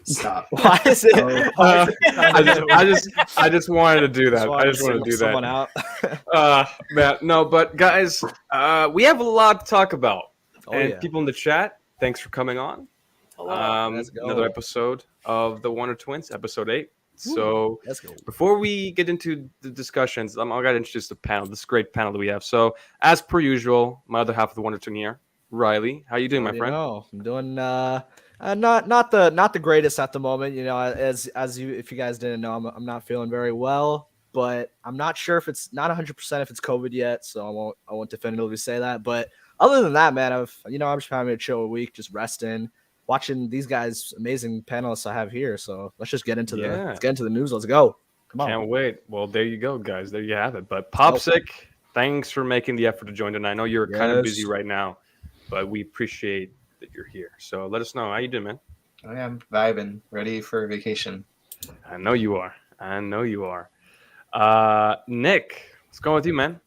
Stop. Why is it? Why is it I just wanted to do that. I wanted just wanted to do someone that. out. Man, no, but guys, we have a lot to talk about. Oh, And yeah. people in the chat, thanks for coming on. Hello. Let's go. Another episode of the Wonder Twins, episode 8. So Let's go. before we get into the discussions, I got to introduce the panel, this great panel that we have. So as per usual, my other half of the Wonder Twin here, Riley. How you doing, my friend? I'm doing not the greatest at the moment. You know, as you, if you guys didn't know, I'm not feeling very well, but I'm not sure if it's not 100% if it's COVID yet, so I won't definitively say that. But other than that, man, I'm just having a chill week, just resting, watching these guys, amazing panelists I have here. So let's just get into the news. Let's go. Come on. Can't wait. Well, there you go, guys. There you have it. But Popsick, thanks for making the effort to join tonight. I know you're kind of busy right now, but we appreciate that you're here. So let us know how you doing, man. I am vibing, ready for vacation. I know you are. Nick, what's going with you, man?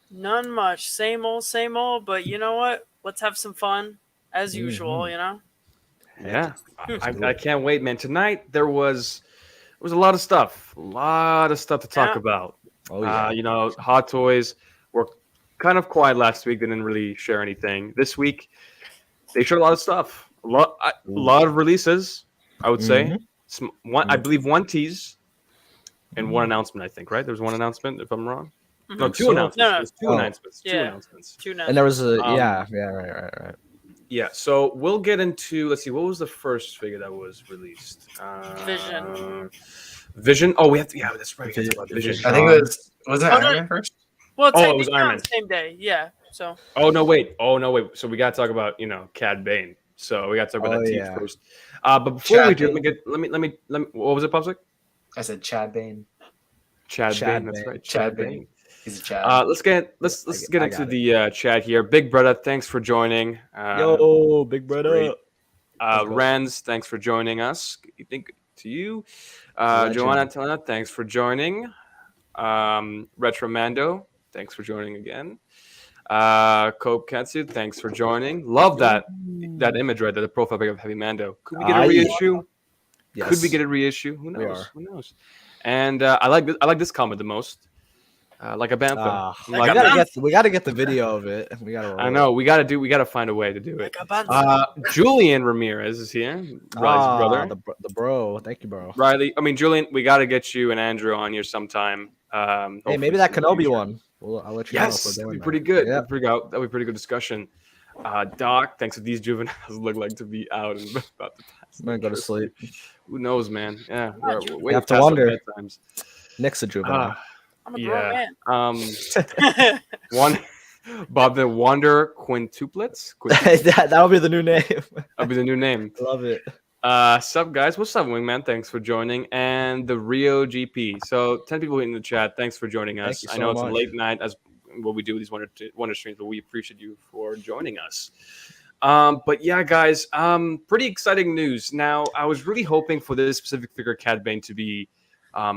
None much. Same old. But you know what? Let's have some fun as usual. You know. Yeah, I can't wait, man. Tonight there was a lot of stuff to talk about. Oh yeah. You know, Hot Toys were kind of quiet last week. They didn't really share anything. This week, they showed a lot of stuff. A lot of releases, I would say. I believe one tease and one announcement, I think, right? There was one announcement, if I'm wrong. No, two announcements. No. There's two announcements. Yeah. Two announcements. And there was a right. Yeah, so we'll get into, let's see, what was the first figure that was released? Vision. Oh, we have to, that's right. We have to talk about Vision. I think was it Iron Man first? Well, it was Iron Man. Same day. Yeah. So. Oh no! Wait. So we got to talk about Cad Bane. So we got to talk about that team first. But before we do, let me. What was it, Popsick? I said Chad Bane. Chad Bane. That's right. Chad Bane. He's a Chad. Let's get into the chat here. Big brother, thanks for joining. Yo, big brother. Renz, thanks for joining us. Think to you. Joanna Telena, thanks for joining. Retromando, thanks for joining again. Cope Katsu, thanks for joining. Love that image right there, the profile pic of Heavy Mando. Could we get a reissue? Yes. Could we get a reissue? Who knows? And I like this comment the most. Like a bantha. We gotta get the video of it. I know we gotta find a way to do it. Julian Ramirez is here. Riley's brother. The bro. Thank you, bro. Riley. I mean, Julian, we gotta get you and Andrew on here sometime. Hey, maybe that Kenobi one. I'll let you know. Yes, that'd be pretty good. Yeah. That'd be pretty good discussion. Doc, thanks to these juveniles look like to be out and about to pass. I'm gonna go to sleep. Who knows, man? Yeah, we have to wonder. Nick's a juvenile. I'm a grown man. Bob the Wonder Quintuplets. That'll be the new name. That'll be the new name. Love it. Sup guys, what's up, Wingman? Thanks for joining, and the Rio GP. So 10 people in the chat. Thanks for joining us. I know it's a late night as what we do these Wonder streams, but we appreciate you for joining us. But yeah, guys, pretty exciting news. Now, I was really hoping for this specific figure, Cad Bane, to be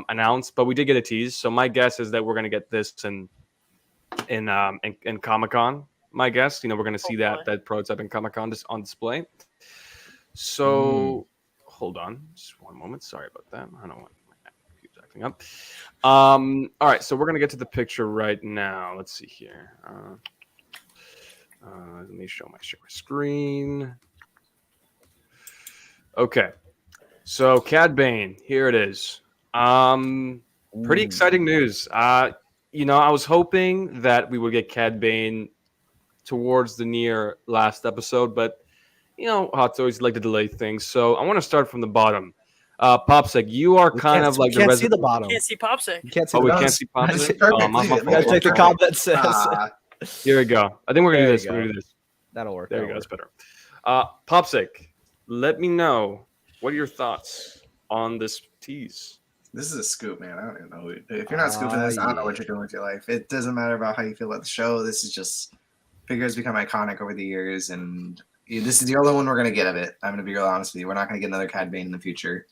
announced, but we did get a tease. So my guess is that we're gonna get this in Comic-Con. My guess, we're gonna see that prototype in Comic-Con just on display. So hold on, just one moment. Sorry about that. I don't want my computer's acting up. All right, so we're gonna get to the picture right now. Let's see here. Let me share my screen. Okay, so Cad Bane, here it is. Pretty exciting news. I was hoping that we would get Cad Bane towards the near last episode, but Hot Toys like to delay things. So I want to start from the bottom. Popsick, you are kind of like the resident. See the bottom. Can't see Popsick. You can't see. We can't see Popsick. We gotta take the comment says. Here we go. I think we're gonna do this. We're gonna do this. That'll work. There we go. That's better. Popsick, let me know what are your thoughts on this tease. This is a scoop, man. I don't even know. If you're not scooping this, I don't know what you're doing with your life. It doesn't matter about how you feel about the show. This is just figures become iconic over the years, and this is the only one we're gonna get of it. I'm gonna be real honest with you. We're not gonna get another Cad Bane in the future.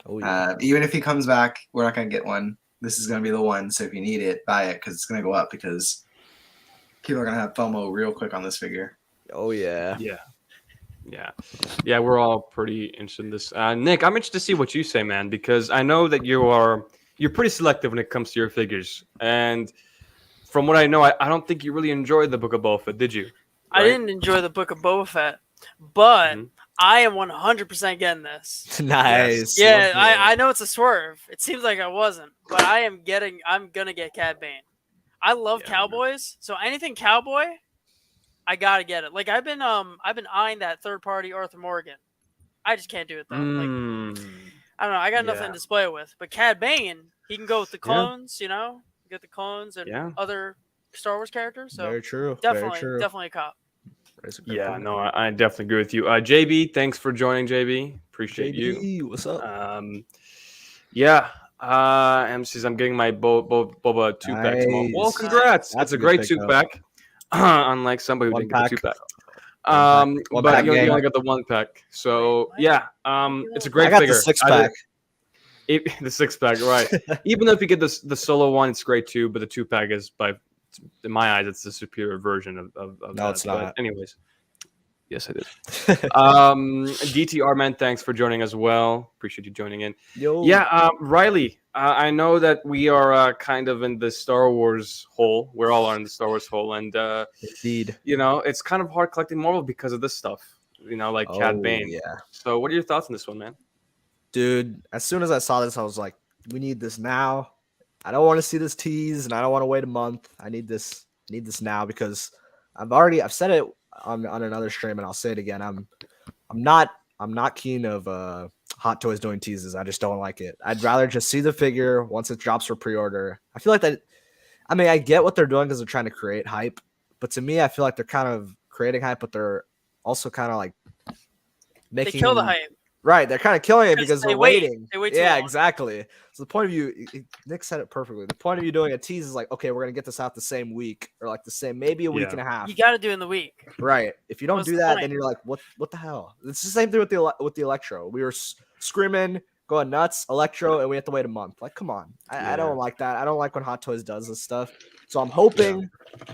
Oh, yeah. Even if he comes back, we're not gonna get one. This is gonna be the one. So if you need it, buy it because it's gonna go up because people are gonna have FOMO real quick on this figure. Oh yeah. Yeah, we're all pretty interested in this. Nick, I'm interested to see what you say, man, because I know that you're pretty selective when it comes to your figures, and from what I know, I don't think you really enjoyed the Book of Boba Fett, did you? I Right? didn't enjoy the Book of Boba Fett, but Mhm. I am 100% getting this. Nice. Yeah, Love I know it's a swerve. It seems like I wasn't, but I'm gonna get Cad Bane. I love Yeah, cowboys, so anything cowboy, I gotta get it. Like I've been eyeing that third party Arthur Morgan. I just can't do it though. Like I don't know, I got nothing Yeah. to display with. But Cad Bane, he can go with the Yeah. clones, you know? Get the clones and Yeah. other Star Wars characters. So Very true. definitely, Very true. definitely a cop. Raise a good Yeah, point. no, I definitely agree with you. JB, thanks for joining, JB. Appreciate you. JB, what's up? Yeah. MCs, I'm getting my Boba 2-pack tomorrow. Well, Nice. congrats. That's It's a a good great pickup. 2-pack. Unlike somebody who One didn't get the pack. 2-pack. One But pack you gang. only got the 1-pack. So yeah, it's a great I got figure. the 6-pack. The 6-pack, right? Even though if you get the solo one, it's great too. But the 2-pack is in my eyes, it's the superior version of No, that. it's not. But anyways, yes, I did. DTR man, thanks for joining as well. Appreciate you joining in. Yo. Yeah, Riley, I know that we are kind of in the Star Wars hole. We're all in the Star Wars hole, and Indeed. it's kind of hard collecting Marvel because of this stuff. Like Cad Bane. Yeah. So, what are your thoughts on this one, man? Dude, as soon as I saw this, I was like, we need this now. I don't want to see this tease, and I don't want to wait a month. I need this now because I've said it on another stream, and I'll say it again. I'm not keen of Hot Toys doing teases. I just don't like it. I'd rather just see the figure once it drops for pre-order. I feel like that. I mean, I get what they're doing because they're trying to create hype, but to me, I feel like they're kind of creating hype, but they're also kind of like making. They kill the hype. Right, they're kind of killing it Because because they they're wait. waiting. They wait too yeah, long. exactly. So the point of you, Nick said it perfectly. The point of you doing a tease is like, okay, we're gonna get this out the same week, or like the same, maybe a week and a half. You got to do it in the week. Right. If you don't What's do the that, point? then you're like, what the hell? It's the same thing with the Electro. We were screaming, going nuts, Electro, and we have to wait a month. Like, come on. I don't like that. I don't like when Hot Toys does this stuff. So I'm hoping,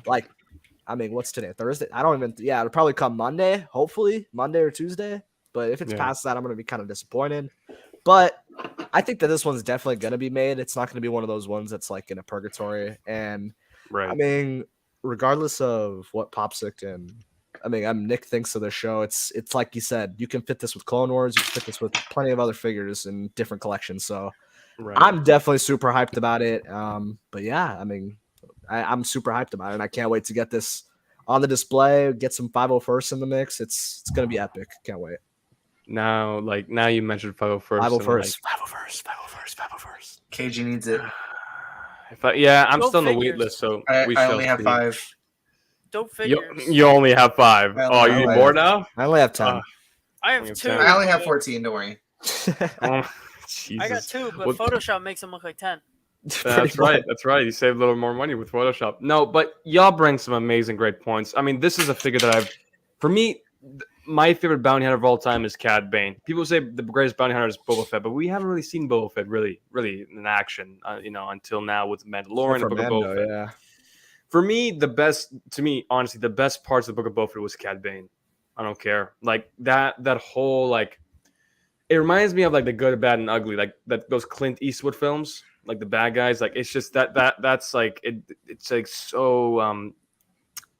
what's today? Thursday? it'll probably come Monday, hopefully Monday or Tuesday. But if it's past that, I'm going to be kind of disappointed. But I think that this one's definitely going to be made. It's not going to be one of those ones that's like in a purgatory. And Right. I mean, regardless of what Popsic and Nick thinks of the show, it's like you said, you can fit this with Clone Wars, you can fit this with plenty of other figures in different collections. So Right. I'm definitely super hyped about it. But yeah, I'm super hyped about it, and I can't wait to get this on the display, get some 501st in the mix. It's going to be epic. Can't wait. Now you mentioned 501st. 501st. KG needs it. I'm Go still on the wait figures. list, so I we shall only have see. 5. Dope figures. You only have 5. I Oh, only you need have more 5. now? I only have 10. I have only 2. have I only have 14. Don't worry. Oh, Jesus. I got 2, but What- Photoshop makes them look like 10. That's right. That's right. You save a little more money with Photoshop. No, but y'all bring some amazing, great points. I mean, this is a figure that for me, my favorite bounty hunter of all time is Cad Bane. People say the greatest bounty hunter is Boba Fett, but we haven't really seen Boba Fett really in action, until now with Mandalorian and Book of Boba Fett. Yeah. For me, honestly, the best parts of the Book of Boba Fett was Cad Bane. I don't care. Like that whole, like, it reminds me of like The Good, Bad, and Ugly, like those Clint Eastwood films, like the bad guys. Like it's just that's like it's like so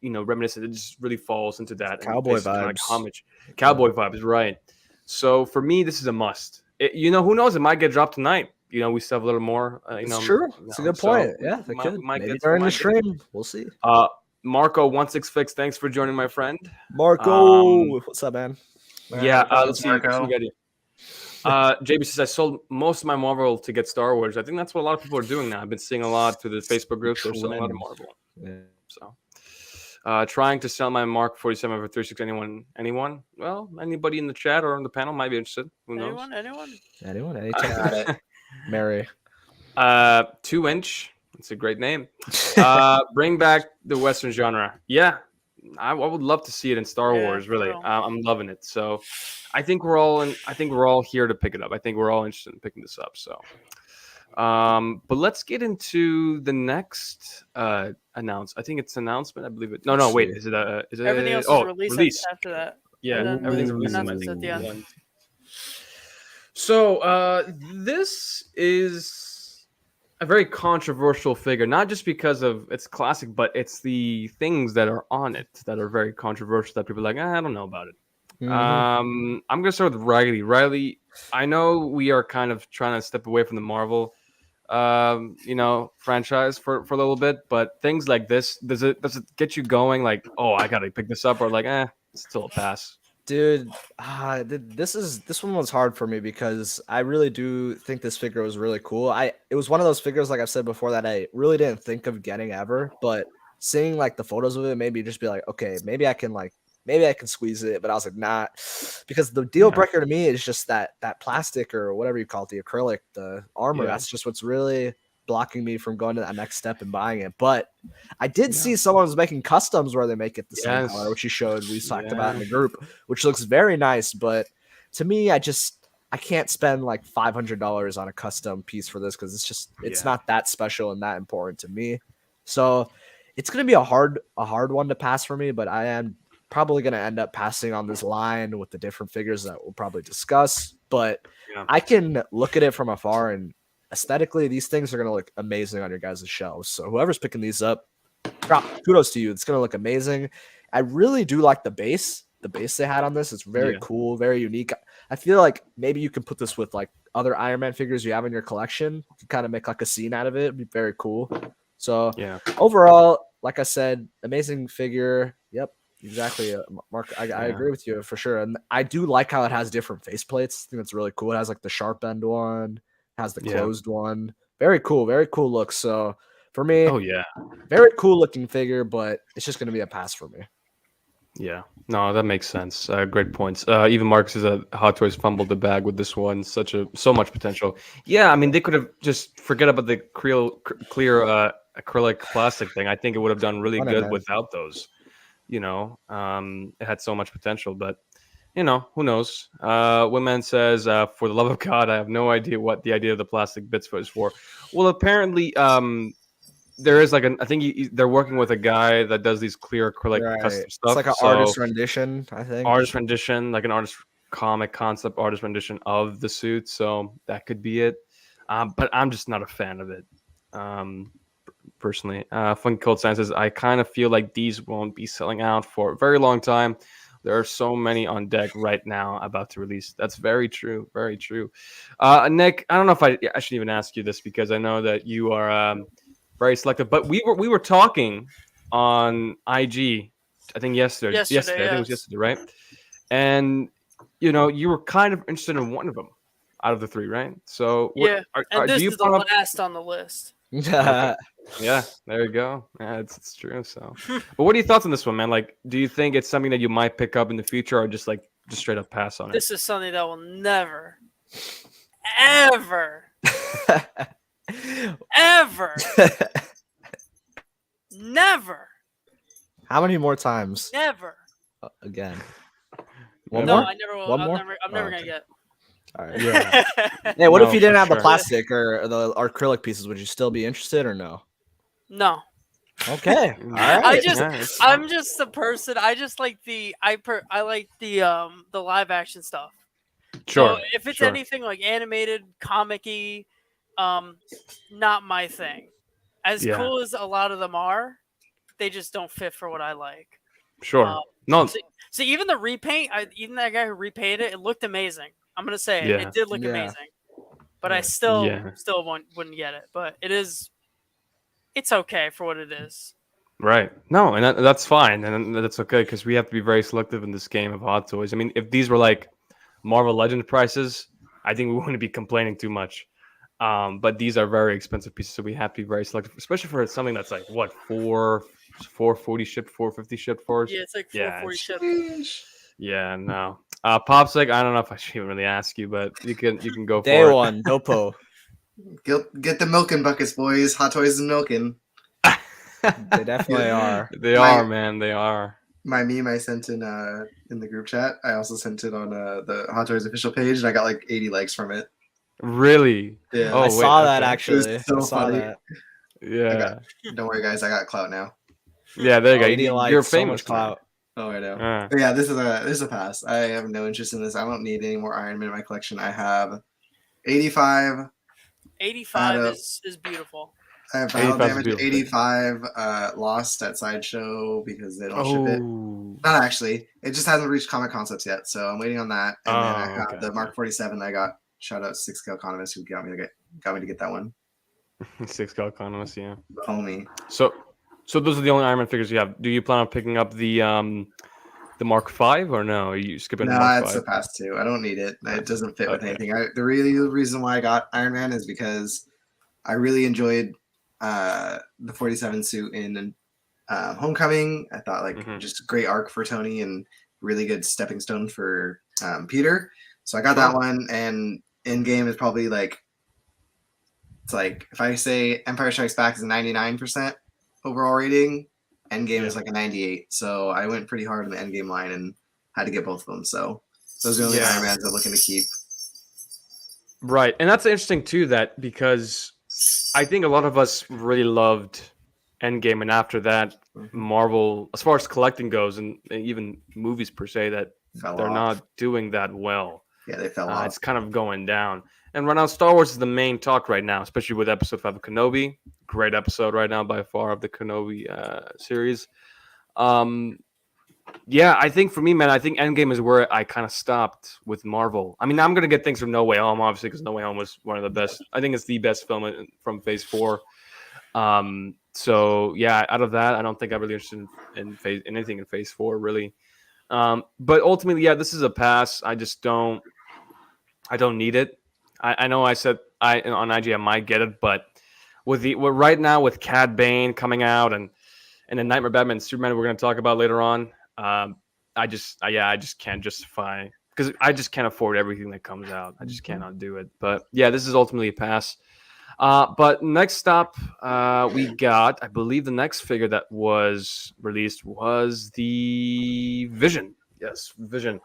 reminiscent. It just really falls into that Cowboy it's kinda like vibes. homage, cowboy vibes, right? So for me, this is a must. Who knows? It might get dropped tonight. We still have a little more. It's true. It's a good point. Yeah, they could. Maybe during the stream. We'll see. Marco166, thanks for joining, my friend. Marco, what's up, man? Yeah, let's see. Marco. JB says I sold most of my Marvel to get Star Wars. I think that's what a lot of people are doing now. I've been seeing a lot through the Facebook groups. They're selling a lot of Marvel. Yeah. So, trying to sell my Mark 47 for 36. Anyone? Well, anybody in the chat or on the panel might be interested. Who knows? Anyone? Anytime. Got it. Mary. 2-inch. It's a great name. Bring back the Western genre. Yeah, I would love to see it in Star Wars. Really, real. I'm loving it. So, I think we're all here to pick it up. I think we're all interested in picking this up. So, but let's get into the next I think it's announcement. I believe it. No, wait. Is it? Everything else is released after that. Yeah, And then everything's the released announcements at the end. once. So this is a very controversial figure, not just because of its classic, but it's the things that are on it that are very controversial that people are like, I don't know about it. I'm gonna start with Riley. Riley, I know we are kind of trying to step away from the Marvel franchise for a little bit, but things like this, does it get you going like, oh, I gotta pick this up, or like, it's still a pass? Dude, this one was hard for me because I really do think this figure was really cool. It was one of those figures, like I've said before, that I really didn't think of getting ever, but seeing like the photos of it made me just be like, okay, maybe I can squeeze it, but I was like, nah, because the deal breaker to me is just that plastic or whatever you call it, the acrylic, the armor. That's just what's really blocking me from going to that next step and buying it. But I did see someone was making customs where they make it the same color, which you showed, we talked about in the group, which looks very nice. But to me, I can't spend like $500 on a custom piece for this because it's not that special and that important to me. So it's gonna be a hard one to pass for me, but I am probably going to end up passing on this line with the different figures that we'll probably discuss. But I can look at it from afar, and aesthetically, these things are going to look amazing on your guys' shelves. So whoever's picking these up, kudos to you. It's going to look amazing. I really do like the base. The base they had on this is very cool, very unique. I feel like maybe you can put this with like other Iron Man figures you have in your collection. You can kind of make like a scene out of it. It'd be very cool. So overall, like I said, amazing figure. Yep. Exactly, Mark. I agree with you for sure, and I do like how it has different faceplates. I think that's really cool. It has like the sharp end one, has the closed one. Very cool look. So for me, very cool looking figure, but it's just going to be a pass for me. Yeah, no, that makes sense. Great points. Even Mark says that Hot Toys fumbled the bag with this one. So much potential. Yeah, I mean they could have just forget about the clear acrylic plastic thing. I think it would have done really good without those. It had so much potential, but who knows? Wingman says, for the love of God, I have no idea what the idea of the plastic bits is for. Well, apparently, there is like I think they're working with a guy that does these clear acrylic custom stuff. It's like an artist rendition, I think. Artist rendition, like an artist comic concept artist rendition of the suit. So that could be it. But I'm just not a fan of it. Personally, Funky Cold Sign says, I kind of feel like these won't be selling out for a very long time. There are so many on deck right now about to release. That's very true. Very true. Nick, I don't know if I should even ask you this because I know that you are very selective, but we were talking on IG, I think yesterday. I think it was yesterday, right? And you were kind of interested in one of them out of the three, right? So and this is the last on the list. Okay. Yeah, there you go. Yeah, it's true. So, but what are your thoughts on this one, man? Like, do you think it's something that you might pick up in the future, or just straight up pass on it? This is something that will never, ever, ever, never. How many more times? Never. Again. One more? I never will. I'm never gonna get. All right. Yeah. Hey, what if you didn't have the plastic or the acrylic pieces? Would you still be interested or no? No. Okay. All right. I'm just the person. I just like I like the live action stuff. Sure. So if it's anything like animated, comic-y, not my thing. As cool as a lot of them are, they just don't fit for what I like. Sure. No. So even the repaint, even that guy who repainted it looked amazing. I'm gonna say it did look amazing, but I still wouldn't get it. But it's okay for what it is. Right. No, and that's fine, and that's okay because we have to be very selective in this game of Hot Toys. I mean, if these were like Marvel Legends prices, I think we wouldn't be complaining too much. But these are very expensive pieces, so we have to be very selective, especially for something that's like what $440 shipped, $450 shipped for us. Yeah, it's like $440 shipped. Yeah, no. Popsic, I don't know if I should even really ask you, but you can go for it. Day one, Dopo. Get the milking buckets, boys. Hot Toys is milking. They definitely are. They are, man. They are. My meme I sent in the group chat. I also sent it on the Hot Toys official page, and I got like 80 likes from it. Really? Yeah. I saw that actually. So funny. That. Yeah. Don't worry, guys. I got clout now. Yeah, there you go. You're famous. So much clout. Oh, I know. But yeah, this is a pass. I have no interest in this. I don't need any more Iron Man in my collection. I have 85. 85 is beautiful. I have Battle Damage 85 lost at Sideshow because they don't ship it. Not actually. It just hasn't reached Comic Concepts yet, so I'm waiting on that. And then I have the Mark 47 I got. Shout out 6K Economist who got me to get that one. 6K Economist, yeah. Homie. So those are the only Iron Man figures you have. Do you plan on picking up the Mark 5 or no? Are you skipping Mark 5? No, it's a pass too. I don't need it. It doesn't fit with anything. The reason why I got Iron Man is because I really enjoyed the 47 suit in Homecoming. I thought just a great arc for Tony and really good stepping stone for Peter. So I got that one, and Endgame is probably it's like if I say Empire Strikes Back is a 99% overall rating, Endgame is like a 98. So I went pretty hard on the Endgame line and had to get both of them. So those are the only Iron Mans I'm looking to keep. Right, and that's interesting too. That because I think a lot of us really loved Endgame, and after that, Marvel, as far as collecting goes, and even movies per se, that they're not doing that well. Yeah, they fell off. It's kind of going down. And right now, Star Wars is the main talk right now, especially with episode 5 of Kenobi. Great episode right now by far of the Kenobi series. Yeah, I think for me, man, I think Endgame is where I kind of stopped with Marvel. I mean, I'm going to get things from No Way Home, obviously, because No Way Home was one of the best. I think it's the best film from Phase 4. So, yeah, out of that, I don't think I'm really interested in anything in Phase 4, really. But ultimately, yeah, this is a pass. I don't need it. I know I said on IG I might get it, but with right now with Cad Bane coming out and then Nightmare Batman and Superman we're going to talk about later on, I just can't justify because I just can't afford everything that comes out. I just cannot do it. But yeah, this is ultimately a pass. But next up, we got, I believe the next figure that was released was the Vision. Yes, Vision.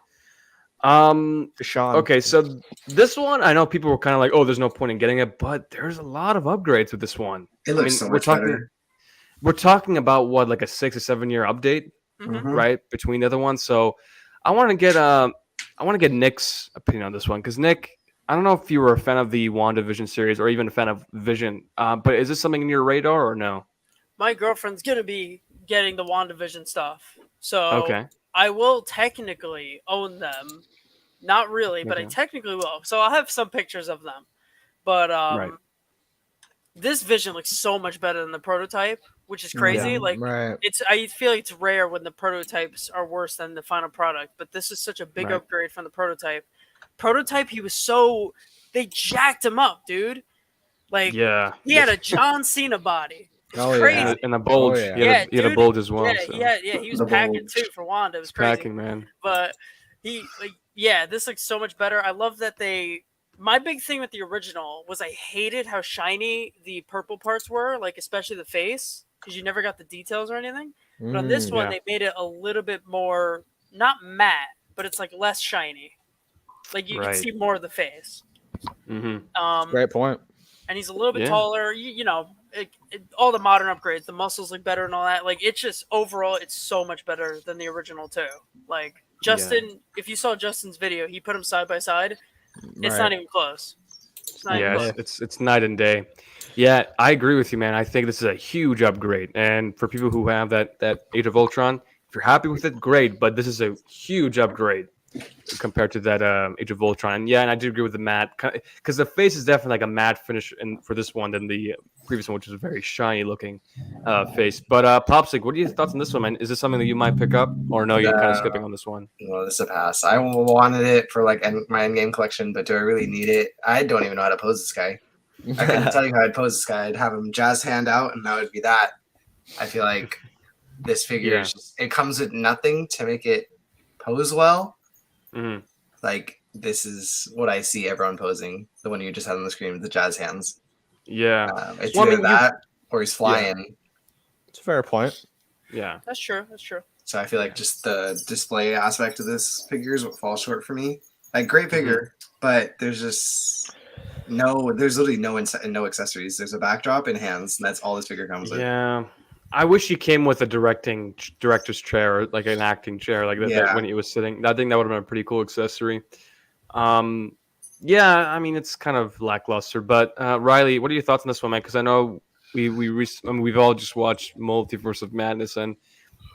Okay, so this one, I know people were kind of like, oh, there's no point in getting it, but there's a lot of upgrades with this one. It looks so much better. We're talking about what, like a 6 or 7 year update, right? Between the other ones. So I want to get Nick's opinion on this one, because Nick, I don't know if you were a fan of the WandaVision series or even a fan of Vision, but is this something in your radar or no? My girlfriend's gonna be getting the WandaVision stuff, so I will technically own them. Not really, but I technically will. So I'll have some pictures of them. But this Vision looks so much better than the prototype, which is crazy. I feel like it's rare when the prototypes are worse than the final product, but this is such a big upgrade from the prototype. Prototype, they jacked him up, dude. He had a John Cena body. Crazy. And a bulge. He had a bulge as well. He was packing too for Wanda. It was crazy. Packing, man. But this looks so much better. I love that my big thing with the original was I hated how shiny the purple parts were, especially the face, because you never got the details or anything. But on this one, they made it a little bit more, not matte, but it's less shiny. You can see more of the face. Great point. And he's a little bit taller. All the modern upgrades, the muscles look better and all that. It's just overall, it's so much better than the original too. Justin, if you saw Justin's video, he put them side by side. It's not even close. It's night and day. Yeah, I agree with you, man. I think this is a huge upgrade. And for people who have that Age of Ultron, if you're happy with it, great. But this is a huge upgrade compared to that Age of Ultron. And I do agree with the matte, because the face is definitely a matte finish for this one than the previous one, which was a very shiny looking face. But Popsic, what are your thoughts on this one, man? Is this something that you might pick up, or no? You're kind of skipping on this one. No, this is a pass. I wanted it for my Endgame collection, but do I really need it? I don't even know how to pose this guy. I couldn't tell you how I'd pose this guy. I'd have him jazz hand out, and that would be that. I feel like this figure is it comes with nothing to make it pose well. This is what I see everyone posing, the one you just had on the screen with the jazz hands. It's either that or he's flying. It's a fair point. Yeah, that's true. So I feel like just the display aspect of this figure is what falls short for me. Great figure, but there's just there's literally no accessories. There's a backdrop and hands, and that's all this figure comes with. Yeah, I wish he came with a director's chair, or like an acting chair, like that when he was sitting. I think that would have been a pretty cool accessory. Yeah, I mean it's kind of lackluster. But Riley, what are your thoughts on this one, man? Because I know we've all just watched Multiverse of Madness, and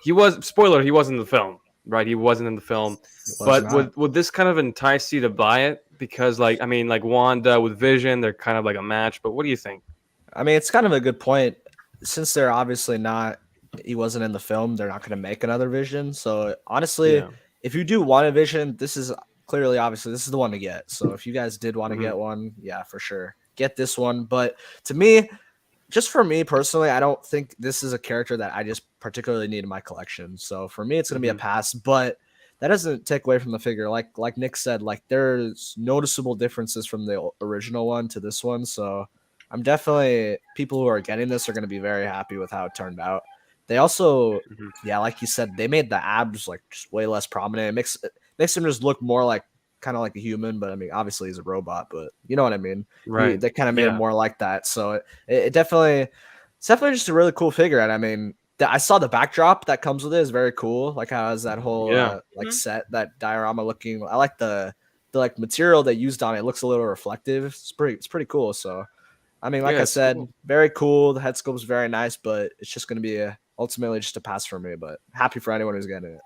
he wasn't in the film, right? He wasn't in the film. But would this kind of entice you to buy it? Because like Wanda with Vision, they're kind of like a match. But what do you think? I mean, it's kind of a good point. Since they're obviously not, he wasn't in the film, they're not going to make another Vision. So honestly, if you do want a Vision, this is clearly, obviously, this is the one to get. So if you guys did want to get one, yeah, for sure, get this one. But to me, just for me personally, I don't think this is a character that I just particularly need in my collection. So for me, it's going to be a pass. But that doesn't take away from the figure. Like Nick said, like there's noticeable differences from the original one to this one. So I'm definitely, people who are getting this are going to be very happy with how it turned out. They also, like you said, they made the abs like just way less prominent. It makes him just look more like kind of like a human, but I mean, obviously he's a robot, but you know what I mean? Right. They kind of made him more like that. So it's definitely just a really cool figure. And I mean, I saw the backdrop that comes with it is very cool. Like how has that whole set, that diorama looking. I like the like material they used on it. It looks a little reflective. It's pretty cool. So I mean, like I said, very cool. The head sculpt is very nice, but it's just going to be ultimately just a pass for me. But happy for anyone who's getting it.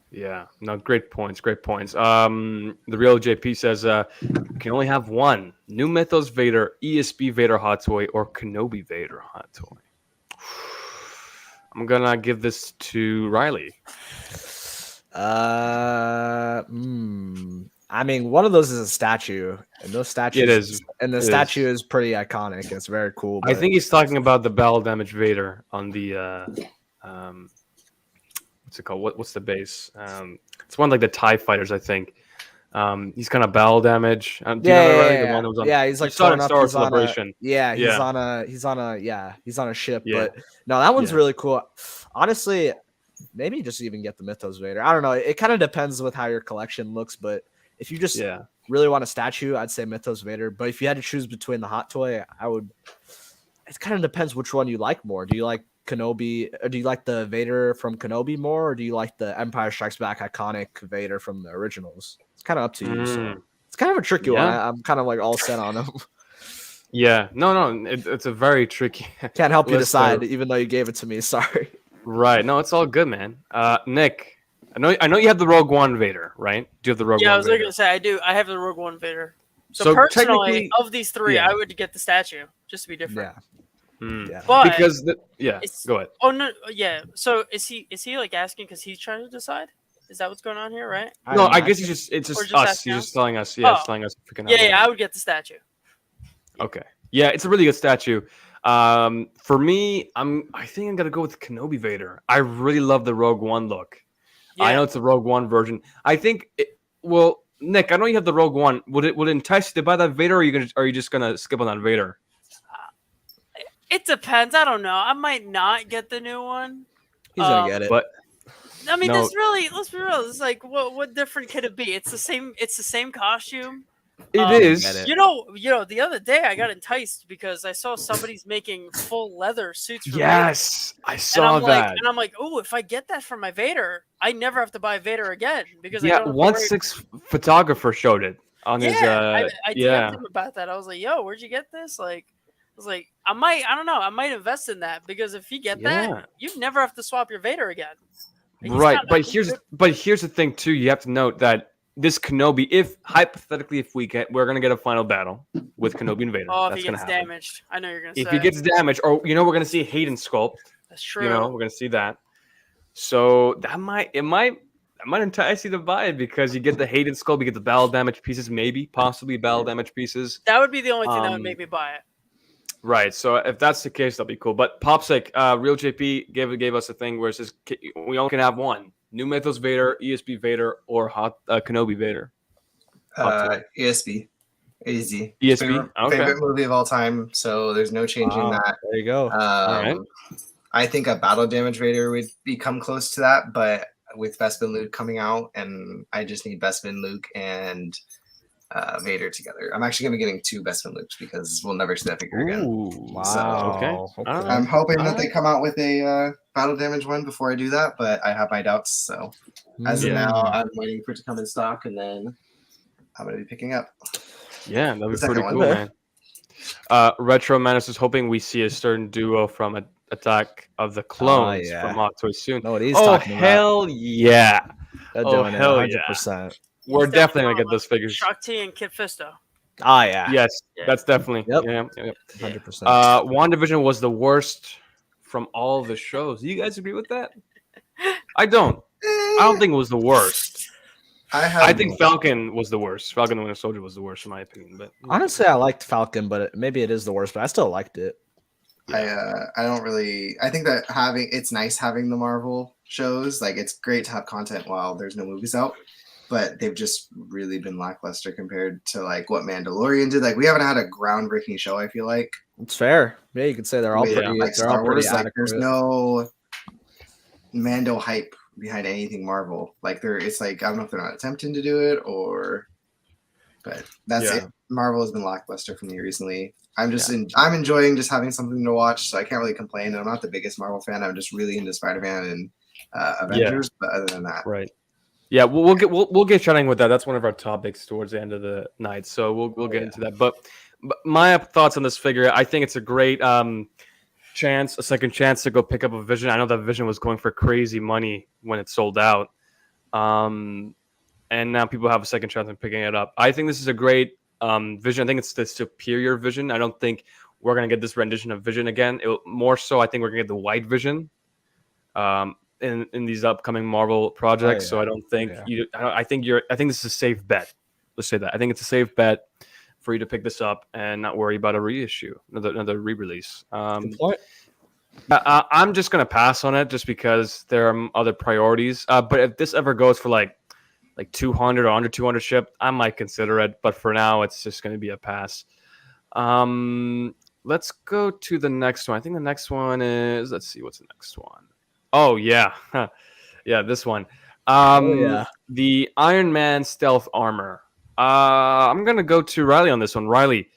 Yeah, no, great points. The real JP says you can only have one: New Mythos Vader, ESP Vader hot toy, or Kenobi Vader hot toy. I'm gonna give this to Riley. I mean, one of those is a statue, and those statues. It is, and the statue is pretty iconic. It's very cool. I think he's talking about the battle damage Vader on the what's it called? What's the base? It's one like the TIE fighters, I think. He's kind of battle damage. He's like Star Wars Celebration. He's on a ship. Yeah. But no, that one's really cool. Honestly, maybe just even get the Mythos Vader. I don't know. It kind of depends with how your collection looks, but if you just really want a statue, I'd say Mythos Vader. But if you had to choose between the hot toy, I would. It kind of depends which one you like more. Do you like Kenobi, or do you like the Vader from Kenobi more, or do you like the Empire Strikes Back iconic Vader from the originals? It's kind of up to you. So it's kind of a tricky one. I'm kind of like all set on them. Yeah, no, it's a very tricky. Can't help you decide, even though you gave it to me. Sorry. Right. No, it's all good, man. Nick, I know you have the Rogue One Vader, right? Do you have the Rogue One? Yeah, I was going to say I do. I have the Rogue One Vader. So personally, of these three, I would get the statue just to be different. Yeah. But because go ahead. Oh no, yeah. So is he like asking because he's trying to decide? Is that what's going on here, right? No, I guess it's just us. He's just telling us. Yeah, telling us. Yeah, I would get the statue. Okay. Yeah, it's a really good statue. For me, I think I'm gonna go with Kenobi Vader. I really love the Rogue One look. Yeah. I know it's a Rogue One version. I think. Nick, I know you have the Rogue One. Would it entice you to buy that Vader, or are you just gonna skip on that Vader? It depends. I don't know. I might not get the new one. He's gonna get it. But I mean, let's be real. It's like, what different could it be? It's the same costume. It is. You know. The other day I got enticed because I saw somebody's making full leather suits. For yes, Vader. I saw that. And I'm like, oh, if I get that for my Vader, I never have to buy Vader again because Six photographer showed it on his. I DM'd him about that. I was like, yo, where'd you get this? Like, I was like, I might invest in that because if you get that, you never have to swap your Vader again. Right, but here's the thing too. You have to note that this Kenobi, if hypothetically, we're gonna get a final battle with Kenobi and Vader. Oh, if he gets damaged, I know you're gonna. If he gets damaged, or we're gonna see Hayden sculpt. That's true. We're gonna see that. So that might entice you to buy it because you get the Hayden sculpt, you get the battle damage pieces, possibly battle damage pieces. That would be the only thing that would make me buy it. Right. So if that's the case, that'll be cool. But Popsick, Real JP gave us a thing where it says we only can have one: New Mythos Vader, ESP Vader, or Kenobi Vader. ESP. Easy. ESP. Favorite movie of all time. So there's no changing that. There you go. All right. I think a battle damage Vader would become close to that, but with Bespin Luke coming out, and I just need Bespin Luke and Vader together. I'm actually going to be getting 2 Bespin loops because we'll never see that figure again. Wow. So, okay. I'm hoping that they come out with a battle damage one before I do that, but I have my doubts. So as of now, I'm waiting for it to come in stock, and then I'm going to be picking up. Yeah, that'd be pretty cool, one. man. Retro Menace is hoping we see a certain duo from Attack of the Clones from Hot Toys soon. Know what he's talking about. Hell yeah! Hell 100%. We're definitely gonna get those figures. Shakti and Kit Fisto. Oh yeah. Yes, that's definitely. Yep. Yeah. 100%. WandaVision was the worst from all the shows. Do you guys agree with that? I don't think it was the worst. I think Falcon was the worst. Falcon and the Winter Soldier was the worst in my opinion. But honestly, I liked Falcon, but maybe it is the worst. But I still liked it. I don't really. I think that it's nice having the Marvel shows. Like it's great to have content while there's no movies out. But they've just really been lackluster compared to like what Mandalorian did. Like we haven't had a groundbreaking show. I feel like it's fair. Yeah, you could say they're all pretty. Like they're all pretty Star Wars, like there's no Mando hype behind anything Marvel. Like it's like I don't know if they're not attempting to do it or, but that's it. Marvel has been lackluster for me recently. I'm just I'm enjoying just having something to watch, so I can't really complain. I'm not the biggest Marvel fan. I'm just really into Spider-Man and Avengers, but other than that, right. Yeah, we'll get chatting with that. That's one of our topics towards the end of the night, so we'll get into that. But my thoughts on this figure, I think it's a great a second chance to go pick up a Vision. I know that Vision was going for crazy money when it sold out, and now people have a second chance in picking it up. I think this is a great Vision. I think it's the superior Vision. I don't think we're gonna get this rendition of Vision again. More so, I think we're gonna get the white Vision. In these upcoming Marvel projects, so I don't think I think this is a safe bet. Let's say that. I think it's a safe bet for you to pick this up and not worry about a reissue, another re-release. Good point. I'm just gonna pass on it just because there are other priorities. But if this ever goes for like 200 or under 200 shipped, I might consider it. But for now, it's just gonna be a pass. Let's go to the next one. I think the next one is. Let's see what's the next one. Oh yeah, yeah, this one. The Iron Man stealth armor. I'm gonna go to Riley on this one. Riley,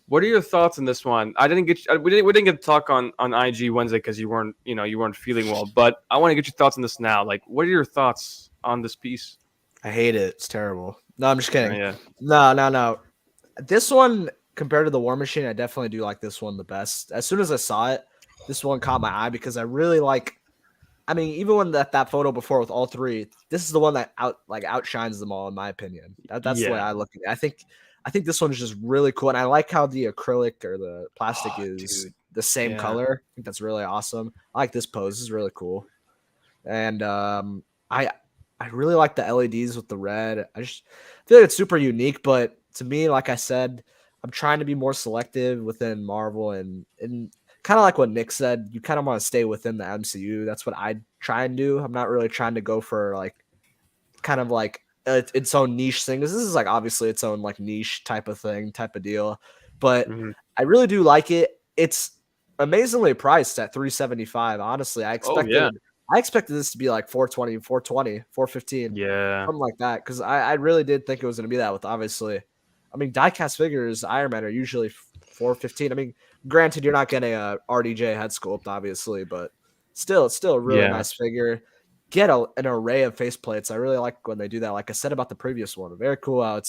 what are your thoughts on this one? We didn't get to talk on IG Wednesday because you weren't feeling well. But I want to get your thoughts on this now. Like, what are your thoughts on this piece? I hate it. It's terrible. No, I'm just kidding. Yeah. No. This one compared to the War Machine, I definitely do like this one the best. As soon as I saw it, this one caught my eye because I really like. I mean, even when that photo before with all three, this is the one that outshines them all, in my opinion. That's the way I look at it. I think this one is just really cool, and I like how the acrylic or the plastic is the same color. I think that's really awesome. I like this pose; this is really cool, and I really like the LEDs with the red. I just feel like it's super unique, but to me, like I said, I'm trying to be more selective within Marvel and kind of like what Nick said, you kind of want to stay within the MCU. That's what I try and do. I'm not really trying to go for like kind of like its own niche thing. This is like obviously its own like niche type of deal. But I really do like it. It's amazingly priced at $375. Honestly, I expected this to be like $420, $415. Yeah. Something like that. Because I really did think it was going to be that with obviously. I mean, die-cast figures, Iron Man, are usually $415. I mean, granted, you're not getting a RDJ head sculpt, obviously, but still, it's still a really nice figure. Get an array of faceplates. I really like when they do that. Like I said about the previous one, very cool how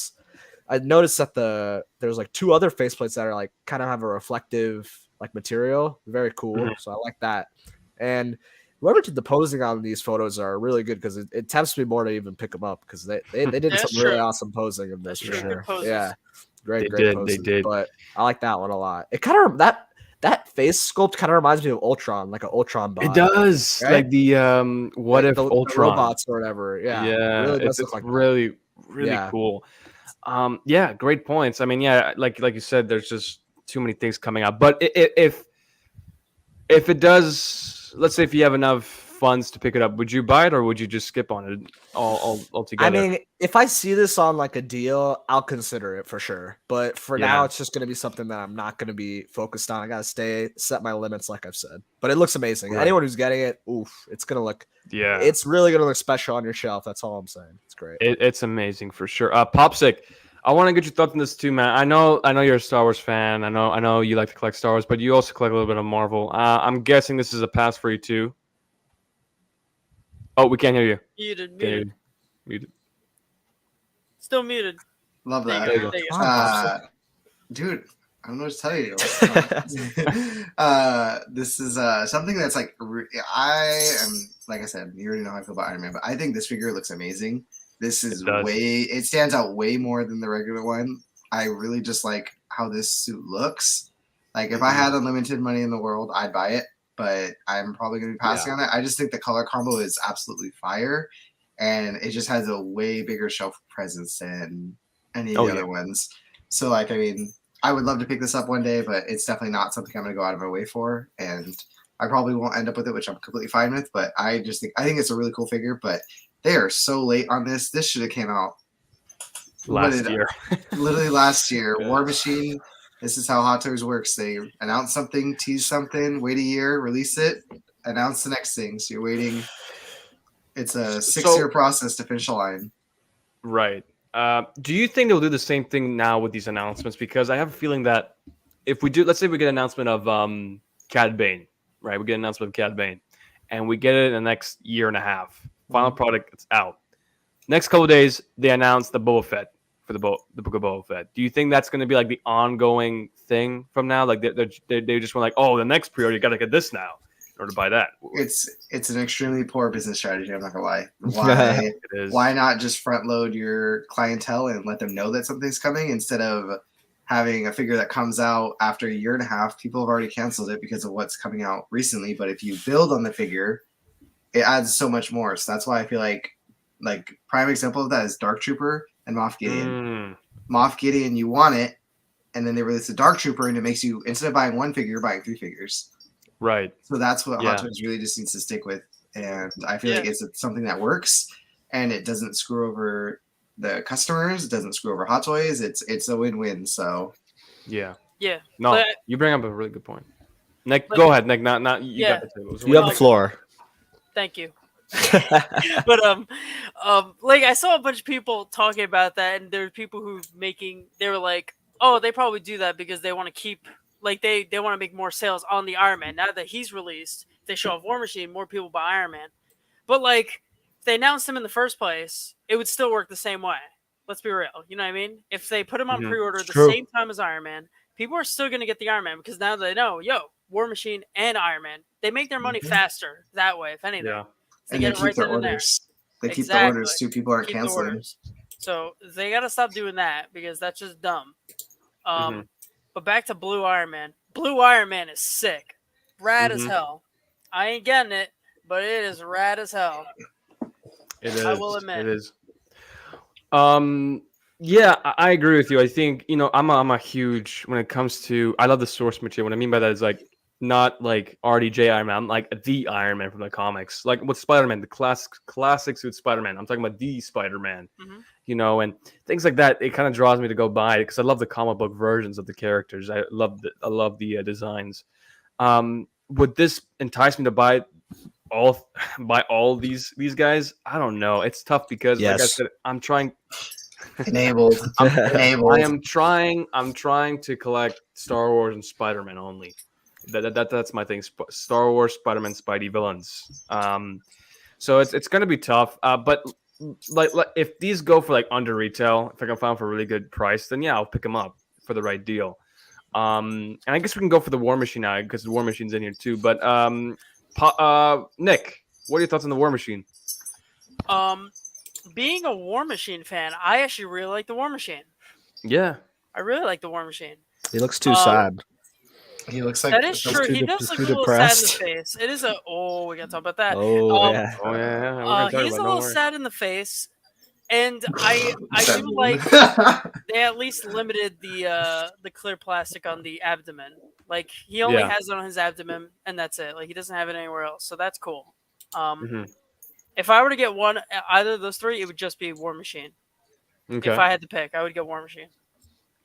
I noticed that there's like 2 other faceplates that are like kind of have a reflective like material. Very cool. So I like that. And whoever did the posing on these photos are really good because it tempts me more to even pick them up because they did some really awesome posing in this for sure. Yeah. Great poses. They did. But I like that one a lot. It kind of that face sculpt kind of reminds me of Ultron, like an Ultron bot. It does, right? Like the what if Ultron the robots or whatever. Yeah, it really does look like really cool. Yeah, great points. I mean, like you said, there's just too many things coming out. But if it does, let's say if you have enough funds to pick it up, would you buy it or would you just skip on it altogether? I mean, if I see this on like a deal, I'll consider it for sure. But for now, it's just going to be something that I'm not going to be focused on. I got to set my limits, like I've said. But it looks amazing. Right. Anyone who's getting it, it's going to look. Yeah, it's really going to look special on your shelf. That's all I'm saying. It's great. It's amazing for sure. Popsic, I want to get your thoughts on this too, man. I know you're a Star Wars fan. I know you like to collect Star Wars, but you also collect a little bit of Marvel. I'm guessing this is a pass for you too. Oh, we can't hear you. Muted. Still muted. Love that. There you go. Dude, I don't know what to tell you. This is something that's like, I am, like I said, you already know how I feel about Iron Man, but I think this figure looks amazing. This is it stands out way more than the regular one. I really just like how this suit looks. Like if I had unlimited money in the world, I'd buy it, but I'm probably going to be passing on it. I just think the color combo is absolutely fire, and it just has a way bigger shelf presence than any of the other ones. So like, I mean, I would love to pick this up one day, but it's definitely not something I'm going to go out of my way for, and I probably won't end up with it, which I'm completely fine with. But I think it's a really cool figure, but they are so late on this. This should have came out last year. Literally last year. Yeah. War Machine, this is how Hot Toys works. They announce something, tease something, wait a year, release it, announce the next thing. So you're waiting. It's a 6-year process to finish a line. Right. Do you think they'll do the same thing now with these announcements? Because I have a feeling that if we do, let's say we get an announcement of Cad Bane, right? We get an announcement of Cad Bane, and we get it in the next year and a half. Final product, it's out. Next couple of days, they announce the Boba Fett for the book of Boba Fett. Do you think that's going to be like the ongoing thing from now? Like they just went like, oh, the next pre-order, you got to get this now in order to buy that. It's an extremely poor business strategy. I'm not gonna lie. Why not just front load your clientele and let them know that something's coming instead of having a figure that comes out after a year and a half? People have already canceled it because of what's coming out recently. But if you build on the figure, it adds so much more. So that's why I feel like prime example of that is Dark Trooper and Moff Gideon. Moff Gideon, you want it, and then they release the Dark Trooper, and it makes you, instead of buying one figure, you're buying 3 figures. Right. So that's what Hot Toys really just needs to stick with, and I feel like it's something that works, and it doesn't screw over the customers. It doesn't screw over Hot Toys. It's a win-win. So yeah. No, but you bring up a really good point. Nick, go ahead. Nick, not you got the table. You have the floor. Thank you. But like I saw a bunch of people talking about that, and there were people who they were like, oh, they probably do that because they want to keep, like they want to make more sales on the Iron Man. Now that he's released, if they show off War Machine, more people buy Iron Man. But like, if they announced him in the first place, it would still work the same way. Let's be real. You know what I mean? If they put him on pre-order the same time as Iron Man, people are still going to get the Iron Man because now they know, War Machine and Iron Man, they make their money faster that way, if anything. Yeah. And they keep their orders. They keep the orders too. People aren't canceling. So they got to stop doing that because that's just dumb. But back to Blue Iron Man. Blue Iron Man is sick. Rad as hell. I ain't getting it, but it is rad as hell. It is. I will admit. It is. Yeah, I agree with you. I think, I'm a huge, when it comes to, I love the source material. What I mean by that is like, not like RDJ Iron Man. I'm like the Iron Man from the comics. Like with Spider-Man, the classic suit Spider-Man. I'm talking about the Spider-Man, and things like that. It kind of draws me to go buy it because I love the comic book versions of the characters. I love the designs. Would this entice me to buy all these guys? I don't know. It's tough because like I said, I'm trying. Enabled. I am trying to collect Star Wars and Spider-Man only. That's my thing. Star Wars, Spider-Man, Spidey villains. So it's gonna be tough. But like if these go for like under retail, if I can find them for a really good price, then I'll pick them up for the right deal. And I guess we can go for the War Machine now because the War Machine's in here too. But Nick, what are your thoughts on the War Machine? Being a War Machine fan, I actually really like the War Machine. Yeah, I really like the War Machine. He looks too sad. He looks like that is true. He does look a little sad in the face. It is we gotta talk about that. He's a little sad in the face, and I do like they at least limited the clear plastic on the abdomen. Like he only has it on his abdomen, and that's it. Like he doesn't have it anywhere else, so that's cool. If I were to get either of those 3, it would just be War Machine. Okay. If I had to pick, I would get War Machine.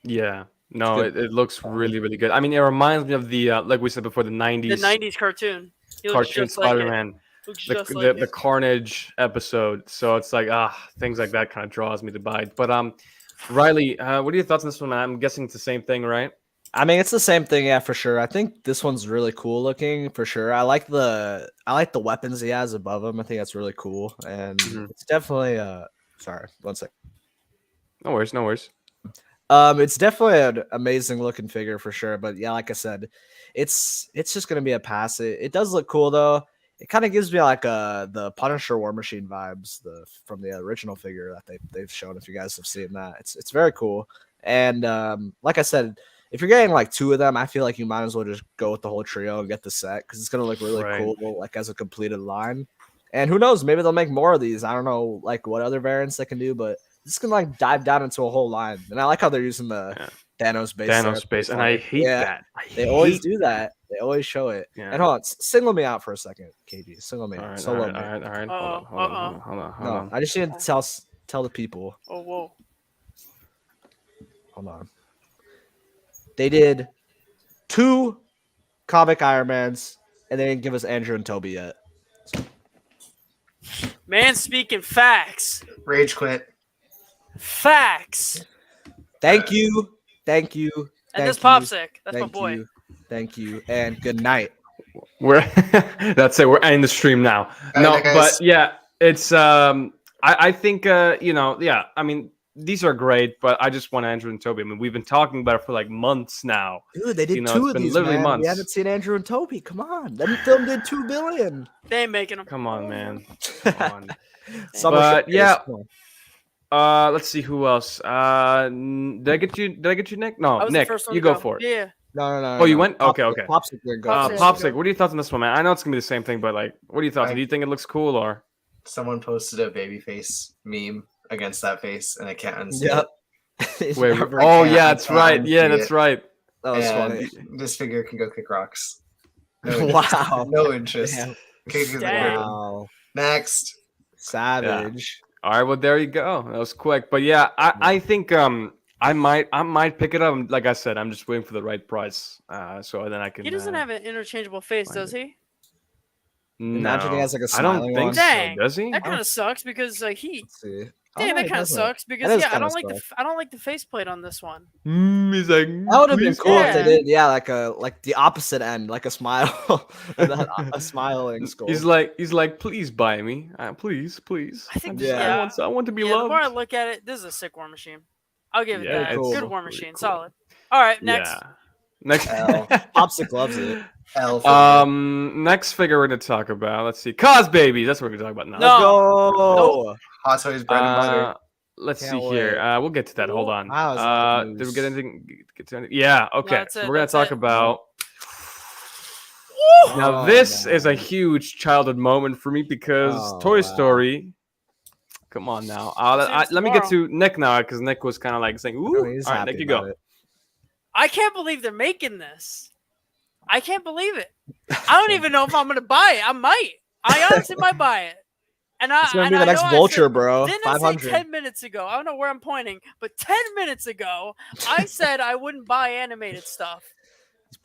Yeah. No, it looks really, really good. I mean, it reminds me of the, like we said before, the 90s. The 90s cartoon. Cartoon Spider-Man. The Carnage episode. So it's like, things like that kind of draws me to buy it. But Riley, what are your thoughts on this one, man? I'm guessing it's the same thing, right? I mean, it's the same thing, yeah, for sure. I think this one's really cool looking, for sure. I like the weapons he has above him. I think that's really cool, and it's definitely sorry, 1 sec. No worries, no worries. It's definitely an amazing looking figure for sure. But yeah, like I said, it's just gonna be a pass. It does look cool though. It kind of gives me like the Punisher War Machine vibes from the original figure that they've shown. If you guys have seen that, it's very cool. And like I said, if you're getting like 2 of them, I feel like you might as well just go with the whole trio and get the set because it's gonna look really cool, like as a completed line. And who knows, maybe they'll make more of these. I don't know, like what other variants they can do, but this can like dive down into a whole line. And I like how they're using the Thanos base. Thanos base, and I hate that. They always do that. They always show it. Yeah. And hold on, single me out for a second, KG. Single me out. Solo me. All right. Hold on. I just need to tell the people. Oh, whoa. Hold on. They did 2 comic Ironmans, and they didn't give us Andrew and Toby yet. So. Man, speaking facts. Rage quit. Facts. Thank you. And this Popsick. That's my boy. Thank you. And good night. That's it. We're ending the stream now. No, but yeah, it's I think yeah. I mean, these are great, but I just want Andrew and Toby. I mean, we've been talking about it for like months now. Dude, they did 2 of these, literally man. Months. We haven't seen Andrew and Toby. Come on. That film did $2 billion. They ain't making them. Come on, man. Come on. But yeah. Let's see who else. Did I get you, Nick? No, Nick, you go for it. Yeah. No. Oh, you went? Okay. Popsick, Popsick, what are your thoughts on this one, man? I know it's gonna be the same thing, but like, what are your thoughts? Do you think it looks cool or? Someone posted a baby face meme against that face, and I can't unsee it. Wait, yeah, that's right. Yeah, that's right. That was funny. This figure can go kick rocks. Wow. No interest. Wow. Next. Savage. Yeah. All right, well there you go. That was quick, but yeah, I think I might pick it up. Like I said, I'm just waiting for the right price, so then I can. He doesn't have an interchangeable face, does he? No. Imagine he has like a I don't think so. Does he? That kind of sucks because like he. Let's see. Damn, that kind of sucks because I don't like the faceplate on this one. He's like, that would have been cool if they did, like the opposite end, like a smile, a smiling skull. He's like, please buy me, please. I think I want to be loved. The more I look at it, this is a sick War Machine. I'll give it that. Cool. Good War Machine, cool. Solid. All right, next. Yeah. Next, Popsick loves it. Next figure we're gonna talk about. Let's see, Cause Babies. That's what we're gonna talk about now. No. Hot Toys bread and butter. Let's see here. We'll get to that. Hold on. Did we get anything? Yeah. Okay. So we're gonna talk about. Now this is a huge childhood moment for me because Toy Story. Come on now. Let me get to Nick now because Nick was kind of like saying, "Ooh." All right, Nick, you go. I can't believe they're making this. I can't believe it. I don't even know if I'm gonna buy it. I might. I honestly might buy it. And it's gonna be the next Vulture, bro. Didn't I say 10 minutes ago? I don't know where I'm pointing, but 10 minutes ago, I said I wouldn't buy animated stuff.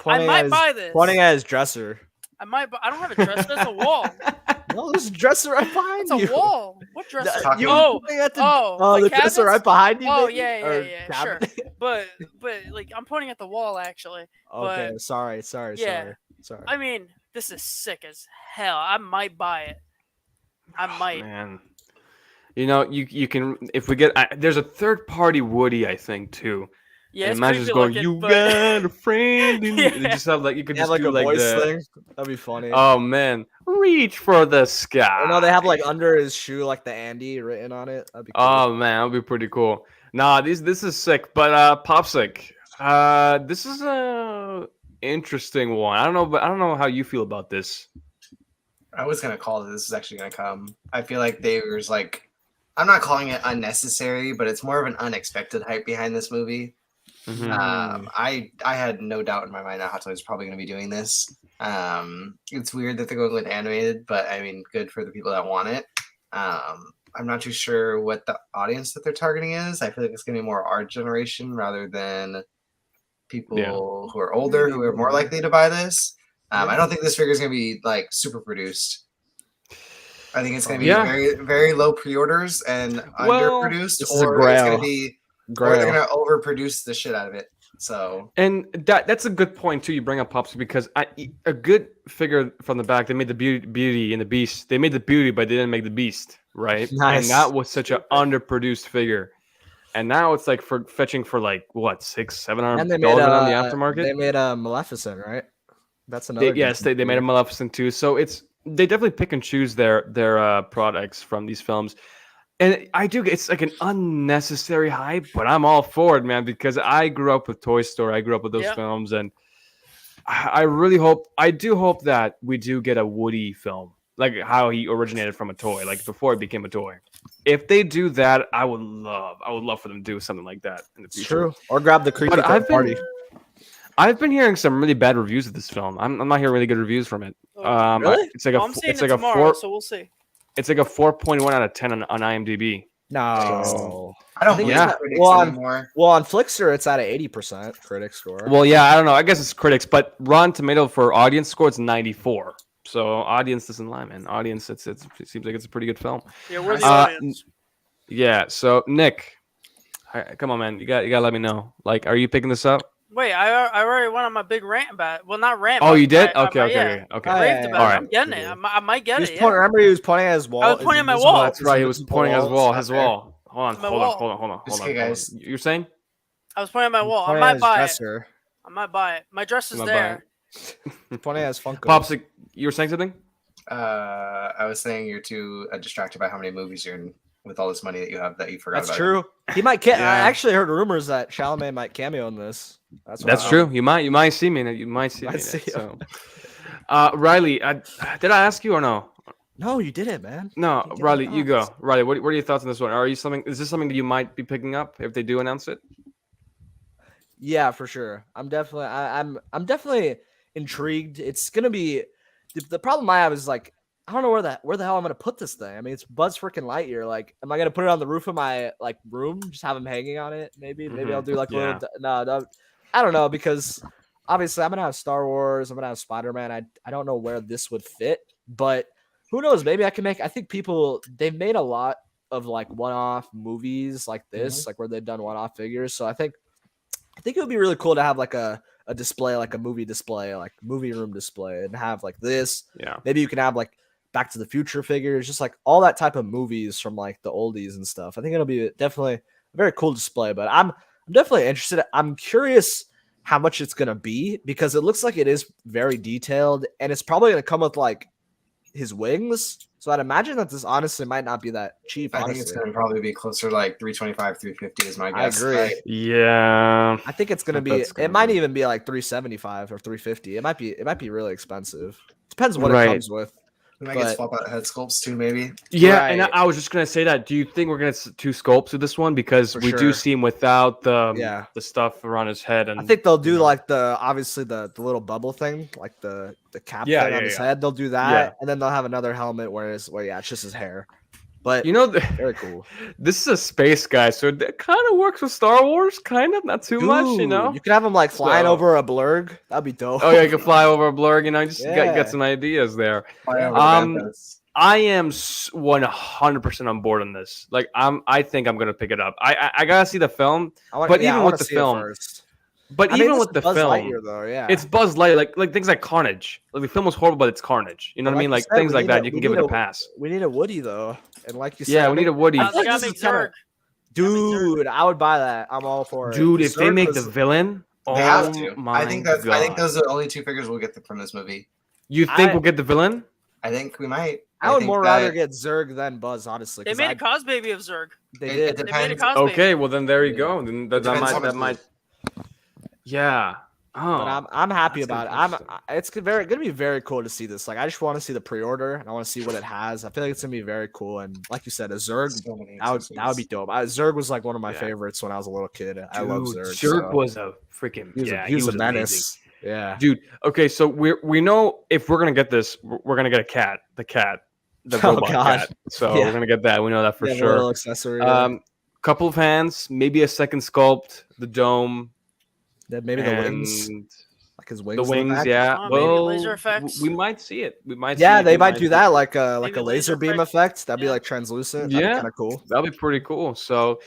I might buy this. Pointing at his dresser. I might. I don't have a dresser. That's a wall. No, there's a dresser right behind you. It's a wall. What dresser? The dresser right behind you. Oh, yeah. Sure. But like I'm pointing at the wall actually. Okay. But, sorry. I mean, this is sick as hell. I might buy it. I might. Man. You know, you can if we get there's a third party Woody, I think too. Yeah, imagine just going, "You got a friend." And you just have like you could just do a like voice the thing. That'd be funny. Oh man, reach for the sky. No, they have like under his shoe like the Andy written on it. That'd be cool. Oh man, that'd be pretty cool. Nah, this is sick. But Popsick, this is a interesting one. I don't know how you feel about this. I was gonna call that this is actually gonna come. I feel like there's like, I'm not calling it unnecessary, but it's more of an unexpected hype behind this movie. Mm-hmm. I had no doubt in my mind that Hot Toys is probably going to be doing this. It's weird that they're going with animated, but I mean, good for the people that want it. I'm not too sure what the audience that they're targeting is. I feel like it's going to be more our generation rather than people who are older, who are more likely to buy this. I don't think this figure is going to be like super produced. I think it's going to be very, very low pre-orders and underproduced, or it's going to be or they're gonna overproduce the shit out of it. So, and that's a good point too. You bring up Pops because a good figure from the back. They made the Beauty and the Beast. They made the Beauty, but they didn't make the Beast, right? Nice. And that was such an underproduced figure. And now it's like fetching for like what $600-700 on the aftermarket. They made a Maleficent, right? That's another. They made a Maleficent too. So they definitely pick and choose their products from these films. And it's like an unnecessary hype, but I'm all for it, man, because I grew up with Toy Story. I grew up with those films, and I do hope that we do get a Woody film, like how he originated from a toy, like before it became a toy. If they do that, I would love for them to do something like that in the future. True. Or grab the creepy party. I've been hearing some really bad reviews of this film. I'm not hearing really good reviews from it. Really? It's like I'm seeing it tomorrow, so we'll see. It's like a 4.1 out of 10 on IMDb. No, I don't think anymore. Well, on Flixster, it's at an 80% critic score. Well, yeah, I don't know. I guess it's critics, but Rotten Tomato for audience score it's 94. So audience doesn't lie, man. Audience, it seems like it's a pretty good film. Yeah, we're the audience. Yeah. So Nick, come on, man. You got to let me know. Like, are you picking this up? Wait, I already went on my big rant about it. Well, not rant. Oh, you did? Okay. I raved about it. I'm getting it. I might get it. Remember, he was pointing at his wall. I was pointing at my wall. That's right. He was pointing at his wall. Hold on. Okay, guys. You're saying? I was pointing at my wall. I might buy it. My dress is there. Pointing at his Funko. Pops, you were saying something? I was saying you're too distracted by how many movies you're in with all this money that you have that you forgot about. That's true. He might. I actually heard rumors that Chalamet might cameo in this. That's true. You might see me. You might see me. So, Riley, did I ask you or no? No, you didn't, man. No, Riley, you go. Riley, what are your thoughts on this one? Is this something that you might be picking up if they do announce it? Yeah, for sure. I'm definitely intrigued. It's gonna be the problem I have is like I don't know where the hell I'm gonna put this thing. I mean, it's Buzz freaking Lightyear. Like, am I gonna put it on the roof of my like room? Just have him hanging on it? Maybe I'll do like a little. No, I don't know because obviously I'm gonna have Star Wars. I'm gonna have Spider-Man. I don't know where this would fit, but who knows? Maybe I can make. I think they've made a lot of like one-off movies like this, like where they've done one-off figures. So I think it would be really cool to have like a display, like a movie display, like movie room display, and have like this. Yeah. Maybe you can have like Back to the Future figures, just like all that type of movies from like the oldies and stuff. I think it'll be definitely a very cool display, but I'm definitely interested. I'm curious how much it's going to be because it looks like it is very detailed and it's probably going to come with like his wings. So I'd imagine that this honestly might not be that cheap. I think it's going to probably be closer to like $325, $350 is my guess. I agree. Right? Yeah. I think it's going to be, it might even be like $375 or $350. It might be really expensive. Depends what it comes with. We might get swap out head sculpts too, maybe. Yeah, and I was just gonna say that. Do you think we're gonna get 2 sculpts with this one because we do see him without the stuff around his head? And I think they'll do like obviously the little bubble thing, like the cap thing on his head. They'll do that, and then they'll have another helmet where it's just his hair. But very cool. This is a space guy, so it kind of works with Star Wars, kind of, not too much, you know. You could have him like flying over a blurg. That'd be dope. Oh yeah, you can fly over a blurg. You know, just got some ideas there. I am 100% on board on this. Like, I think I'm gonna pick it up. I gotta see the film, but even with the film. But even with the film, Lightyear, though, it's Buzz Lightyear, like things like Carnage. Like the film was horrible, but it's Carnage. You know what I mean? Like things like that, you can give it a pass. We need a Woody though, and like you said, we need a Woody. Dude, I would buy that. I'm all for it. Dude, if they make the villain, they have to. I think those are the only 2 figures we'll get from this movie. You think we'll get the villain? I think we might. I would more rather get Zurg than Buzz, honestly. They made a cosbaby of Zurg. They did. They made a cosbaby. Okay, well then there you go. Then that might. Yeah. Oh. But I'm happy about it. It's gonna be very cool to see this. Like, I just want to see the pre-order and I want to see what it has. I feel like it's gonna be very cool. And like you said, a Zurg, that would be dope. Zurg was like one of my favorites when I was a little kid. I love Zurg. Zurg was a freaking he was a menace. Amazing. Yeah, dude. Okay, so we know if we're gonna get this, we're gonna get the robot cat. So we're gonna get that. We know that for sure. Little accessory. Couple of hands, maybe a second sculpt, the dome. That maybe the wings, like his wings. The wings, laser effects. We might see it. We might. Yeah, they might do that, like a laser beam effect. That'd be like translucent. That'd be kind of cool. That'd be pretty cool. So,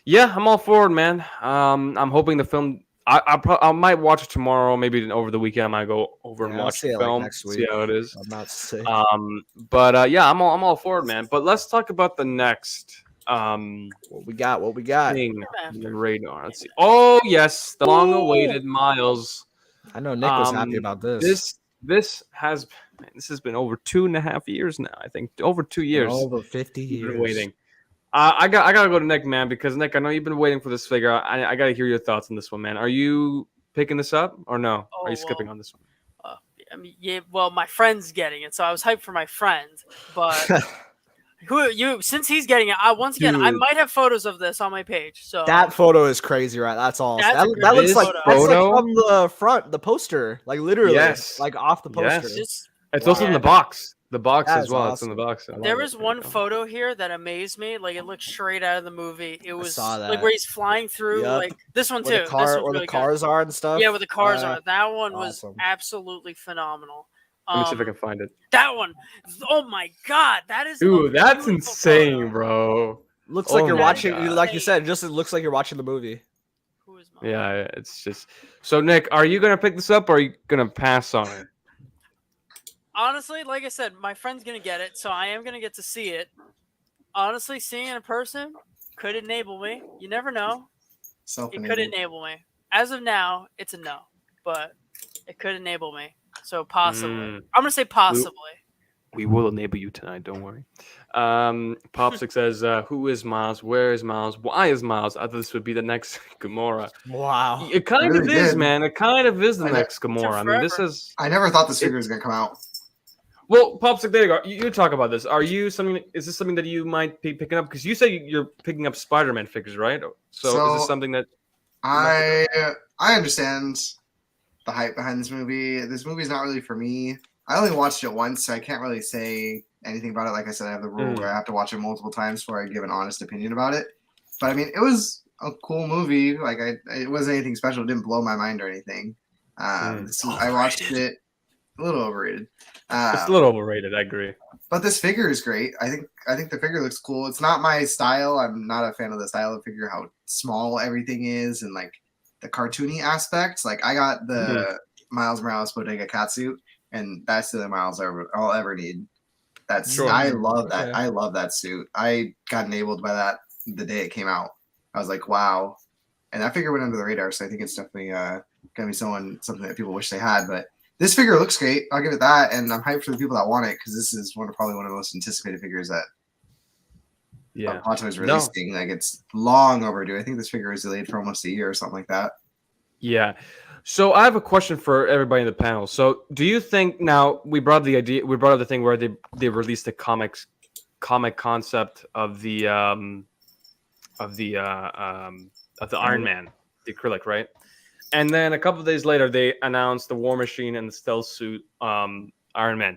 Yeah, I'm all for it, man. I'm hoping the film. I might watch it tomorrow. Maybe over the weekend I might go over and watch the film. Next week. See how it is. I'm not sick. But yeah, I'm all for it, man. But let's talk about the next. What we got? Thing on the radar. Let's see. Oh yes, the long-awaited Miles. I know Nick was happy about this. This has been over 2.5 years now. I think over 2 years. Over 50 years. Been waiting. I gotta go to Nick, man, because Nick, I know you've been waiting for this figure. I gotta hear your thoughts on this one, man. Are you picking this up or no? Are you skipping on this one? I mean, yeah. Well, my friend's getting it, so I was hyped for my friend. But since he's getting it, I might have photos of this on my page. So that photo is crazy, right? That's all. That looks like that's like from the front, the poster, like literally, like off the poster. Yes. It's also in the box. The box as well. Awesome. It's in the box. There was one photo here that amazed me. Like it looked straight out of the movie. It was like where he's flying through. Yep. Like this one too. Where the cars are and stuff. Yeah, where the cars are. That one was absolutely phenomenal. Let me see if I can find it. That one. Oh my god, that is. Dude, that's insane, photo. Bro. Looks like you're watching. Like you said, it looks like you're watching the movie. Yeah, it's just. So Nick, are you gonna pick this up or are you gonna pass on it? Honestly, like I said, my friend's gonna get it, so I am gonna get to see it. Honestly, seeing it in person could enable me. You never know. It could enable me. As of now, it's a no, but it could enable me. So possibly, I'm gonna say possibly. We will enable you tonight. Don't worry. Popsic says, "Who is Miles? Where is Miles? Why is Miles?" I thought this would be the next Gamora. Wow, it kind of is, man. It kind of is the next Gamora. I mean, this is. I never thought this figure was gonna come out. Well, Popsic, there you go. You talk about this. Is this something that you might be picking up? Because you say you're picking up Spider-Man figures, right? So is this something that I understand the hype behind this movie. This movie's not really for me. I only watched it once, so I can't really say anything about it. Like I said, I have the rule where I have to watch it multiple times before I give an honest opinion about it. But I mean, it was a cool movie. Like it wasn't anything special. It didn't blow my mind or anything. I watched it. A little overrated. It's a little overrated. I agree. But this figure is great. I think the figure looks cool. It's not my style. I'm not a fan of the style of the figure, how small everything is, and like the cartoony aspects. Like I got the Miles Morales Bodega catsuit, and that's the Miles I'll ever need. That's I love that. I love that suit. I got enabled by that the day it came out. I was like, wow. And that figure went under the radar, so I think it's definitely gonna be something that people wish they had. But this figure looks great. I'll give it that, and I'm hyped for the people that want it because this is probably one of the most anticipated figures that Hot Toys releasing. Like it's long overdue. I think this figure is delayed for almost a year or something like that. Yeah. So I have a question for everybody in the panel. So do you think now we brought up the thing where they released the comic concept of the Iron Man, the acrylic, right? And then a couple of days later, they announced the War Machine and the stealth suit Iron Man.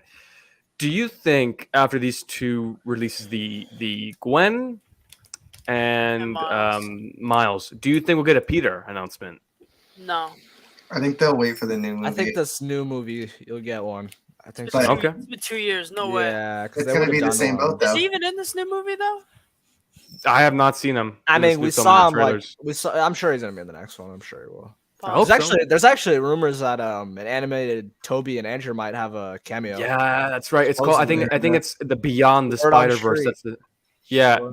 Do you think after these two releases, the Gwen and Miles, do you think we'll get a Peter announcement? No. I think they'll wait for the new movie. I think this new movie, you'll get one. I think so. Okay. It's been 2 years. No way. Yeah, it's going to be the same boat, though. Is he even in this new movie, though? I have not seen him. I mean, we saw him. I'm sure he's going to be in the next one. I'm sure he will. There's actually rumors that an animated Toby and Andrew might have a cameo. Yeah, that's right. It's called. I think it's the Beyond the Spider-Verse. That's the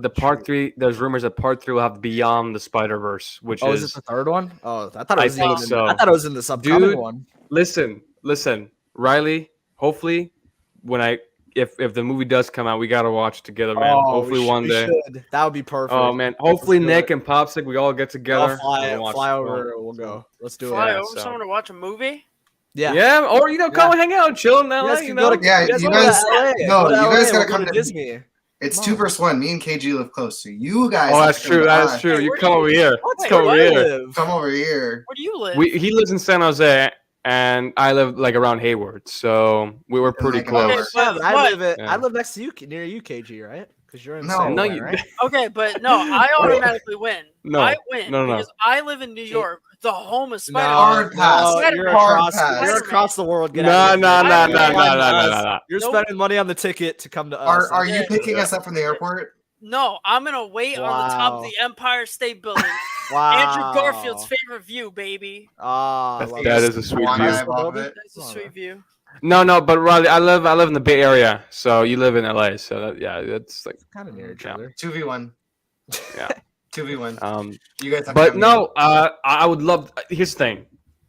part 3. There's rumors that part 3 will have Beyond the Spider-Verse, which is it the third one? Oh, I thought it was. I thought it was in this upcoming one. Listen, Riley. Hopefully, if the movie does come out, we gotta watch together, man. Hopefully one day. That would be perfect. Oh man, hopefully Nick and Popsic, we all get together. Fly over. We'll go. Let's do it. Fly over someone to watch a movie. Yeah, or come and hang out, chill in LA. You guys gotta come to Disney. It's 2 versus 1. Me and KG live close, so you guys. Oh, that's true. That's true. You come over here. Come over here. Come over here. Where do you live? He lives in San Jose. And I live like around Hayward, so we were pretty close. I live next to you, near you, KG, right? Because you're in right? Okay, but no, I automatically win. I win no. Because I live in New York, the home of Spider-Man. You're across the world. No. You're spending money on the ticket to come to us. Are you picking us up from the airport? No, I'm gonna wait on the top of the Empire State Building. Wow. Andrew Garfield's favorite view, baby. That is a sweet view. That's a sweet view. No, but Riley, I live in the Bay Area, so you live in LA, so that's like kind of near each other. 2v1. Yeah. 2v1. You guys have but no, I would love. Here's the thing.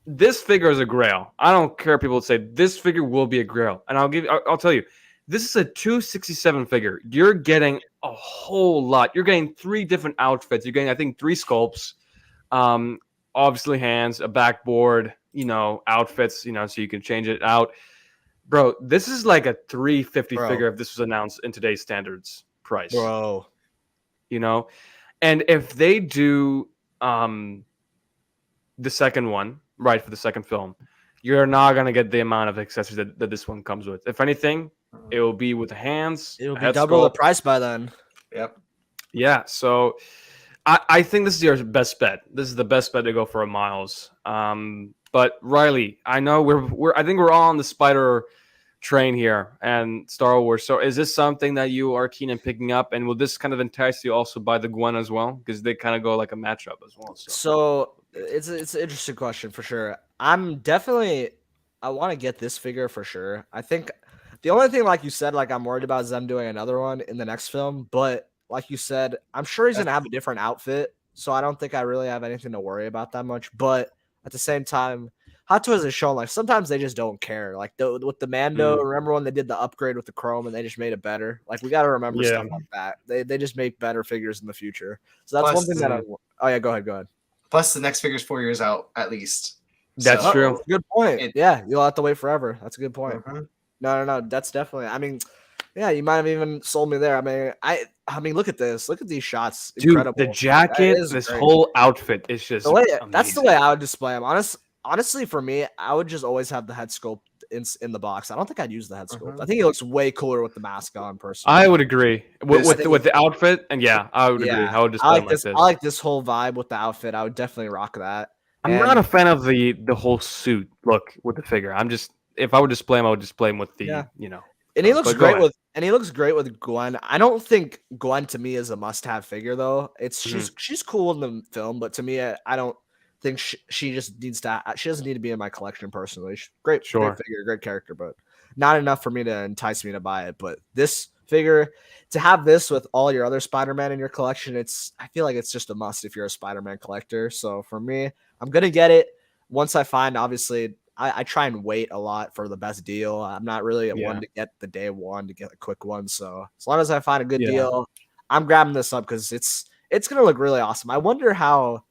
This figure is a grail. I don't care if people say this figure will be a grail, and I'll tell you, this is a 267 figure. You're getting a whole lot. You're getting 3 different outfits. You're getting, I think, 3 sculpts, obviously hands, a backboard, outfits, so you can change it out. Bro, this is like a $350 figure if this was announced in today's standards price. Bro, and if they do the second one, right, for the second film, you're not going to get the amount of accessories that this one comes with. If anything, it will be with the hands. It'll be double the price by then. Yep. Yeah, so I think this is your best bet. This is the best bet to go for a Miles. But Riley, I know I think we're all on the Spider train here and Star Wars. So is this something that you are keen in picking up, and will this kind of entice you also by the Gwen as well, because they kind of go like a matchup as well? So it's an interesting question for sure. I want to get this figure for sure. I think the only thing, like you said, like I'm worried about is them doing another one in the next film. But like you said, I'm sure he's gonna have a different outfit, so I don't think I really have anything to worry about that much. But at the same time, Hot Toys has shown like sometimes they just don't care. Like with the Mando, remember when they did the upgrade with the chrome and they just made it better? Like we got to remember stuff like that. They just make better figures in the future. So that's one thing that oh yeah, go ahead. Plus the next figure's 4 years out at least. That's true. Good point. Yeah, you'll have to wait forever. That's a good point. No. That's definitely. I mean, yeah, you might have even sold me there. I mean, look at this. Look at these shots. Dude, incredible. The jacket, this whole outfit is just that's the way I would display them. Honestly, for me, I would just always have the head sculpt in the box. I don't think I'd use the head sculpt. I think it looks way cooler with the mask on. Personally, I would agree with the outfit, and I would agree. I would display this. I like this whole vibe with the outfit. I would definitely rock that. I'm not a fan of the whole suit look with the figure. I'm just, if I would display him, I would display him with the And he looks great with Gwen. I don't think Gwen to me is a must-have figure though. She's cool in the film, but to me, I don't think she just needs to. She doesn't need to be in my collection personally. Great figure, great character, but not enough for me to entice me to buy it. But this figure, to have this with all your other Spider-Man in your collection, I feel like it's just a must if you're a Spider-Man collector. So for me, I'm gonna get it once I find. Obviously, I try and wait a lot for the best deal. I'm not really one to get the day one to get a quick one. So as long as I find a good deal, I'm grabbing this up because it's gonna look really awesome. I wonder how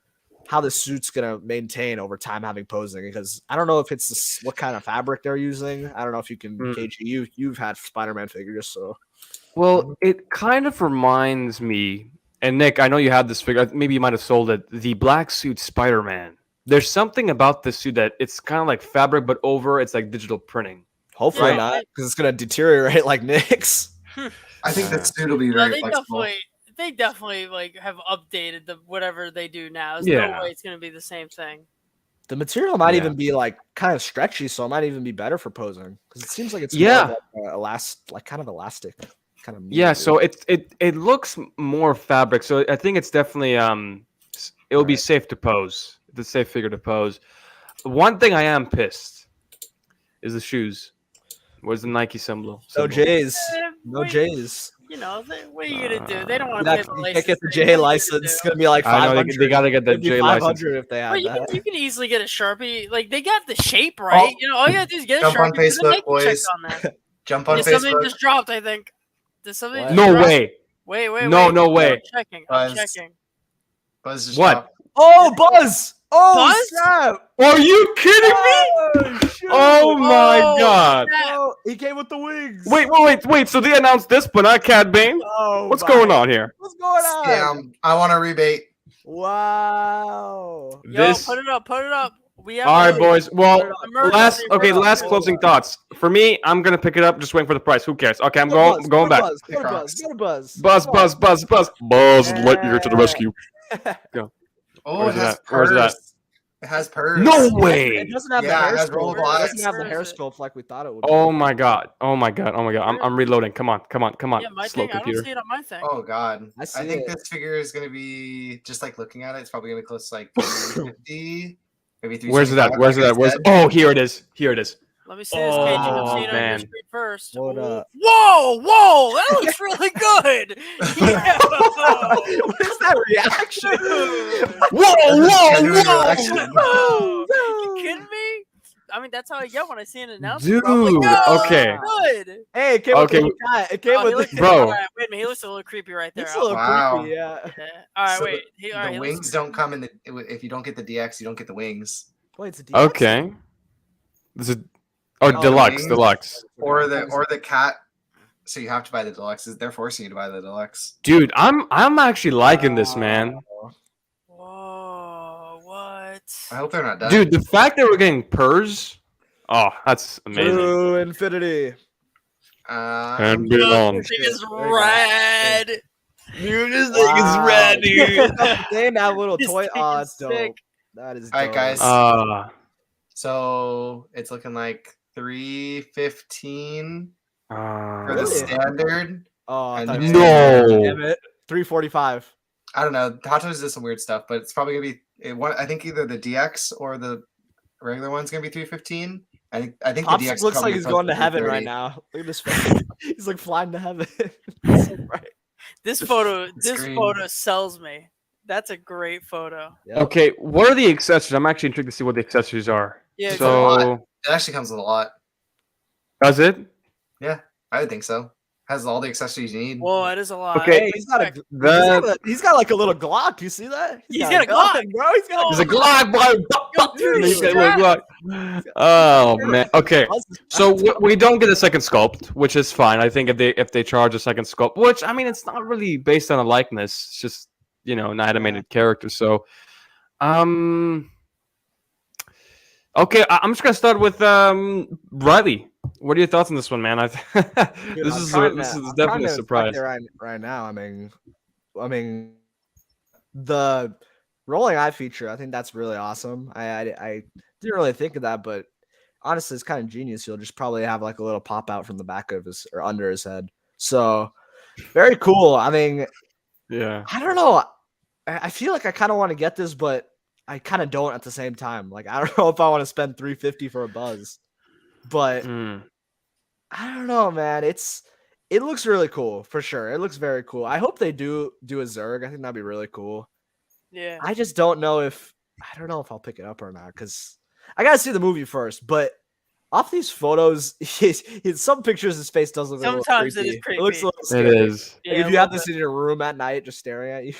the suit's gonna maintain over time having posing, because I don't know if it's what kind of fabric they're using. I don't know if you can KG. You've had Spider-Man figures, so well, it kind of reminds me. And Nick, I know you had this figure. Maybe you might have sold it. The black suit Spider-Man. There's something about this suit that it's kind of like fabric, but it's like digital printing. Hopefully not, because it's gonna deteriorate like Nick's. I think that suit will be very flexible. They definitely like have updated the whatever they do now. There's no way it's gonna be the same thing. The material might even be like kind of stretchy, so it might even be better for posing, because it seems like it's more like kind of elastic. Kind of medium. So it looks more fabric. So I think it's definitely it'll be safe to pose. It's a safe figure to pose. One thing I am pissed is the shoes. Where's the Nike symbol? No J's. No J's. What are you gonna do? They don't want to pay the license. You can't get the J license. It's gonna be like 500. They gotta get the J license. If they have that. You can easily get a Sharpie. Like they got the shape right. All you gotta do is get a Sharpie. Jump on Facebook, boys. Jump on Facebook. Something just dropped. I think. Did something? No way. Wait. No way. I'm checking. Buzz just what? dropped. Oh, Buzz! Oh, Buzz? snap! Are you kidding me? Oh my god! Oh, he came with the wings. Wait! So they announced this, but not Cad Bane? What's going on here? What's going on? Scam. I want a rebate. Wow. Yo, put it up. We have all right, boys. Well, last closing thoughts. For me, I'm gonna pick it up. Just waiting for the price. Who cares? Okay, I'm going back. Go to Buzz. Buzz, Lightyear to the rescue. Go. Oh, it has purse. It has purrs. No way. It doesn't have Yeah, it the hair has sculpt. It rollable doesn't have the eyes. hair sculpt like we thought it would. Oh my god. Oh my god. Oh my god. I'm reloading. Come on. Yeah, my Slow thing. I don't computer. see it on my thing. Oh god. I see think it. this figure is gonna be just like looking at it. It's probably gonna be close to like 350, maybe 325. Where's it at? Where's it at? Where's? Oh, here it is. Here it is. Let me see this, KG. I'm Oh, seeing it on your man. screen first. Hold up. Whoa! That looks really good. Yeah. What is that reaction? Genuine reaction. Whoa! You kidding me? I mean, that's how I get when I see an announcement. Dude, okay. Good. Hey, it came Okay. with the cat. It came Oh, he with looks, the Bro. all right, wait a minute. He looks a little creepy right there. It's a little Wow. creepy, yeah. Yeah. All right, So wait. He The wings looks... don't come in the. If you don't get the DX, you don't get the wings. Wait, it's a DX? Okay. This is Oh, deluxe. wings? Deluxe. Or the cat. So you have to buy the deluxe. They're forcing you to buy the deluxe. Dude, I'm actually liking this, man. Whoa, what? I hope they're not done. Dude, the fact that we're getting purs. Oh, that's amazing. To infinity. And beyond. This thing is red. Dude, this Wow. dude. They that little This toy. thing Oh, is it's dope. sick. That is dope. All right, guys. So it's looking like 315 for the Really? standard. Oh, I And thought you No. said- Damn it. 345. I don't know. Hot Toys did some weird stuff, but it's probably gonna be. I think either the DX or the regular one's gonna be 315. I think the Pops DX looks probably like he's close going to heaven 330. right now. Look at his face. He's like flying to heaven. So bright. This photo Screen. sells me. That's a great photo. Okay, what are the accessories? I'm actually intrigued to see what the accessories are. Yeah, a lot. So, It actually comes with a lot. does it? I would think so. Has all the accessories you need. Whoa, that is a lot. Okay, Hey, That he's got like a little Glock. You see that? He's got a Glock. bro. He's got is a Glock, bro. dude, He's got a strap. little Glock. Oh man. Okay. So we don't get a second sculpt, which is fine. I think if they charge a second sculpt, which I mean, it's not really based on a likeness. It's just an animated character. So, okay, I'm just gonna start with Riley. What are your thoughts on this one, man? This is definitely a surprise. Right now. I mean, the rolling eye feature. I think that's really awesome. I didn't really think of that, but honestly, it's kind of genius. You'll just probably have like a little pop out from the back of his or under his head. So very cool. I mean, Yeah. I don't know. I feel like I kind of want to get this, but I kind of don't at the same time. Like, I don't know if I want to spend $350 for a Buzz, but I don't know, man. It looks really cool for sure. It looks very cool. I hope they do a Zerg. I think that'd be really cool. Yeah. I just don't know if I'll pick it up or not because I gotta see the movie first. But off these photos, some pictures his face does look Sometimes a little creepy. it is creepy. It looks a little It scary. is. Like, if you have this in your room at night, just staring at you.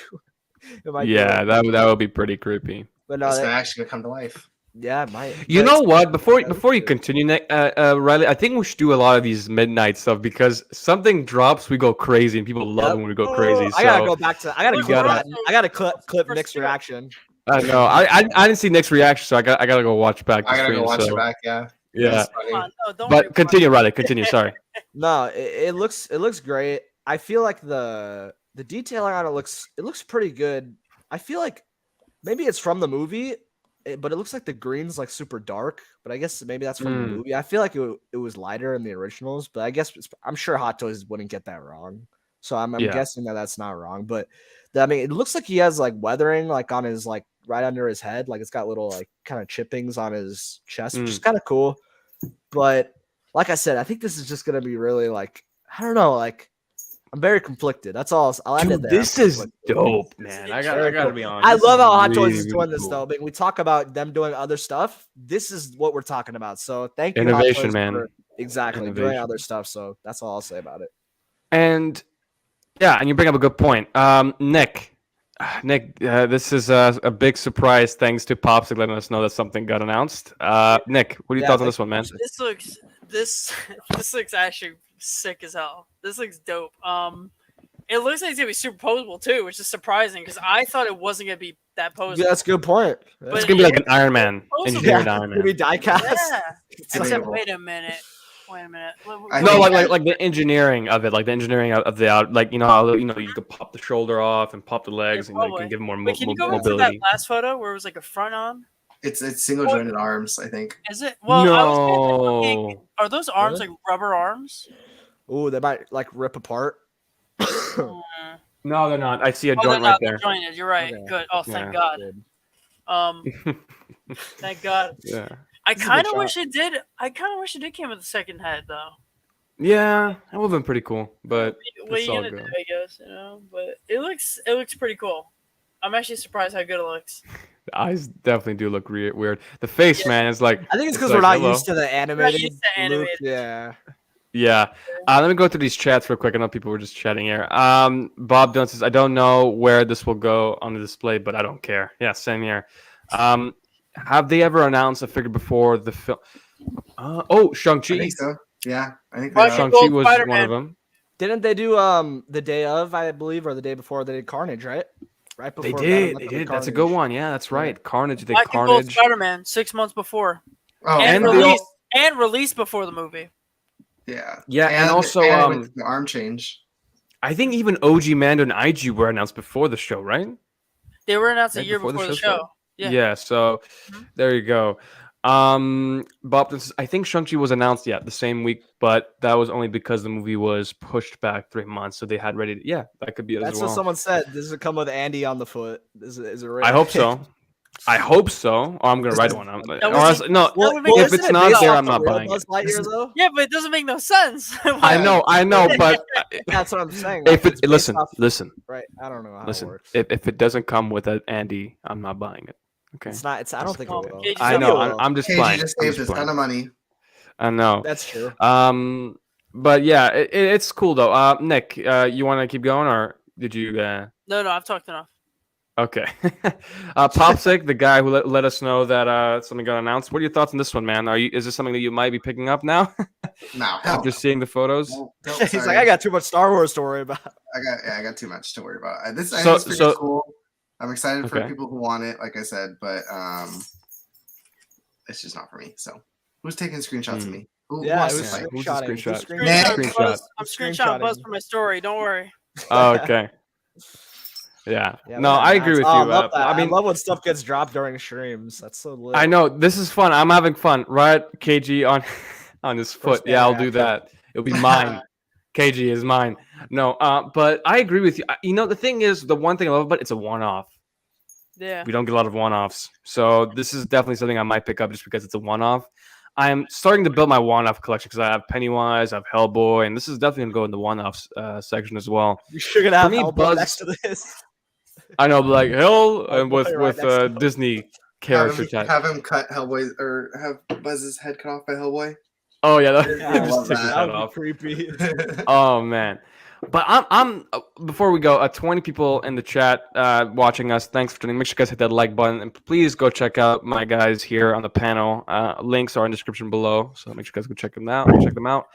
It might be a Yeah, little that would be pretty creepy. But no, It's gonna actually come to life. yeah, it might. You but know it's- what? Before you good. continue, Riley, I think we should do a lot of these midnight stuff because something drops, we go crazy, and people love Yep. when we go crazy. I gotta so- go back to. I gotta You clip gotta- that. I gotta clip First Nick's two. reaction. I know. I didn't see Nick's reaction, so I gotta go watch back the I gotta stream. go watch so, it back. Yeah. Yeah, That's funny. Come on, no, don't worry but about continue, Riley. Continue. Sorry. No, it looks great. I feel like the detailing on it looks pretty good. I feel like maybe it's from the movie, but it looks like the green's like super dark. But I guess maybe that's from the movie. I feel like it was lighter in the originals, but I guess I'm sure Hot Toys wouldn't get that wrong. So I'm Yeah. guessing that that's not wrong. But I mean, it looks like he has like weathering like on his like right under his head, like it's got little like kind of chippings on his chest, which is kind of cool. But like I said, I think this is just gonna be really like I don't know, like I'm very conflicted. That's all. I'll end it Dude, there. this I'm is conflicted. dope, man. I gotta be honest. I This love is how Hot Toys really, is really doing this cool. though. I mean, we talk about them doing other stuff. This is what we're talking about. So thank you, Hot Innovation, Toys, man. for exactly doing Innovation. other stuff. So that's all I'll say about it. And yeah, and you bring up a good point. Nick, this is a big surprise thanks to Pops letting us know that something got announced. Nick, what are your Yeah, thoughts on thank this one, man? this looks actually sick as hell. This looks dope. It looks like it's gonna be super posable too, which is surprising because I thought it wasn't gonna be that posable. Yeah, that's a good point. But It's gonna be like an Iron Man, Awesome. engineered Yeah, Iron Could be Man. die cast. Yeah. Except, Unbelievable. wait a minute. I No, think- like the engineering of it, like the engineering of the out, like how you could pop the shoulder off and pop the legs, and you probably. can give more Wait, can you go into that mobility. last photo where it was like a front on? It's single jointed arms, I think. Is it? Well, I was thinking, No. are those arms Really? like rubber arms? Ooh, they might like rip apart. Mm. No, they're not. I see a Oh, they're joint not. right They're there. jointed. You're right. Okay. Good. Oh, thank Yeah. God. Good. Thank God. Yeah. I This is a kind good of wish shot. it did. I kind of wish it did came with a second head though. Yeah, that would have been pretty cool, but What are it's you all gonna do? good. I guess you know. But it looks pretty cool. I'm actually surprised how good it looks. The eyes definitely do look weird. The face, Yeah. man, is like. I think it's because like, we're not hello. used to the animated. used to look. animated. Yeah. Yeah. Let me go through these chats real quick. I know people were just chatting here. Bob Dunn says, I don't know where this will go on the display, but I don't care. Yeah, same here. Have they ever announced a figure before the film? Shang-Chi. I think so. Yeah, I think Why they can't are. Shang-Chi Gold was one Spider-Man. of them. Didn't they do the day of, I believe, or the day before they did Carnage, right? Right They before. did. Venom, They they did. That's a good Carnage. one. Yeah, that's right. Yeah. Carnage. They Black and Gold Carnage. Spider-Man 6 months before, Oh, and and they released before the movie. yeah, Yeah, and also, with the arm change. I think even OG Mando and IG were announced before the show, right? They were announced a Right year before before the the show show. Yeah. Yeah. So Mhm. there you go. Bob, I think Shang-Chi was announced, the same week, but that was only because the movie was pushed back 3 months, so they had ready. That could be it That's as what well. someone said. This would come with Andy on the foot. Is it real? I hope so. I hope so. Or I'm gonna write one. Or would else, make- no. Well, If isn't it's it not based there, off I'm the not real buying Buzz it. Lightyear, though. Yeah, but it doesn't make no sense. I know, but That's what I'm saying. if it's it based listen, off- listen, right? I don't know how it listen. works. If it doesn't come with an Andy, I'm not buying it. Okay. It's not. I don't think it Well, will. Cage I Maybe know. it will. I'm just KG playing. just I'm saved just a ton playing. of money. I know. That's true. But yeah, it's cool though. Nick, you want to keep going, or did you? No, I've talked enough. Okay. Popsick, the guy who let us know that something got announced. What are your thoughts on this one, man? Is this something that you might be picking up now No, hell after no. seeing the photos? Nope, He's sorry. like, I got too much Star Wars to worry about. I got too much to worry about. I think So- it's pretty cool. I'm excited for Okay. people who want it, like I said, but it's just not for me. So, who's taking screenshots of me? Who Yeah, wants it to was fight? Who's the screenshotting. screenshot? Man. Screenshot. I'm screenshotting Buzz for my story. Don't worry. Oh, okay. Yeah. Yeah, No, man, I agree with you. I love that. I mean, I love when stuff gets dropped during streams. That's so lit. I know this is fun. I'm having fun. Right, KG on his foot. First Yeah, I'll man do that. It'll be mine. KG is mine. No, but I agree with you. You know, the thing is, the one thing I love about it's a one-off. Yeah. We don't get a lot of one-offs, so this is definitely something I might pick up just because it's a one-off. I'm starting to build my one-off collection because I have Pennywise, I have Hellboy, and this is definitely gonna go in the one-offs section as well. You should have me, Hellboy Buzz- next to this. I know, but like Hell and with Hellboy right next to him. Disney character type. Have him cut Hellboy or have Buzz's head cut off by Hellboy. Oh yeah, Yeah, I just love take his that. head That would off. be creepy. Oh man, but I'm before we go, 20 people in the chat watching us. Thanks for tuning. Make sure you guys hit that like button, and please go check out my guys here on the panel. Links are in the description below, so make sure you guys go check them out.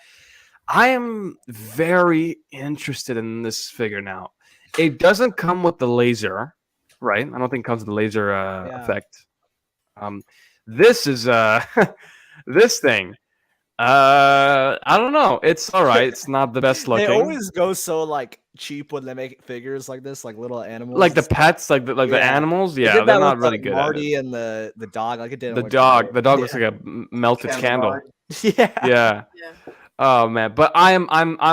I am very interested in this figure now. It doesn't come with the laser, right? I don't think it comes with the laser effect. This is this thing. I don't know. It's all right. It's not the best looking. They always go so like cheap when they make figures like this, like little animals. like the and stuff. pets, like the Yeah. animals. They Yeah, did they're that not with, really like, good Marty and the dog, like it did. at it. The dog looks like a melted candle. Yeah. Yeah. Yeah. Oh man, but I'm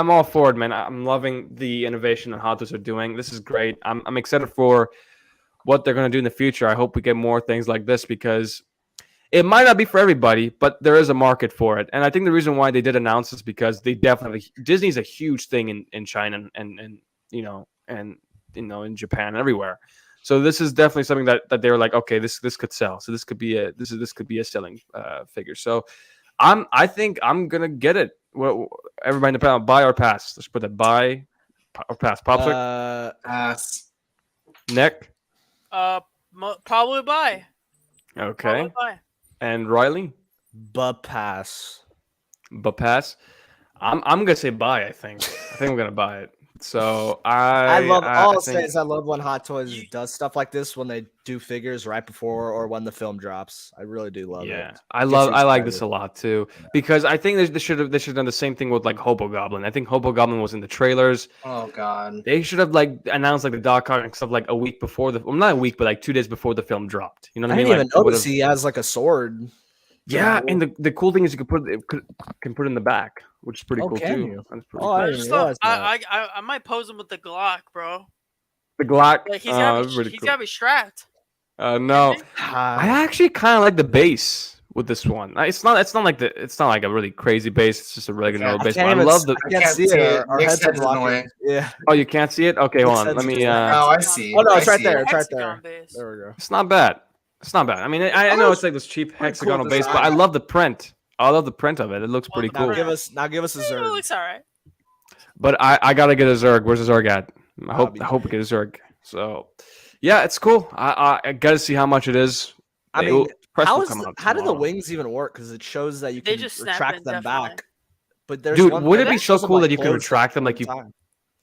all for it, man. I'm loving the innovation that Hot Toys are doing. This is great. I'm excited for what they're gonna do in the future. I hope we get more things like this because it might not be for everybody, but there is a market for it. And I think the reason why they did announce this because they definitely Disney's a huge thing in China and in Japan and everywhere. So this is definitely something that they were like, okay, this could sell. So this could be a selling figure. So I think I'm gonna get it. Well, everybody in the panel, buy or pass? Let's put that buy or pass. Popsick, Pass. Nick, Probably buy. okay, Probably buy. and Riley, But pass. but pass. I'm gonna say buy. I think I'm gonna buy it. So I love I all I'll think, say is I love when Hot Toys does stuff like this when they do figures right before or when the film drops. I really do love it. I like this a lot too because I think they should have done the same thing with like Hobo Goblin. I think Hobo Goblin was in the trailers. Oh god. They should have like announced like the Doc Ock and stuff like a week before not a week, but like 2 days before the film dropped. You know what I mean? didn't Like, even notice he has like a sword. Yeah, and the cool thing is you can put it in the back, which is pretty cool can too. you? That's pretty Oh, cool. I didn't realize that. I might pose him with the Glock, bro. The Glock. Like he's cool. gotta be strapped. No, I actually kind of like the base with this one. It's not like a really crazy base. It's just a regular base. But I love the. I can't see it. Our Nick's heads are head's annoying. blocking. Yeah. Oh, you can't see it? Okay, hold on. Let me. Oh, I see. Oh no, it's I right see there. it. It's right there. Hexagon base. There we go. It's not bad. It's not bad. I mean, I know it's like this cheap hexagonal base, but I love the print. I love the print of it. It looks pretty cool. Now give us a It Zerg. looks all right. But I gotta get a Zerg. Where's the Zerg at? I hope we get a Zerg. So, yeah, it's cool. I gotta see how much it is. I mean, how do the wings? wings even work? Because it shows that you They can just snap retract in, them definitely. back. But there's Dude, one would thing it be that so shows them, cool that you can close retract them, at like the you- same time?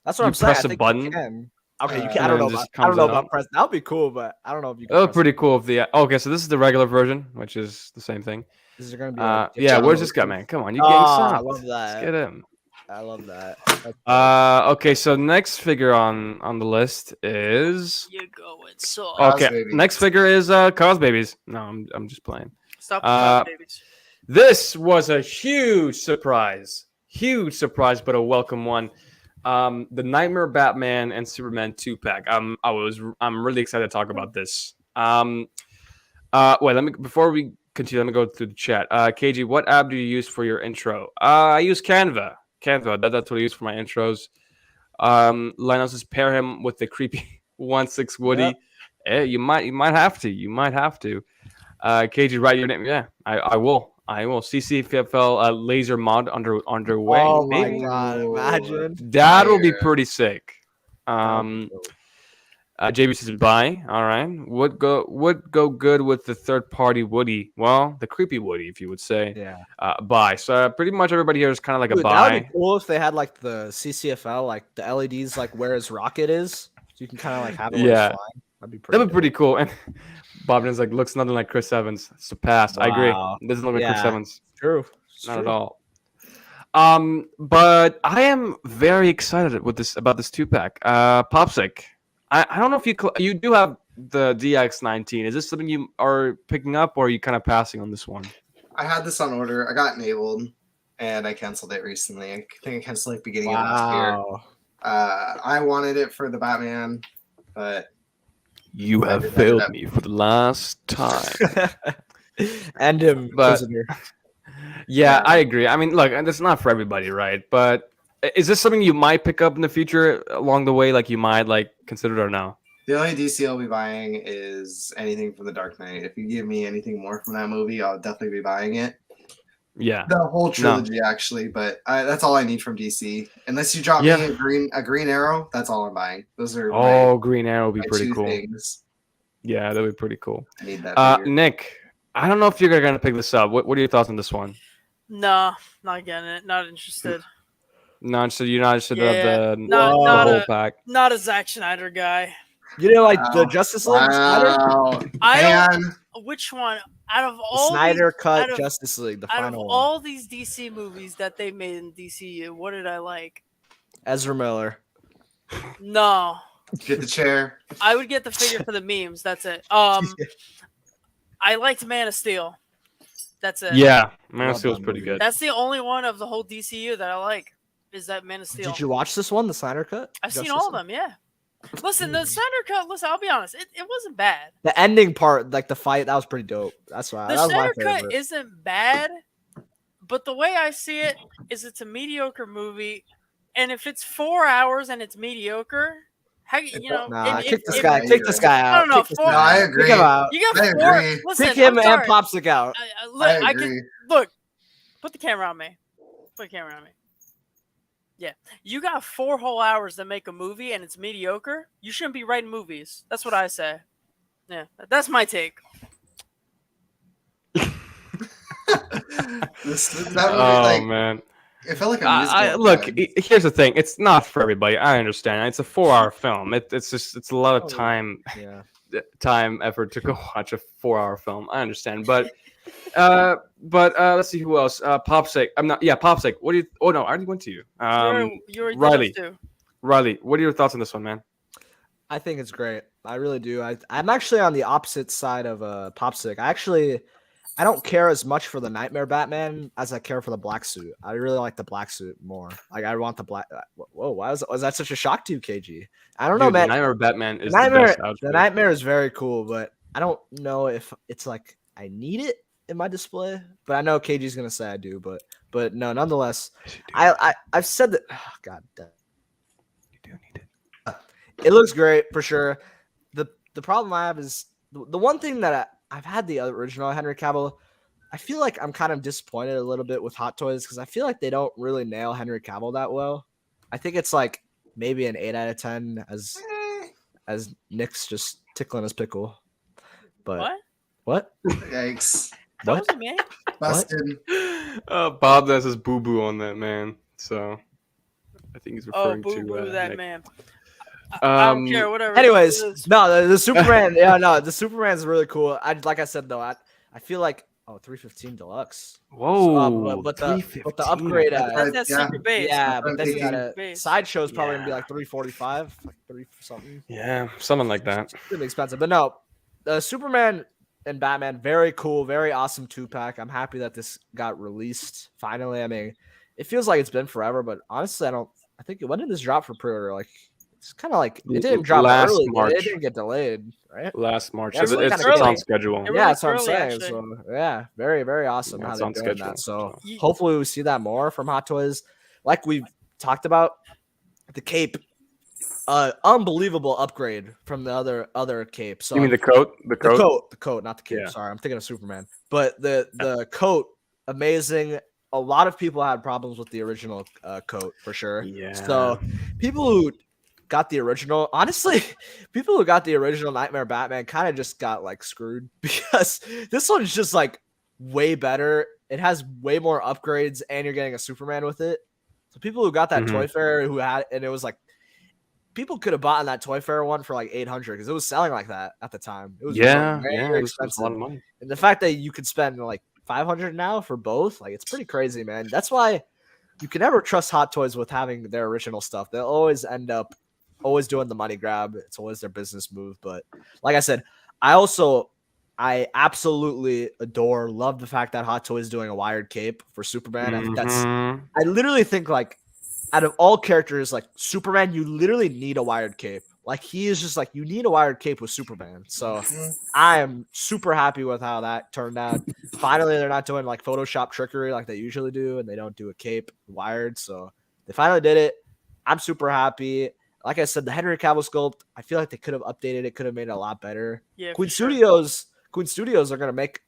That's what you I'm saying. press I a think button? You can. Okay, you and can. I don't then know it just about. I don't comes know out? about press. That would be cool, but I don't know if you can. That would press be pretty cool if the okay. So this is the regular version, which is the same thing. Is there gonna be? Like, Yeah, where's this guy, man? Come on, you getting I soft. love Let's that. get him. I love that. That's Okay, so next figure on the list is You're going so. okay. Babies. Next figure is Cause Babies. No, I'm just playing. Stop the babies. This was a huge surprise, but a welcome one. The Nightmare Batman and Superman 2-pack. I'm really excited to talk about this. Wait, before we continue, let me go through the chat. KG, what app do you use for your intro? I use Canva. That's what I use for my intros. Linus says pair him with the creepy 1/6 Woody. Yep. You might have to. KG, write your name. Yeah, I will. CCFL laser mod underway. Oh my Maybe. god! Imagine. That will be pretty sick. JB says bye. All right. Would go good with the third party Woody. Well, the creepy Woody, if you would say. Yeah. Bye. So pretty much everybody here is kind of like a Dude, bye. that would be cool if they had like the CCFL, like the LEDs, like where his rocket is, so you can kind of like have it. When he's flying. That'd be pretty cool. And Bobden's like looks nothing like Chris Evans. It's a pass. Wow. I agree. It doesn't look like Chris Evans. True. Not at all. But I am very excited about this 2-pack. Popsic. I don't know if you do have the DX19. Is this something you are picking up, or are you kind of passing on this one? I had this on order. I got enabled, and I canceled it recently. I think I canceled it beginning of last year. I wanted it for the Batman, but you have failed me for the last time. And him, but yeah, I agree. I mean, look, and it's not for everybody, right? But is this something you might pick up in the future along the way? Like you might like consider it or no? The only DC I'll be buying is anything from the Dark Knight. If you give me anything more from that movie, I'll definitely be buying it. Yeah, the whole trilogy actually, but that's all I need from DC. Unless you drop me a Green Arrow, that's all I'm buying. Those are Green Arrow would be pretty cool. Things. Yeah, that'd be pretty cool. I need that. Nick, I don't know if you're gonna pick this up. What are your thoughts on this one? No, not getting it. Not interested. No, so you're not interested in the whole pack. Not a Zack Snyder guy. You didn't like the Justice League Snyder? Which one? Out of all Snyder cut Justice League, the final one. Out of all these DC movies that they made in DCU, what did I like? Ezra Miller. No. Get the chair. I would get the figure for the memes. That's it. I liked Man of Steel. That's it. Yeah, Man of Steel is pretty good. That's the only one of the whole DCU that I like. Is that Man of Steel? Did you watch this one, the Snyder cut? I've seen all of them. Yeah. Listen, the Snyder cut. Listen, I'll be honest. It wasn't bad. The ending part, like the fight, that was pretty dope. That's why the Snyder cut isn't bad, but the way I see it is, it's a mediocre movie, and if it's 4 hours and it's mediocre, how kick this guy. Kick this guy out. I don't know. No, I agree. You got four. Listen, kick him and Popsic out. I agree. Look, put the camera on me. Put the camera on me. Yeah, you got 4 whole hours to make a movie and it's mediocre. You shouldn't be writing movies. That's what I say. Yeah, that's my take. Man, It felt like a musical. Look, here's the thing. It's not for everybody. I understand. It's a 4-hour film. It's a lot of time, effort to go watch a 4-hour film. I understand, but let's see who else. Popsake. I'm not. Yeah, Popsake. What do you? Oh no, I already went to you. You already Riley. did Riley, what are your thoughts on this one, man? I think it's great. I really do. I'm actually on the opposite side of Popsick. I don't care as much for the Nightmare Batman as I care for the black suit. I really like the black suit more. Like I want the black. Whoa, why was that such a shock to you, KG? I don't know, man. The Nightmare Batman is the best outfit. The Nightmare is very cool, but I don't know if it's like I need it in my display. But I know KG's gonna say I do. But no, nonetheless, I've said that. Oh, God damn. You do need it. It looks great for sure. The problem I have is the one thing that I've had the original Henry Cavill. I feel like I'm kind of disappointed a little bit with Hot Toys because I feel like they don't really nail Henry Cavill that well. I think it's like maybe an 8 out of 10 as Nick's just tickling his pickle. But what? Yikes! That wasn't me. Busted. Bob has his boo boo on that man, so I think he's referring to that Nick. Man. I don't care, whatever. Anyways, no, the Superman. The Superman's really cool. Like I said though, I feel like 315 deluxe. Whoa, but the upgrade. That's that secret base. Yeah, but then you got sideshow's probably gonna be like 345, like 3 something. Yeah, something like that. It's really expensive, but no, the Superman and Batman, very cool, very awesome 2-pack. I'm happy that this got released finally. I mean, it feels like it's been forever, but honestly, I think when did this drop for pre-order? Like. It's kind of like it didn't drop last early. March. It didn't get delayed, right? Last March. Yeah, It's on schedule. Yeah, that's what I'm saying. So yeah, very, very awesome how they're doing that. So hopefully we see that more from Hot Toys. Like we've talked about, the cape, unbelievable upgrade from the other cape. So you mean the coat? The coat, not the cape. Yeah. Sorry, I'm thinking of Superman. But the coat, amazing. A lot of people had problems with the original coat for sure. Yeah. So people who got the original, honestly, people who got the original Nightmare Batman kind of just got like screwed because this one's just like way better. It has way more upgrades and you're getting a Superman with it. So people who got that Toy Fair who had, and it was like, people could have bought that Toy Fair one for like 800 because it was selling like that at the time. It was very expensive. A lot of money. And the fact that you could spend like 500 now for both, like it's pretty crazy, man. That's why you can never trust Hot Toys with having their original stuff. They'll always end up doing the money grab. It's always their business move. But like I said, I absolutely love the fact that Hot Toys is doing a wired cape for Superman. I think I literally think like out of all characters, like Superman, you literally need a wired cape. Like he is just like, you need a wired cape with Superman. So I am super happy with how that turned out. Finally, they're not doing like Photoshop trickery like they usually do, and they don't do a cape wired. So they finally did it. I'm super happy. Like I said, the Henry Cavill sculpt, I feel like they could have updated it, could have made it a lot better. Yeah, Queen Studios are going to make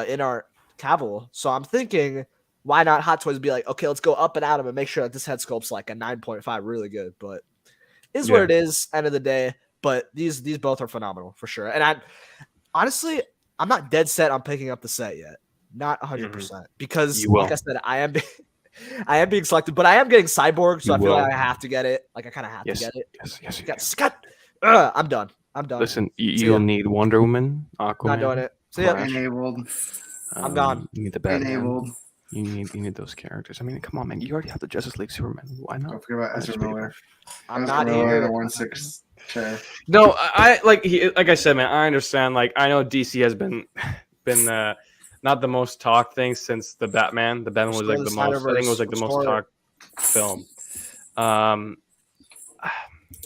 in our Cavill. So I'm thinking, why not Hot Toys be like, okay, let's go up and at him and make sure that this head sculpt's like a 9.5, really good. But is what it is, end of the day. But these both are phenomenal for sure. And honestly, I'm not dead set on picking up the set yet. Not 100%. Because, like I said, I am being selected, but I am getting Cyborg, so I feel like I have to get it. Like I kind of have to get it. Yes. Scott, I'm done. Listen, you'll need Wonder Woman, Aquaman. Not doing it. See ya. Enabled. I'm gone. You need the Batman. Enabled. You need those characters. I mean, come on, man. You already have the Justice League Superman. Why not? Don't forget about Ezra Miller. I'm not here. The 1/6 chair. No, I like I said, man. I understand. Like I know DC has been not the most talked thing since the Batman. The Batman was like the most. I think it was like the most talked film.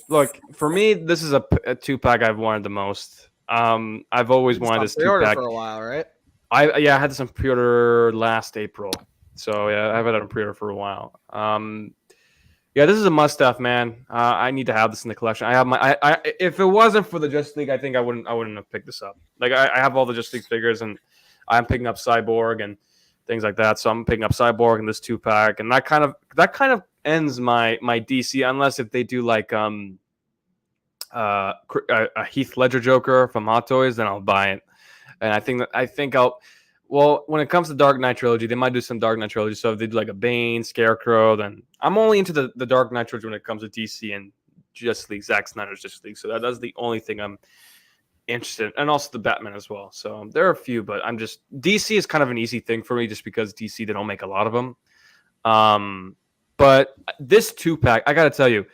Look, for me, this is a 2-pack I've wanted the most. I've always wanted this 2-pack for a while, right? I had this on pre-order last April, so yeah, I've had it on pre-order for a while. Yeah, this is a must-have, man. I need to have this in the collection. I have if it wasn't for the Justice League, I think I wouldn't have picked this up. Like I have all the Justice League figures, and I'm picking up Cyborg and things like that. So I'm picking up Cyborg and this 2-pack, and that kind of ends my DC, unless if they do like a Heath Ledger Joker from Hot Toys, then I'll buy it. And I think Well, when it comes to Dark Knight trilogy, they might do some Dark Knight trilogy. So if they do like a Bane, Scarecrow, then I'm only into the Dark Knight trilogy when it comes to DC and Justice League, Zack Snyder's Justice League. So that's the only thing I'm interested in. And also the Batman as well. So there are a few, but DC is kind of an easy thing for me just because DC, they don't make a lot of them. But this 2-pack, I got to tell you,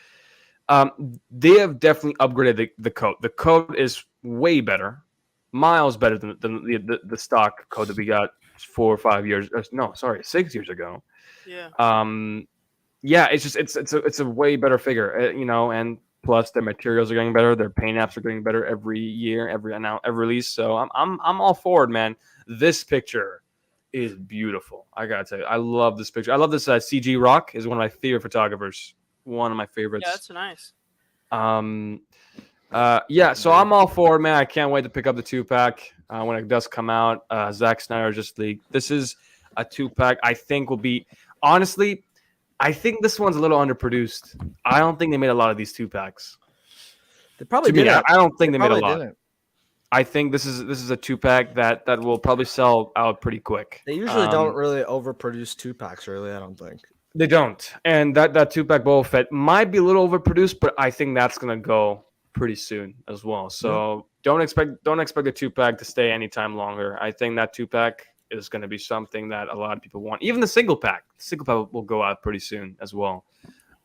they have definitely upgraded the code. The code is way better, miles better than the stock code that we got 4 or 5 years. No, sorry, 6 years ago. Yeah. Yeah, it's a way better figure, and plus their materials are getting better, their paint apps are getting better every year, every release. So I'm all for it, man. This picture is beautiful. I gotta tell you, I love this picture. I love this. CG Rock is one of my favorite photographers. One of my favorites. Yeah, that's nice. Yeah, so I'm all for it, man. I can't wait to pick up the 2-pack when it does come out. Zack Snyder Justice League. This is a 2-pack I think will be, honestly, I think this one's a little underproduced. I don't think they made a lot of these 2-packs. They probably didn't. I don't think they made a lot. Didn't. I think this is a 2-pack that will probably sell out pretty quick. They usually don't really overproduce 2-packs, really. I don't think they don't. And that 2-pack Boba Fett might be a little overproduced, but I think that's gonna go pretty soon as well. So don't expect the 2-pack to stay anytime longer. I think that 2-pack is going to be something that a lot of people want. Even the single pack will go out pretty soon as well.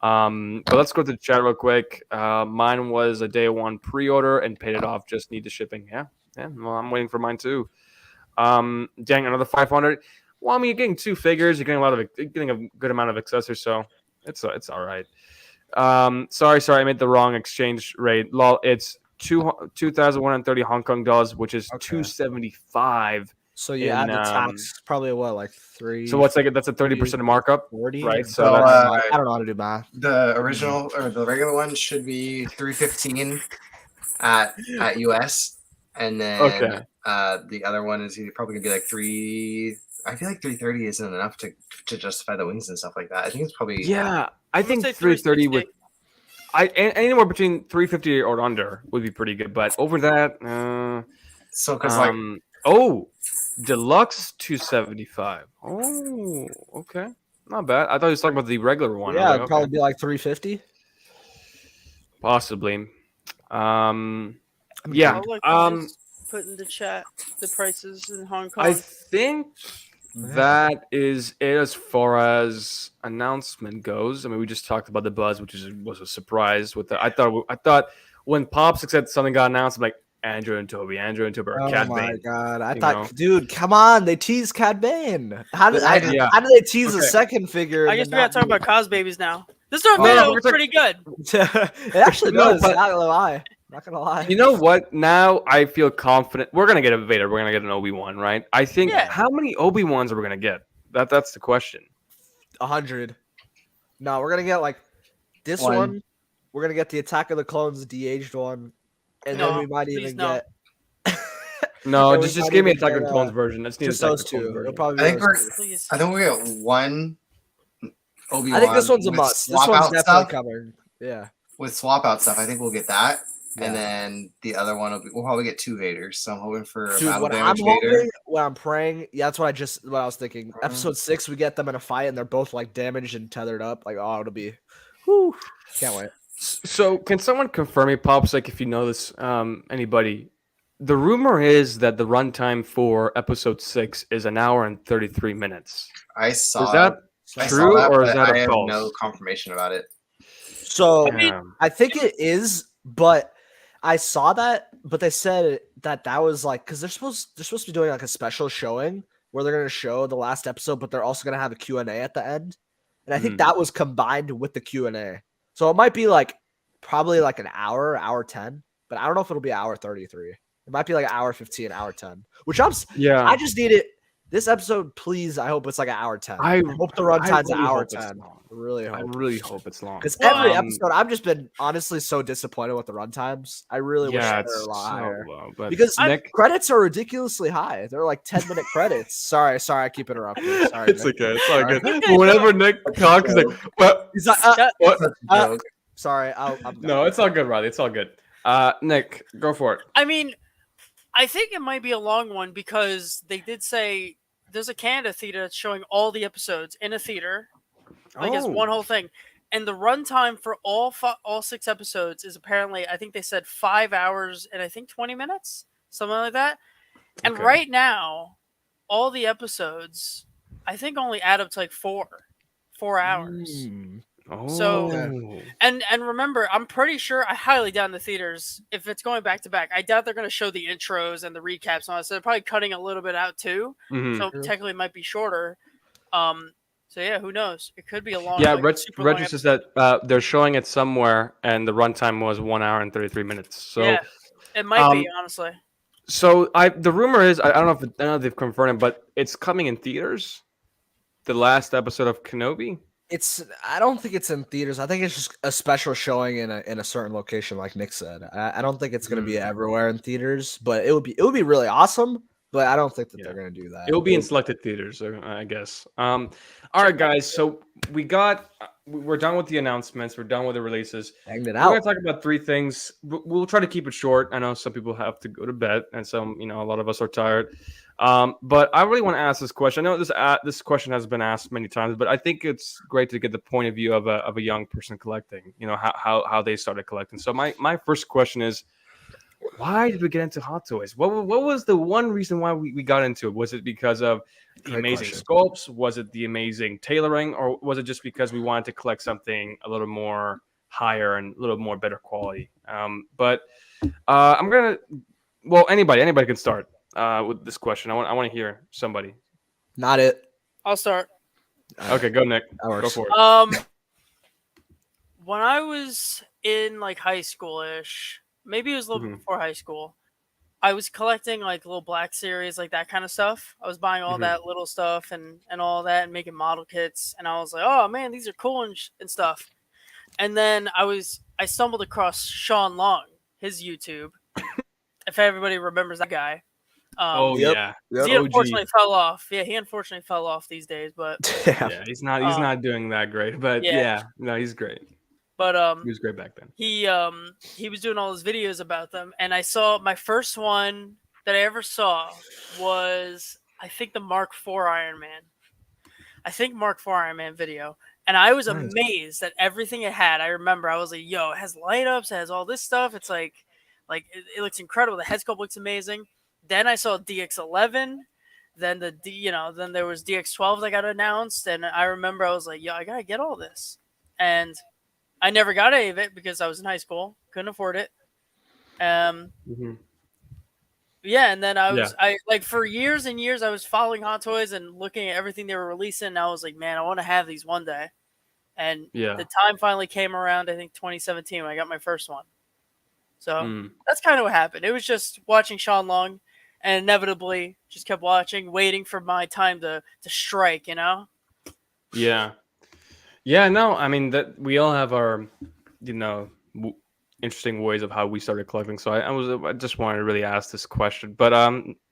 But let's go to the chat real quick. Mine was a day 1 pre-order and paid it off. Just need the shipping. Yeah. Well, I'm waiting for mine too. Dang, another 500. Well, I mean, you're getting 2 figures. You're getting a good amount of accessories, so it's all right. Sorry, I made the wrong exchange rate. Lol, it's 2,130 Hong Kong dollars, which is 275. So you add the tax, probably what, like 3? So what's that's a 30% markup, 40, right? So I don't know how to do math. The original or the regular one should be 315 at US, and then the other one is probably gonna be like 3. I feel like 330 isn't enough to justify the wings and stuff like that. I think it's probably I think 330 would. Anywhere between 350 or under would be pretty good, but over that, so because deluxe 275. Oh, okay, not bad. I thought you were talking about the regular one. Yeah, it'd probably be like 350. Possibly. Yeah. Put in the chat the prices in Hong Kong. I think that is it as far as announcement goes. I mean, we just talked about the buzz, which was a surprise. I thought when Pops said something got announced, I'm like Andrew and Toby or Cad Bane. Oh my god! I thought, dude, come on! They teased Cad Bane. How did they tease a second figure? I guess we got to talk about Cos Babies now. This video looks pretty good. It actually does. Not gonna lie. You know what? Now I feel confident. We're gonna get a Vader. We're gonna get an Obi-Wan, right? I think. Yeah. How many Obi-Wans are we gonna get? That's the question. 100. No, we're gonna get like this one. We're gonna get the Attack of the Clones de-aged one, and then we might even get. No, just give me Attack of the Clones version. Let's just those 2. I think we get one Obi-Wan. I think this one's a must. This one's definitely coming. Yeah. With swap out stuff, I think we'll get that. Yeah. And then the other one we'll probably get 2 Vaders. So I'm hoping for a battle damage Vader. What I'm praying, that's what I was thinking. Episode 6, we get them in a fight and they're both like damaged and tethered up. Like, it'll be, whew, can't wait. So can someone confirm me, Pops? Like, if you know this, anybody, the rumor is that the runtime for episode 6 is 1 hour and 33 minutes. I saw. Is that true or is that a false? I have no confirmation about it. So I think it is, but I saw that, but they said that was like because they're supposed to be doing like a special showing where they're going to show the last episode, but they're also going to have a Q&A at the end, and I think that was combined with the Q&A, so it might be like probably like an hour 10, but I don't know if it'll be hour 33. It might be like hour 15, hour 10, which I just need it. This episode, please. I hope it's like an hour 10. I hope the runtime's an hour 10. I really hope it's long. Because every episode, I've just been honestly so disappointed with the runtimes. I really wish they were a lot higher. Low, because credits are ridiculously high. They're like 10-minute credits. Sorry, I keep interrupting. Sorry, it's Nick. Okay. It's all good. But whenever Nick talks, he's like, "What?" He's like, "What?" Sorry, no, it's all good, Riley. It's all good. Nick, go for it. I mean, I think it might be a long one because they did say there's a Canada theater that's showing all the episodes in a theater, like it's one whole thing. And the runtime for all 6 episodes is apparently, I think they said 5 hours and I think 20 minutes, something like that. And right now, all the episodes, I think only add up to like 4 hours. So, and remember, I'm pretty sure, I highly doubt in the theaters, if it's going back to back, I doubt they're going to show the intros and the recaps and all that. So they're probably cutting a little bit out too. So technically it might be shorter. So yeah, who knows? It could be a long. Yeah, Reg says that they're showing it somewhere, and the runtime was 1 hour and 33 minutes. So yeah, it might be, honestly. So the rumor is, I don't know if they've confirmed it, but it's coming in theaters. The last episode of Kenobi. I don't think it's in theaters. I think it's just a special showing in a certain location, like Nick said. I don't think it's going to be everywhere in theaters, but it would be really awesome. But I don't think that they're going to do that. It will be in selected theaters, I guess. All right, guys. So we're done with the announcements. We're done with the releases. Hanged it out. We're going to talk about 3 things. We'll try to keep it short. I know some people have to go to bed, and some, a lot of us are tired. But I really want to ask this question. I know this question has been asked many times, but I think it's great to get the point of view of a young person collecting. How they started collecting. So my first question is, why did we get into Hot Toys? What was the one reason why we got into it? Was it because of the amazing sculpts? Was it the amazing tailoring? Or was it just because we wanted to collect something a little more higher and a little more better quality? But I'm going to... Well, anybody can start with this question. I want to hear somebody. Not it. I'll start. Okay, go, Nick. Go for it. When I was in like high school-ish... Maybe it was a little bit before high school, I was collecting like little Black Series, like that kind of stuff. I was buying all that little stuff and all that and making model kits. And I was like, oh man, these are cool and stuff. And then I stumbled across Sean Long, his YouTube. If everybody remembers that guy. Yeah. He unfortunately fell off. Yeah, he unfortunately fell off these days, but yeah, he's not doing that great. But no, he's great. But he was great back then. He was doing all his videos about them, and I saw my first one that I ever saw was, I think, the Mark IV Iron Man. I think Mark IV Iron Man video, and I was amazed at everything it had. I remember I was like, "Yo, it has light ups, it has all this stuff. It's like it looks incredible. The head sculpt looks amazing." Then I saw DX11. Then then there was DX12 that got announced, and I remember I was like, "Yo, I gotta get all this," and I never got any of it because I was in high school, couldn't afford it. Yeah, and then I like for years and years I was following Hot Toys and looking at everything they were releasing. And I was like, man, I want to have these one day. And the time finally came around. I think 2017 when I got my first one. So that's kind of what happened. It was just watching Sean Long, and inevitably just kept watching, waiting for my time to strike. Yeah. Yeah, no, I mean that we all have our, interesting ways of how we started collecting. So I just wanted to really ask this question. But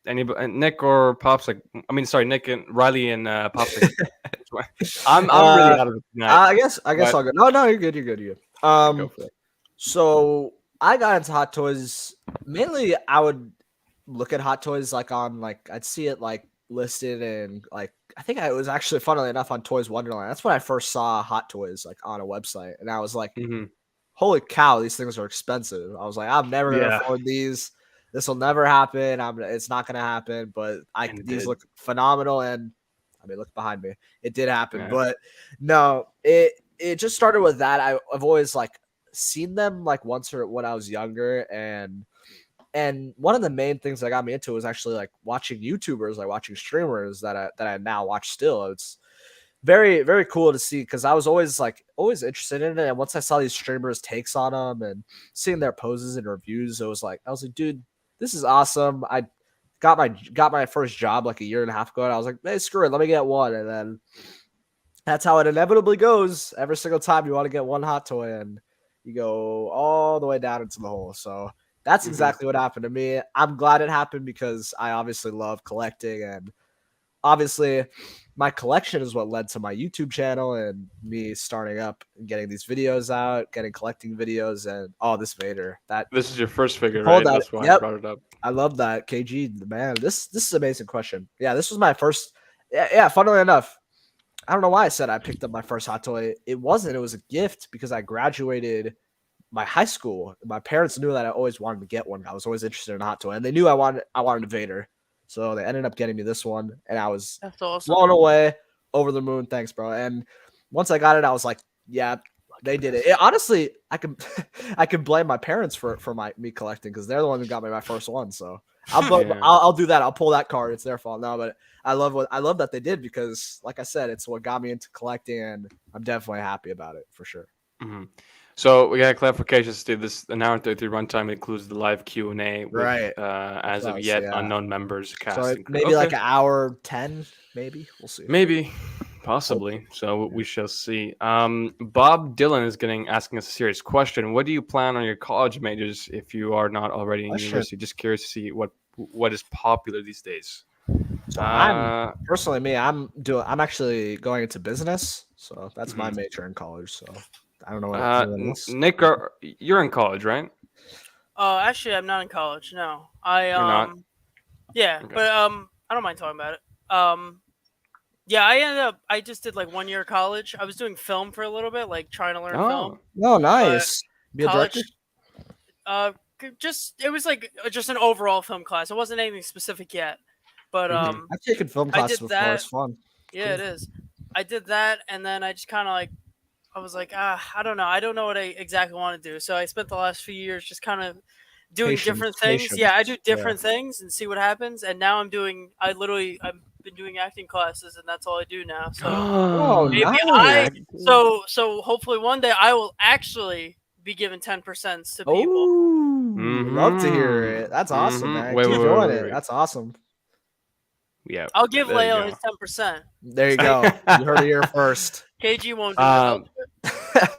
anybody, Nick or Pops, Nick and Riley and Pops. I'm really out of it tonight. I guess I'll go. No, you're good. You're good. Go for it. So I got into Hot Toys mainly. I would look at Hot Toys I'd see it listed and I think it was actually, funnily enough, on Toys Wonderland. That's when I first saw Hot Toys on a website, and I was like, "Holy cow, these things are expensive!" I was like, "I'm never gonna afford these. This will never happen. It's not gonna happen." But these look phenomenal, and look behind me. It did happen, but no, it just started with that. I've always seen them once or when I was younger, and one of the main things that got me into it was actually watching YouTubers, watching streamers that I now watch still. It's very, very cool to see because I was always interested in it. And once I saw these streamers' takes on them and seeing their poses and reviews, I was like, dude, this is awesome. I got my first job a year and a half ago, and I was like, hey, screw it, let me get one. And then that's how it inevitably goes. Every single time you want to get one Hot Toy, and you go all the way down into the hole. So that's exactly what happened to me. I'm glad it happened because I obviously love collecting, and obviously my collection is what led to my YouTube channel and me starting up and getting these videos out, getting collecting videos, and this Vader. This is your first figure, right? That's why I brought it up. I love that. KG, man, this is an amazing question. Yeah, this was my first Yeah. Funnily enough, I don't know why I said I picked up my first hot toy. It wasn't. It was a gift because I graduated my high school. My parents knew that I always wanted to get one. I was always interested in a hot toy, and they knew I wanted a Vader. So they ended up getting me this one, and I was blown away, over the moon. Thanks, bro. And once I got it, I was like, yeah, they did it. Honestly, I can I can blame my parents for me collecting because they're the one who got me my first one. So I'll do that. I'll pull that card. It's their fault. No, but I love that they did because, like I said, it's what got me into collecting, and I'm definitely happy about it for sure. Mm-hmm. So we got a clarification, Steve. This an hour and 33 runtime includes the live Q&A with, right? As of yet, unknown members. So maybe like an hour 10, maybe. We'll see. Maybe, possibly. So we shall see. Bob Dylan is asking us a serious question. What do you plan on your college majors if you are not already in university? Just curious to see what is popular these days. So I'm actually going into business, so that's my major in college. So I don't know what Nick, you're in college, right? Actually, I'm not in college. No, You're not? Yeah, okay. But I don't mind talking about it. Yeah, I just did like 1 year of college. I was doing film for a little bit, like trying to learn film. Oh, nice. Be a director? It was like just an overall film class. It wasn't anything specific yet. But I've taken film classes before. It's fun. Yeah, cool. It is. I did that, and then I just kind of I was like, I don't know. I don't know what I exactly want to do. So I spent the last few years just kind of doing different things. Yeah, I do different things and see what happens. And now I've been doing acting classes, and that's all I do now. So maybe so hopefully one day I will actually be given 10% to people. Love to hear it. That's awesome, man. Keep doing it. That's awesome. Yeah, I'll give Leo his 10%. There you go. You heard it here first. KG won't do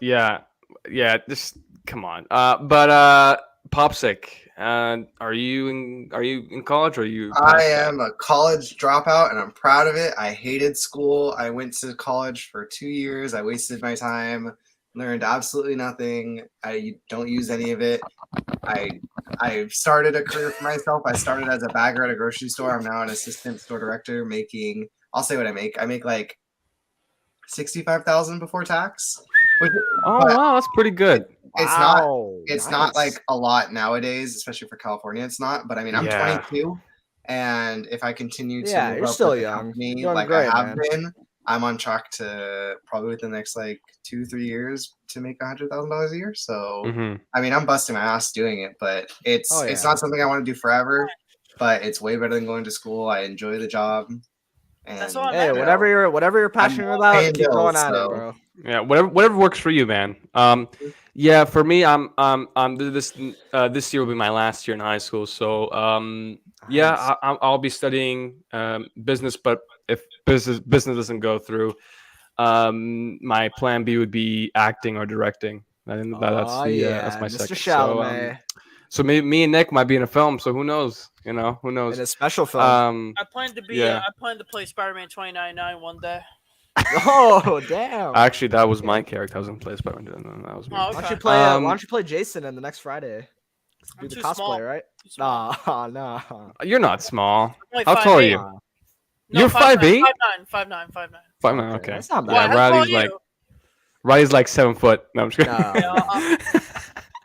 that. Yeah. Just come on. But Popsic, are you in college or are you? I am a college dropout, and I'm proud of it. I hated school. I went to college for 2 years. I wasted my time. Learned absolutely nothing. I don't use any of it. I started a career for myself. I started as a bagger at a grocery store. I'm now an assistant store director making, I'll say what I make. I make like $65,000 before tax. Wow, that's pretty good. It's not like a lot nowadays, especially for California. It's not, but I mean, I'm 22, and if I continue to you're still young, like I have been, I'm on track to probably within the next like 2-3 years to make $100,000 a year. So I mean, I'm busting my ass doing it, but it's not something I want to do forever. But it's way better than going to school. I enjoy the job. And that's all whatever you're passionate about, keep going at it, bro. Yeah, whatever works for you, man. Yeah, for me, this year will be my last year in high school. So yeah, I'll be studying business, but if business doesn't go through, my plan B would be acting or directing. That's my second. Chalamet. So me and Nick might be in a film. So who knows? Who knows? In a special film. I plan to be. I plan to play Spider-Man 2099 one day. Oh damn! Actually, that was my character. I was gonna play Spider-Man. That was me. Oh, okay. Why don't you play Jason in the next Friday? Do the cosplay, small. Right? No. You're not small. How tall are you? You're 5'8". 5'9". Okay. That's not bad. Riley's like 7 foot. No, I'm just kidding.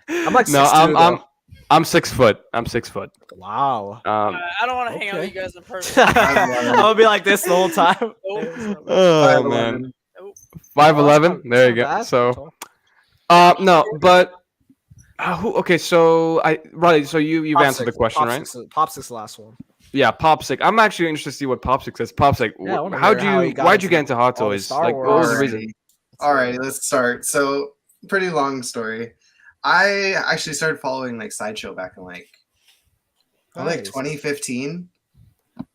I'm like 6'2". I'm 6 foot. I'm 6 foot. Wow. I don't want to hang out with you guys in person. I'm gonna be like this the whole time. Oh man. 5'11". There you go. So, no, but okay. So Riley. So you've answered the question, right? Popsic's the last one. Yeah, Popsic. I'm actually interested to see what Popsic says. Popsic, why'd you get into hot toys? Like, what was the reason? All right, let's start. So, pretty long story. I actually started following like Sideshow back in like 2015,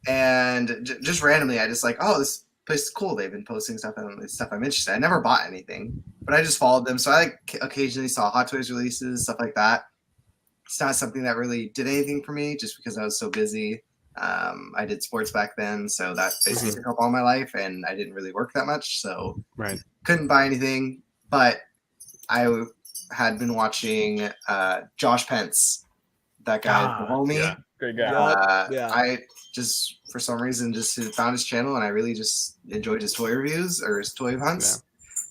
and just randomly, I just like, oh, this place is cool. They've been posting stuff and stuff I'm interested in. I never bought anything, but I just followed them. So I occasionally saw Hot Toys releases, stuff like that. It's not something that really did anything for me, just because I was so busy. I did sports back then, so that basically took up all my life, and I didn't really work that much, so couldn't buy anything. But I had been watching Josh Pence, that guy, the homie. Great guy. I just, for some reason, just found his channel, and I really just enjoyed his toy reviews or his toy hunts.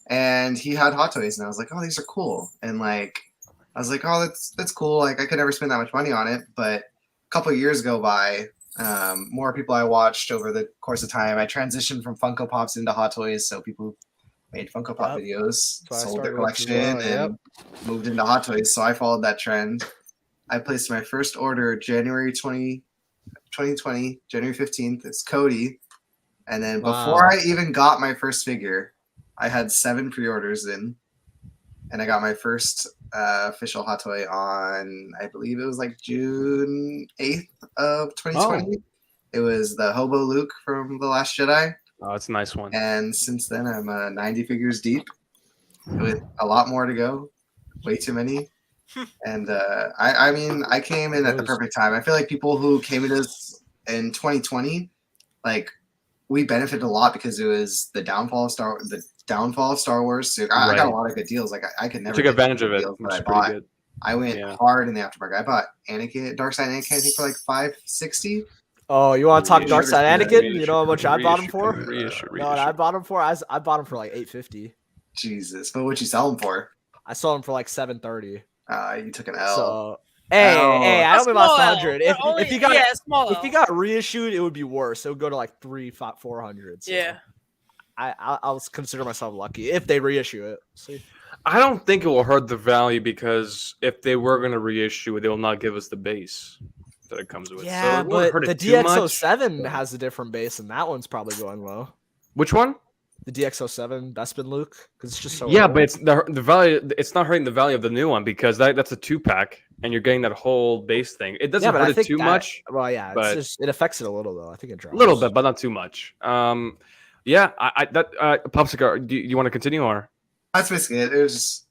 Yeah. And he had hot toys, and I was like, oh, these are cool. And like, I was like, oh, that's cool. Like, I could never spend that much money on it. But a couple of years go by, more people I watched over the course of time. I transitioned from Funko Pops into hot toys, so people made Funko Pop videos, sold their collection, and moved into hot toys. So I followed that trend. I placed my first order January 2020, January 15th. It's Cody. And then before I even got my first figure, I had 7 pre-orders in. And I got my first official hot toy on, I believe it was like June 8th of 2020. It was the Hobo Luke from The Last Jedi. Oh, it's a nice one. And since then, I'm 90 figures deep with a lot more to go. Way too many. And I mean, I came in at the perfect time. I feel like people who came in us in 2020, like, we benefited a lot because it was the downfall of Star Wars. So I got a lot of good deals. Like, I could never took advantage of it. I went hard in the aftermarket. I bought Dark Side Anakin, I think, for like $560. Oh, you want to talk Dark Side Anakin? You know how much I bought him for? No, I bought him for. I bought him for like $850. Jesus, but what'd you sell him for? I sold him for like $730. You took an L. So, hey, I don't about 100. If he got reissued, it would be worse. It would go to like 400. So yeah, I'll consider myself lucky if they reissue it. See, I don't think it will hurt the value because if they were going to reissue it, they will not give us the base that it comes with. Yeah, so but the DX07 has a different base, and that one's probably going low. Which one? The DX07 Bespin Luke, because it's just so. Yeah, but it's the value. It's not hurting the value of the new one because that's a 2-pack, and you're getting that whole base thing. It doesn't hurt it too much. Well, yeah, but it affects it a little though. I think it drops a little bit, but not too much. Yeah, Popsicle. Do you want to continue or? That's basically it. It was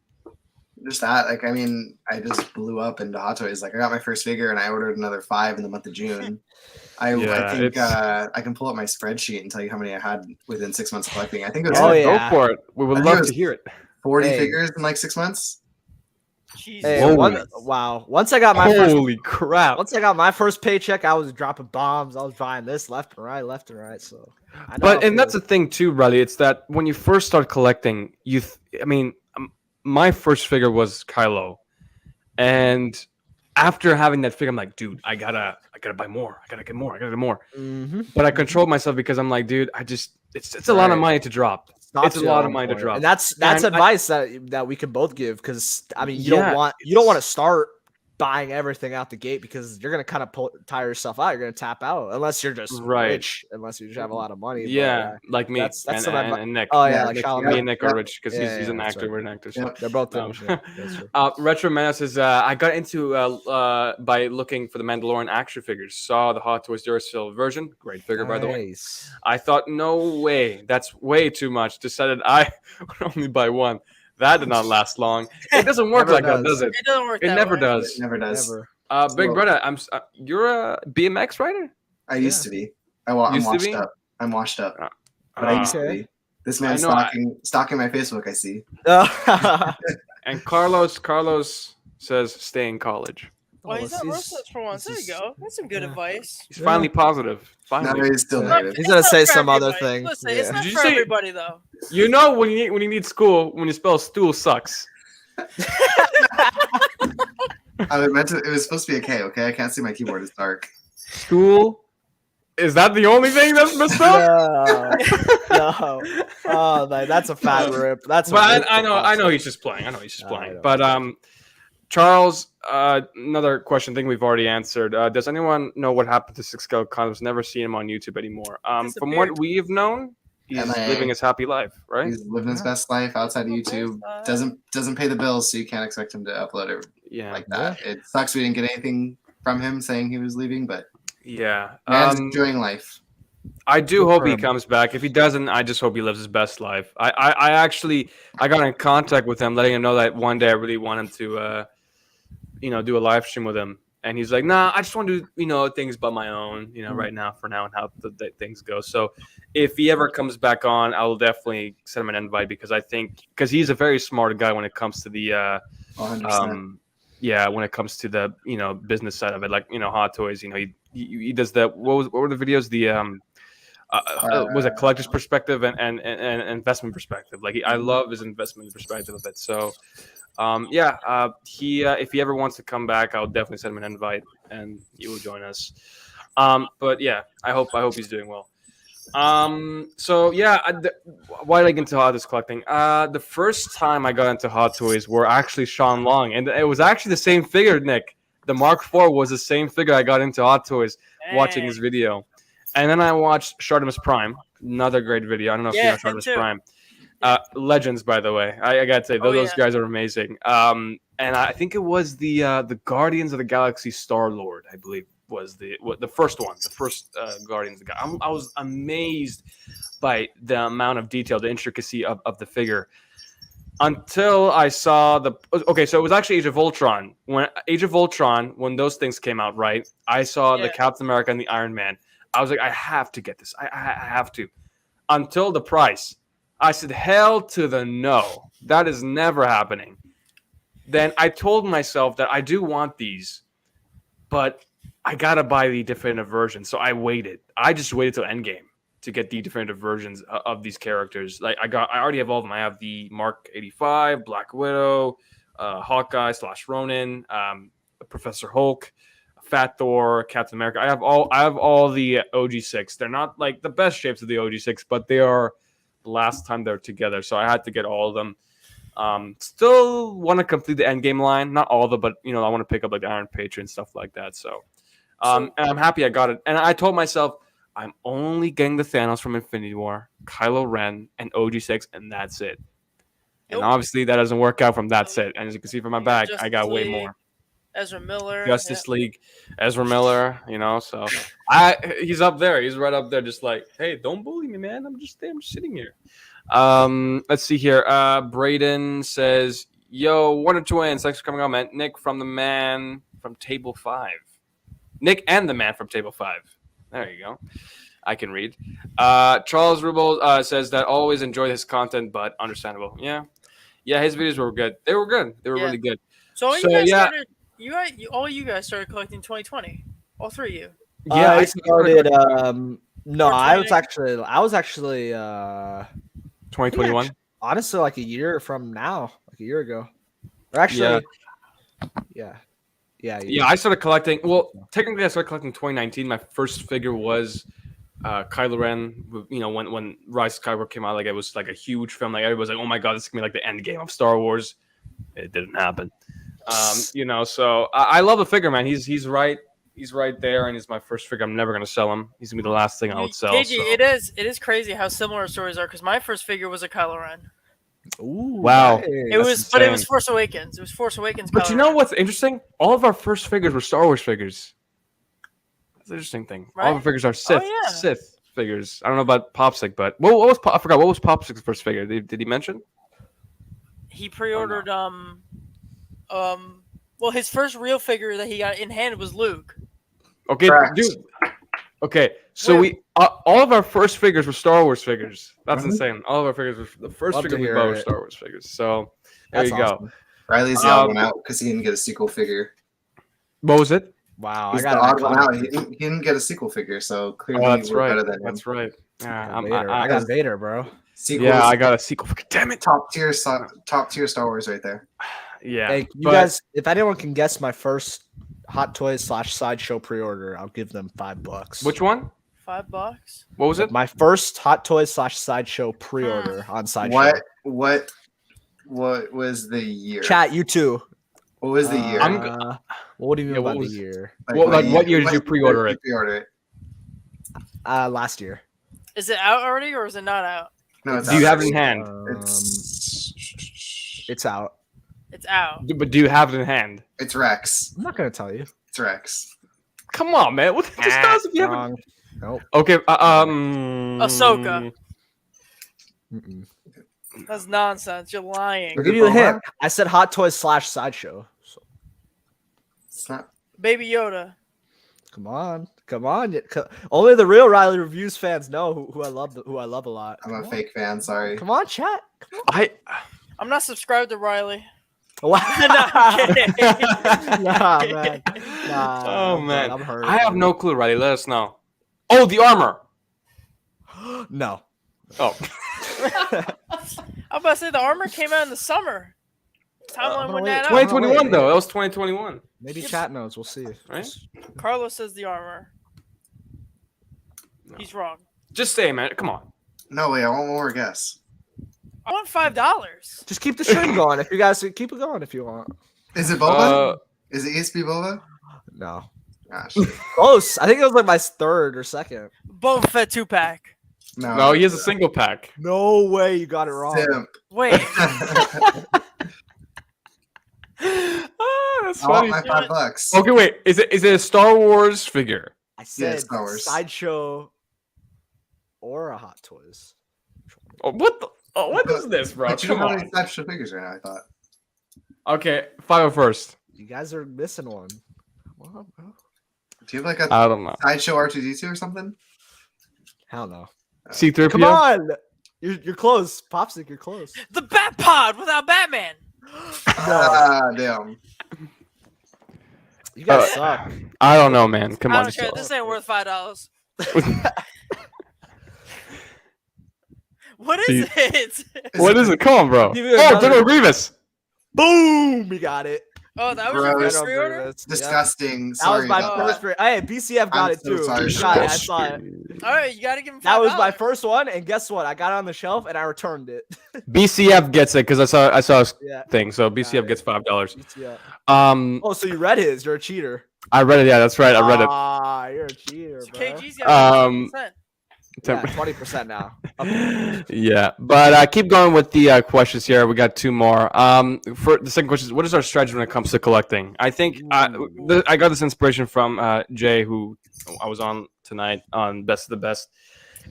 just that. Like, I mean, I just blew up into hot toys. Like, I got my first figure, and I ordered another 5 in the month of June. I think I can pull up my spreadsheet and tell you how many I had within 6 months of collecting. I think it was go for it. We would love to hear it. 40 figures in like 6 months. Wow! Once I got my crap! Once I got my first paycheck, I was dropping bombs. I was buying this left and right. So, that's the thing too, Riley. It's that when you first start collecting, my first figure was Kylo, and after having that figure, I'm like, dude, I gotta buy more. I gotta get more. Mm-hmm. But I controlled myself because I'm like, dude, it's a lot of money to drop. It's a lot of money to drop. And that's advice that we can both give, because I mean, you don't want to start buying everything out the gate because you're gonna kind of tire yourself out. You're gonna tap out unless you're just rich, unless you just have a lot of money. Yeah, like me and Nick. Oh yeah, like me and Nick are rich because he's an actor. Right. We're an actor. So. They're both. Retro Menace says, I got into by looking for the Mandalorian action figures. Saw the Hot Toys Duracell version. Great figure, by the way. I thought, no way, that's way too much. Decided I would only buy one. That did not last long. It doesn't work like that, does it? It doesn't work. It never does. It never does. Big brother, you're a BMX rider? I used to be. I'm washed up. But I used to be. This man's stalking my Facebook, I see. And Carlos says stay in college. Well, he's not roasted for once. There you go. That's some good advice. He's finally positive. Finally. No, he's still negative. He's gonna say some other thing. Listen, it's not for everybody though. You know when you need school, when you spell stool sucks. It was supposed to be a K, okay? I can't see my keyboard. It's dark. Stool? Is that the only thing that's messed up? No. Oh, that's a fat rip. I know he's just playing. But Charles, another question. I think we've already answered. Does anyone know what happened to Six Scale Condoms? Never seen him on YouTube anymore. From what we've known, he's living his happy life, right? He's living his best life outside of YouTube. Doesn't pay the bills, so you can't expect him to upload it like that. It sucks we didn't get anything from him saying he was leaving, but man's enjoying life. I do hope he comes back. If he doesn't, I just hope he lives his best life. I got in contact with him, letting him know that one day I really want him to do a live stream with him, and he's like, nah, I just want to do things by my own right now for now and how the things go. So if he ever comes back on, I will definitely send him an invite because he's a very smart guy when it comes to the yeah, when it comes to the business side of it, like Hot Toys, he does the what were the videos, the was a collector's perspective and investment perspective. Like I love his investment perspective of it. So he if he ever wants to come back, I'll definitely send him an invite and he will join us. But yeah, I hope he's doing well. So yeah, why did I get into Hot Toys collecting? The first time I got into Hot Toys were actually Sean Long, and it was actually the same figure, Nick. The Mark IV was the same figure I got into Hot Toys watching his video. And then I watched Shartimus Prime, another great video. I don't know if you know Shartimus Prime. Legends, by the way. I gotta say, those guys are amazing. And I think it was the Guardians of the Galaxy Star-Lord, I believe, was the first one, the first Guardians of the Galaxy. I was amazed by the amount of detail, the intricacy of the figure. Until I saw so it was actually Age of Ultron. When those things came out, right? I saw the Captain America and the Iron Man. I was like, I have to get this. I have to. Until the price. I said, hell to the no. That is never happening. Then I told myself that I do want these, but I got to buy the definitive version. So I waited. I just waited till Endgame to get the definitive versions of these characters. Like I already have all of them. I have the Mark 85, Black Widow, Hawkeye / Ronin, Professor Hulk, Fat Thor, Captain America. I have all the OG6. They're not like the best shapes of the OG6, but they are the last time they're together. So I had to get all of them. Still want to complete the Endgame line. Not all of them, but I want to pick up like the Iron Patriot and stuff like that. So and I'm happy I got it. And I told myself I'm only getting the Thanos from Infinity War, Kylo Ren, and OG6, and that's it. And obviously that doesn't work out from that set. And as you can see from my bag, I got way more. Ezra Miller, Justice League, Ezra Miller, so he's up there. He's right up there, just like, hey, don't bully me, man. I'm just sitting here. Let's see here. Braden says, yo, Wonder Twins, thanks for coming on, man. Nick from the man from Table 5. Nick and the man from Table 5. There you go. I can read. Charles Rubel says that always enjoyed his content, but understandable. Yeah, his videos were good. They were good. They were really good. So all you guys started collecting 2020. All three of you. Yeah, I started. No, I was actually 2021. Honestly, like a year from now, like a year ago. Or actually, yeah. I started collecting. Well, technically, I started collecting 2019. My first figure was Kylo Ren. When Rise of Skywalker came out, like it was like a huge film. Like everybody was like, "Oh my god, this is gonna be like the end game of Star Wars." It didn't happen. So I love the figure, man. He's right there, and he's my first figure. I'm never gonna sell him. He's gonna be the last thing I would sell. KG, so. It is crazy how similar stories are, because my first figure was a Kylo Ren. Ooh, wow! Nice. It was Force Awakens. It was Force Awakens. But you know what's interesting? All of our first figures were Star Wars figures. That's an interesting thing. Right? All of our figures are Sith figures. I don't know about Popsic, but I forgot. What was Popsic's first figure? Did he mention? He pre-ordered well, his first real figure that he got in hand was Luke. Okay, dude. Okay, so all of our first figures were Star Wars figures. That's insane. All of our figures were the first figure we bought was Star Wars figures. So there you go. Riley's the odd one out because he didn't get a sequel figure. What was it? Wow, he's the odd one out. He didn't get a sequel figure, so clearly that's right. Better than him. That's right. I got Vader, bro. Sequels, yeah, I got a sequel figure. Damn it! Top tier Star Wars right there. Yeah. Hey, you guys, if anyone can guess my first Hot Toys / Sideshow pre-order, I'll give them $5. Which one? $5. What was it? My first Hot Toys / Sideshow pre-order on Sideshow. What was the year? Chat, you too. What was the year? What do you mean by the year? What year did you pre-order it? Last year. Is it out already or is it not out? No, it's do you have it in hand? It's out. It's out. But do you have it in hand? It's Rex. I'm not gonna tell you. It's Rex. Come on, man. What just does if you haven't? Nope. Okay. Ahsoka. Mm-mm. That's nonsense. You're lying. I'll give you a hint. I said Hot Toys / Sideshow. So. It's not. Baby Yoda. Come on. Only the real Riley Reviews fans know who I love. Who I love a lot. I'm a fake fan. Sorry. Come on, chat. Come on. I'm not subscribed to Riley. Wow. No, I'm kidding. Nah, man. Nah, Oh man, I'm hurt. I have no clue, Riley. Let us know. Oh, the armor. No. Oh, I'm about to say the armor came out in the summer. Timeline gonna went wait. that out. 2021 though. That was 2021. Maybe chat knows. We'll see. Right? Carlos says the armor. No. He's wrong. Just say, man. Come on. No, wait, I want one more guess. I want $5. Just keep the stream going. If you guys keep it going, if you want. Is it Boba? Is it ESP Boba? No. Gosh. Close. I think it was like my third or second. Boba Fett 2-pack. No, he has a single pack. No way, you got it wrong. Simp. Wait. That's I want funny. my $5. Okay, wait. Is it a Star Wars figure? I said Star Wars. Sideshow or a Hot Toys. Oh, what the? Oh, what is this, bro? But you don't Come have on. any Sideshow figures right now, I thought. Okay, 501st. You guys are missing one. Come on, bro. Do you have like a I don't know. Sideshow R2D2 or something? Hell no. C3PO. Come on. You're close. Popsicle, you're close. The Bat Pod without Batman. Ah, damn. You guys suck. I don't know, man. Come I on. don't care. This ain't worth $5. What is it? What is it? Come on, bro. Give me Oh, another- General Grievous. Boom! You got it. Oh, that was your Gross. first pre-order? Disgusting. That Sorry was my about first. that. Hey, BCF got I'm it so too. sorry. He got it. I saw it. All right, you gotta give him $5. That was my first one, and guess what? I got it on the shelf and I returned it. BCF gets it because I saw a Yeah. thing. So BCF it. gets $5. BCF. Oh, So you read his? You're a cheater. I read it. Yeah, that's right. I read it. Ah, you're a cheater, bro. KG's got 10%. Yeah, 20% now. Yeah, but keep going with the questions here. We got two more. For the second question is, what is our strategy when it comes to collecting? I think I got this inspiration from Jay, who I was on tonight on Best of the Best,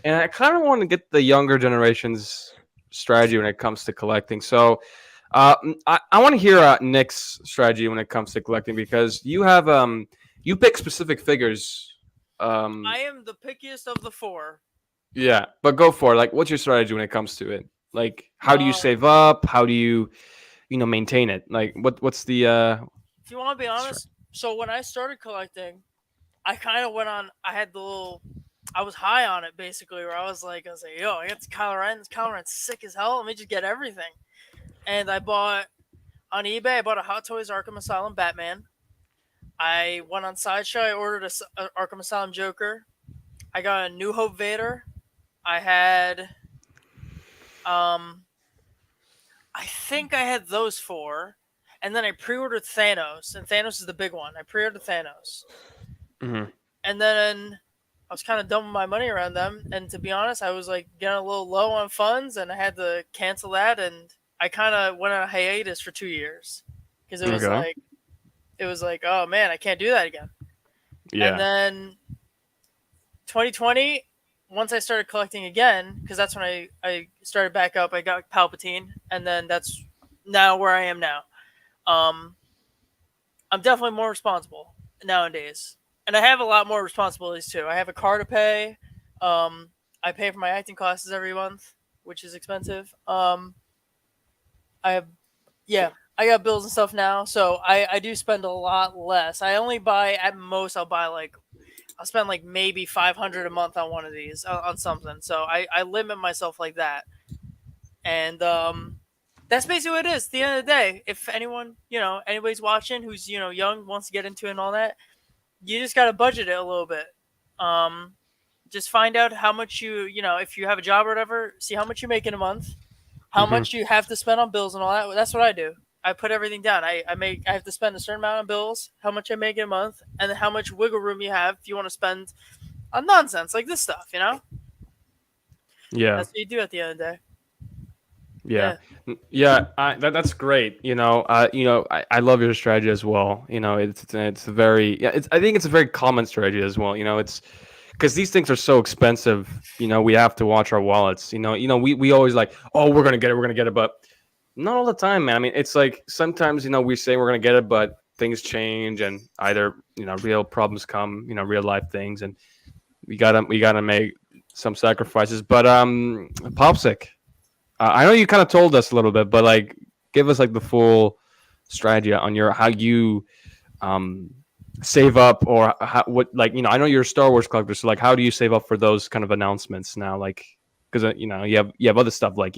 and I kind of want to get the younger generation's strategy when it comes to collecting. So I want to hear Nick's strategy when it comes to collecting, because you have you pick specific figures. I am the pickiest of the four. Yeah, but go for it. Like, what's your strategy when it comes to it? Like, how do you save up? How do you, maintain it? Like, what's the? If you want to be honest, so when I started collecting, I kind of went on. I had the little. I was high on it basically, where I was like, yo, I got this Kylo Ren. This Kylo Ren's sick as hell. Let me just get everything. And I bought on eBay. I bought a Hot Toys Arkham Asylum Batman. I went on Sideshow. I ordered a Arkham Asylum Joker. I got a New Hope Vader. I had, I think I had those four, and then I pre-ordered Thanos, and Thanos is the big one. I pre-ordered Thanos, and then I was kind of dumping my money around them, and to be honest, I was like getting a little low on funds, and I had to cancel that, and I kind of went on a hiatus for 2 years because it was like, oh man, I can't do that again. Yeah. And then 2020. Once I started collecting again, because that's when I started back up, I got Palpatine, and then that's now where I am now. I'm definitely more responsible nowadays, and I have a lot more responsibilities too. I have a car to pay. I pay for my acting classes every month, which is expensive. I got bills and stuff now, so I do spend a lot less. I only buy, at most, I'll spend like maybe $500 a month on one of these, on something. So I limit myself like that. And that's basically what it is. At the end of the day, if anyone, anybody's watching who's, young, wants to get into it and all that, you just got to budget it a little bit. Just find out how much if you have a job or whatever, see how much you make in a month, how much you have to spend on bills and all that. That's what I do. I put everything down. I have to spend a certain amount on bills, how much I make in a month, and then how much wiggle room you have if you want to spend on nonsense like this stuff, Yeah. That's what you do at the end of the day. Yeah. That's great. I love your strategy as well. It's a very, I think it's a very common strategy as well. It's because these things are so expensive. We have to watch our wallets. We always like, oh, we're gonna get it, but not all the time, man. I mean, it's like sometimes, we say we're going to get it, but things change, and either, real problems come, real life things, and we gotta make some sacrifices. But Popsic, I know you kind of told us a little bit, but like, give us like the full strategy on your how you save up, or what, like, I know you're a Star Wars collector, so like how do you save up for those kind of announcements now, like, because you have other stuff like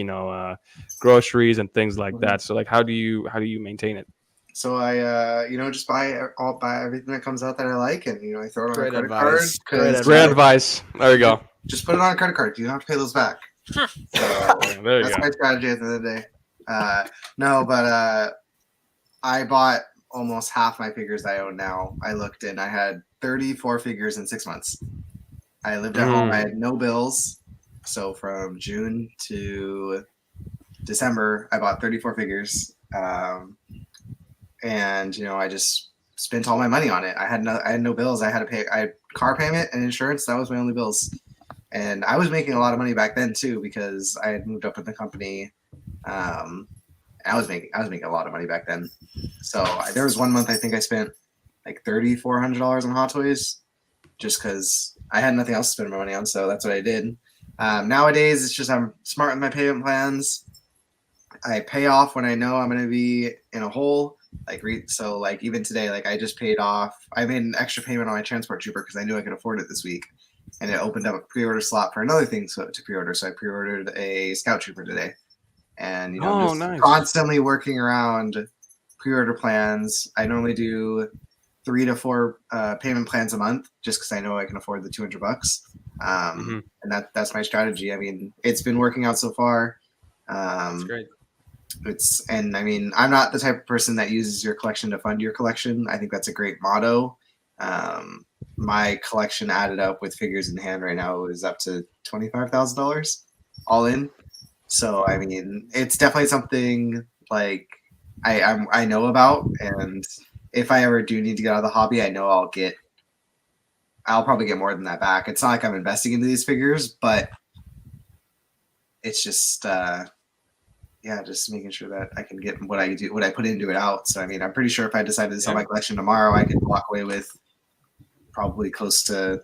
groceries and things like that, so like how do you maintain it? So I just buy everything that comes out that I like, and I throw it on a credit advice. card. Great advice. There you go. Just put it on a credit card. You don't have to pay those back. So there you that's go. my strategy at the end of the day. I bought almost half my figures I own now. I looked and I had 34 figures in 6 months. I lived at home. I had no bills. So from June to December, I bought 34 figures. And I just spent all my money on it. I had no bills. I had to pay. I had car payment and insurance. That was my only bills. And I was making a lot of money back then too, because I had moved up in the company. I was making a lot of money back then. So there was 1 month I think I spent like $3,400 on Hot Toys, just because I had nothing else to spend my money on. So that's what I did. Nowadays it's just I'm smart with my payment plans. I pay off when I know I'm going to be in a hole. So even today, I just paid off. I made an extra payment on my Transport Trooper because I knew I could afford it this week, and it opened up a pre-order slot for another thing to pre-order. So I pre-ordered a Scout Trooper today, and nice. Constantly working around pre-order plans. I normally do 3 to 4 payment plans a month, just because I know I can afford the $200. And that's my strategy. I mean, it's been working out so far. That's great. I'm not the type of person that uses your collection to fund your collection. I think that's a great motto. My collection added up with figures in hand right now is up to $25,000 all in. So I mean, it's definitely something I know about, and if I ever do need to get out of the hobby, I know I'll probably get more than that back. It's not like I'm investing into these figures, but it's just just making sure that I can get what I put into it out. So I mean, I'm pretty sure if I decided to sell my collection tomorrow, I could walk away with probably close to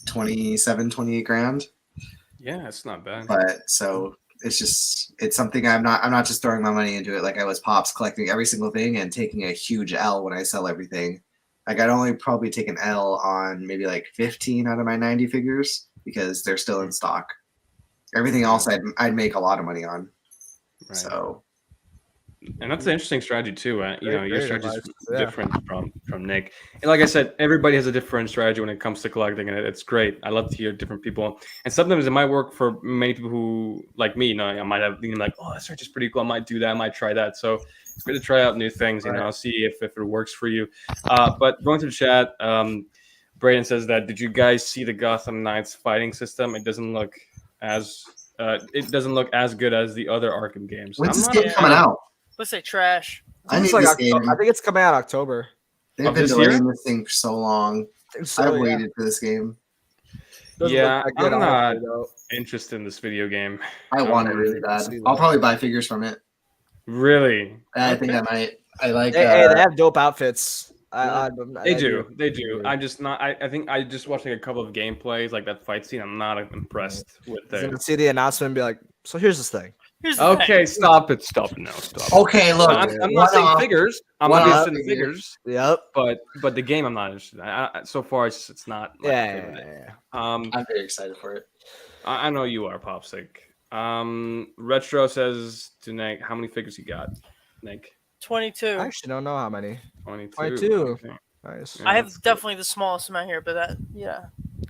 28 grand. Yeah, it's not bad. But so it's something I'm not just throwing my money into it like I was Pops, collecting every single thing and taking a huge L when I sell everything. I'd only probably take an L on maybe 15 out of my 90 figures because they're still in stock. Everything else I'd make a lot of money on. Right. So, and that's an interesting strategy too. Your strategy is different from Nick. And like I said, everybody has a different strategy when it comes to collecting, and it's great. I love to hear different people. And sometimes it might work for many people who, like me, I might have been like, oh, that strategy is pretty cool. I might do that. I might try that. So it's good to try out new things. See if it works for you. But going to the chat, Braden says that, did you guys see the Gotham Knights fighting system? It doesn't look as good as the other Arkham games. When's this game coming out? Let's say trash. I think it's coming out October. They've been delaying this thing for so long. I've waited for this game. I'm not interested in this video game. I want it really bad. I'll probably buy figures from it. Really? I think I might. I like. They have dope outfits. They do. I'm just not. I think I just watched a couple of gameplays, like that fight scene. I'm not impressed with that. See the announcement and be like, so here's this thing. Stop it. Stop. Okay, look. I'm not saying figures. I'm not interested in figures. Yep. But the game, I'm not interested in. So far, it's not. I'm very excited for it. I know you are, Popsick. Retro says to Nick, how many figures you got, Nick? 22. I actually don't know how many. 22. Okay. Nice. I have definitely the smallest amount here, but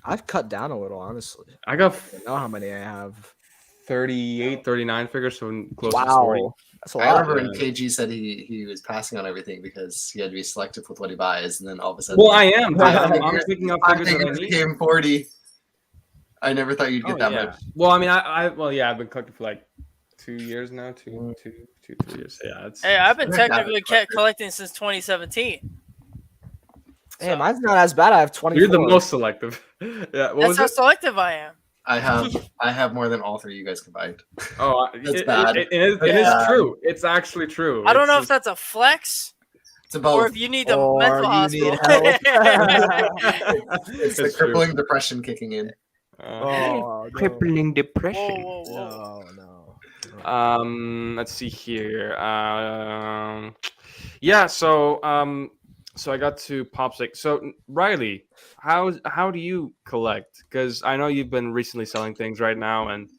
I've cut down a little, honestly. I don't know how many I have. 38, 39 figures, so close to 40. That's a lot. I remember when KG said he was passing on everything because he had to be selective with what he buys, and then all of a sudden. Well, I am. I'm picking up figures that I need. Became 40. I never thought you'd get that much. Well, I mean, I've been collecting for 2 years now, 3 years. Yeah, hey, I've been technically collecting since 2017. Hey, mine's not as bad. I have 24. You're the most selective. Yeah, that's how selective I am. I have more than all three of you guys combined. Oh, that's bad. It is true. It's actually true. I don't know if that's a flex. It's both. Or if you need a mental hospital. It's the crippling depression kicking in. Crippling depression. Whoa. No. Let's see here. Yeah. So I got to Popsicle. So Riley, how do you collect? Because I know you've been recently selling things right now, and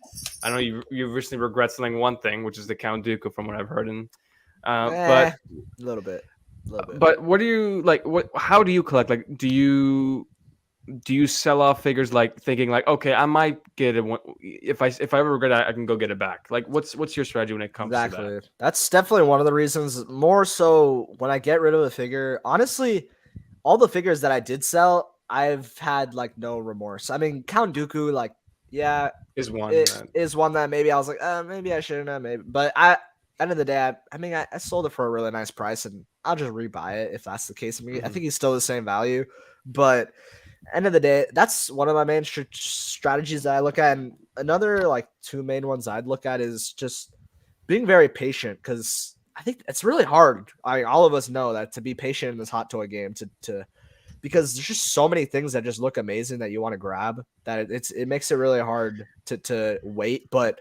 I know you recently regret selling one thing, which is the Count Dooku, from what I've heard. And but a little bit. But what do you like? How do you collect? Like, do you sell off figures like thinking like, okay, I might get it if I ever regret it, I can go get it back. Like, what's your strategy when it comes to that? That's definitely one of the reasons. More so when I get rid of a figure, honestly, all the figures that I did sell, I've had like no remorse. I mean, Count Dooku, like, yeah, is one that maybe I was like, maybe I shouldn't have, maybe, but end of the day, I sold it for a really nice price, and I'll just rebuy it if that's the case. I mean, I think he's still the same value, but end of the day, that's one of my main strategies that I look at. And another like two main ones I'd look at is just being very patient, because I think it's really hard. All of us know that to be patient in this hot toy game to because there's just so many things that just look amazing that you want to grab that it makes it really hard to wait. But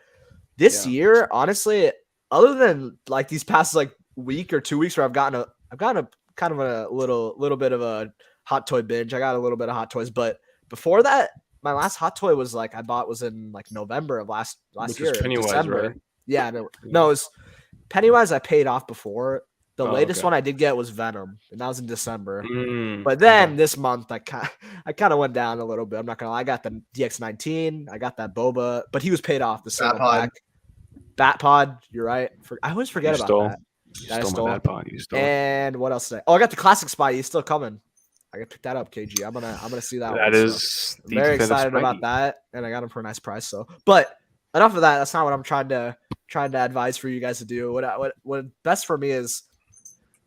this year, honestly, other than like these past like week or 2 weeks where I've gotten a kind of a little bit of a hot toy binge. I got a little bit of hot toys, but before that, my last hot toy was like I bought was in like November of last year, Pennywise, December. Right? Yeah, no, it was Pennywise. I paid off before. The latest one I did get was Venom, and that was in December. But then this month, I kind of went down a little bit. I'm not gonna lie. I got the DX19. I got that Boba, but he was paid off. The single pack. Batpod. You're right. I always forget about that. You stole my Batpod. You stole. And what else today? Oh, I got the classic Spidey. He's still coming. I gotta pick that up, KG. I'm gonna see that. That is very excited about that, and I got him for a nice price. So, but enough of that. That's not what I'm trying to advise for you guys to do. What best for me is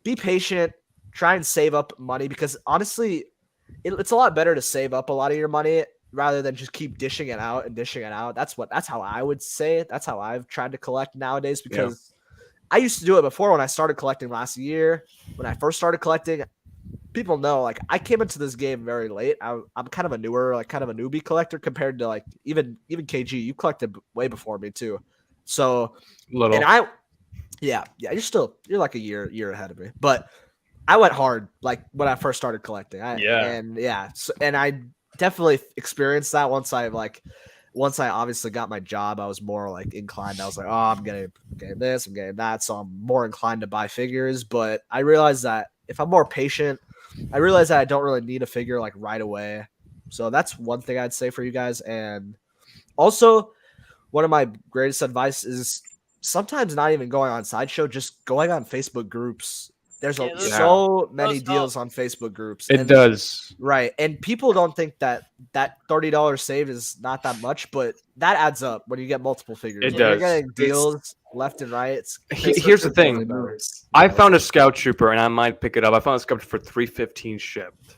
be patient. Try and save up money, because honestly, it's a lot better to save up a lot of your money rather than just keep dishing it out. That's how I would say it. That's how I've tried to collect nowadays, because I used to do it before when I started collecting last year. When I first started collecting, people know like I came into this game very late. I'm kind of a newer, like kind of a newbie collector compared to like even KG. You collected way before me too. So you're like a year ahead of me. But I went hard like when I first started collecting. And I definitely experienced that once I obviously got my job. I was more like inclined. I was like, oh, I'm getting this, I'm getting that, so I'm more inclined to buy figures. But I realized that if I'm more patient, I realize that I don't really need a figure like right away. So that's one thing I'd say for you guys. And also, one of my greatest advice is sometimes not even going on Sideshow, just going on Facebook groups. There's so many deals on Facebook groups. It does. Right. And people don't think that $30 save is not that much, but that adds up when you get multiple figures. It does. You're getting deals left and right. Here's the thing. I found a Scout Trooper, and I might pick it up. I found a Scout Trooper for $315 shipped.